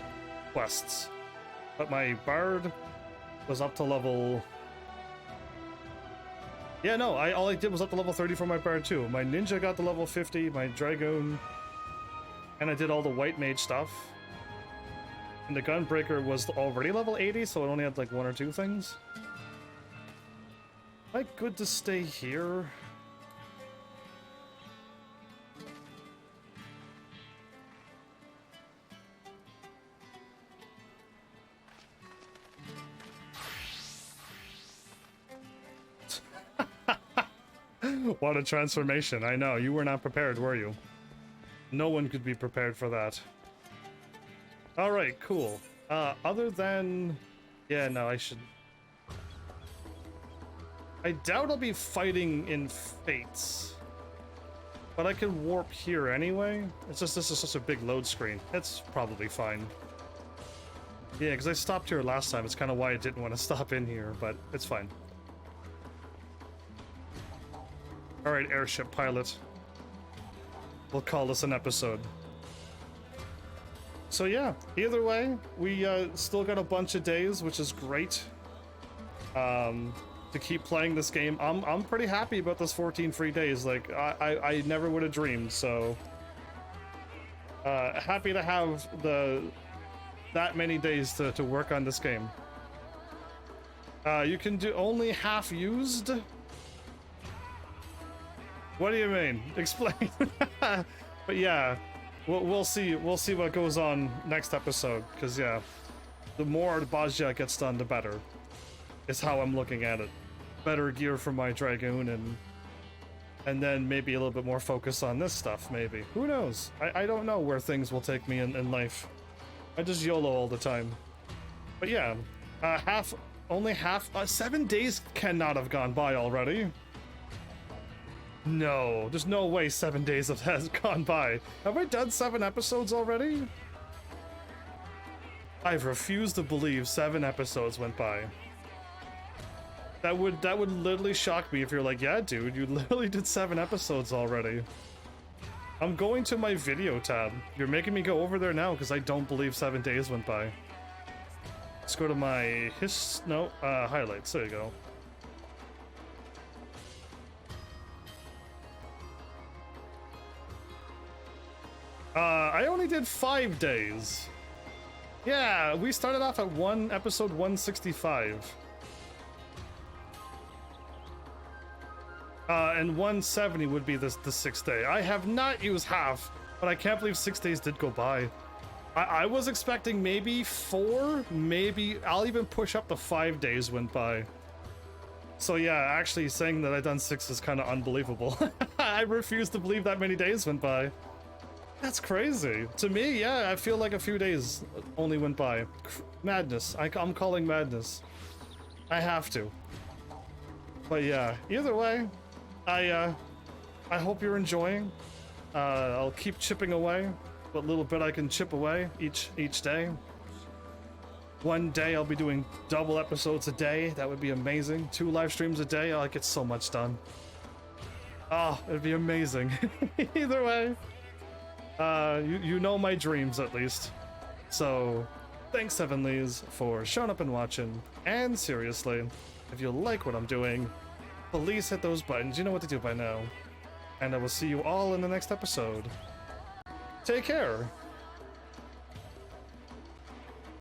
A: quests. But my Bard was up to level... Yeah, no, all I did was up to level 30 for my Bard too. My Ninja got to level 50, my Dragoon... And I did all the White Mage stuff. And the Gunbreaker was already level 80, so it only had like 1 or 2 things. Am I good to stay here? What a transformation. I know, you were not prepared, were you? No one could be prepared for that. Alright, cool. Other than... Yeah, no, I should... I doubt I'll be fighting in Fates. But I can warp here anyway. It's just, this is such a big load screen. It's probably fine. Yeah, because I stopped here last time. It's kind of why I didn't want to stop in here, but it's fine. Alright, airship pilot. We'll call this an episode. So yeah, either way, we still got a bunch of days, which is great. To keep playing this game. I'm pretty happy about this 14 free days. Like, I never would have dreamed, so... happy to have that many days to work on this game. You can do only half used? What do you mean? Explain. But yeah, we'll see what goes on next episode, because yeah, the more Bozja gets done, the better. Is how I'm looking at it. Better gear for my Dragoon, and then maybe a little bit more focus on this stuff, maybe. Who knows? I don't know where things will take me in life. I just YOLO all the time. But yeah, only half, 7 days cannot have gone by already. No, there's no way 7 days has gone by. Have I done 7 episodes already? I've refused to believe 7 episodes went by. That would literally shock me if you're like, yeah, dude, you literally did 7 episodes already. I'm going to my video tab. You're making me go over there now because I don't believe 7 days went by. Let's go to my highlights. There you go. I only did 5 days. Yeah, we started off at episode 165. And 170 would be the 6th day. I have not used half, but I can't believe 6 days did go by. I was expecting maybe 4, maybe I'll even push up to 5 days went by. So yeah, actually saying that I done 6 is kind of unbelievable. I refuse to believe that many days went by. That's crazy. To me, yeah, I feel like a few days only went by. Madness. I'm calling madness. I have to. But yeah, either way, I hope you're enjoying. I'll keep chipping away. What little bit I can chip away each day. One day I'll be doing double episodes a day. That would be amazing. 2 live streams a day. I'll get so much done. Oh, it'd be amazing. Either way. You know my dreams, at least. So, thanks, Heavenlies, for showing up and watching. And seriously, if you like what I'm doing, please hit those buttons. You know what to do by now. And I will see you all in the next episode. Take care!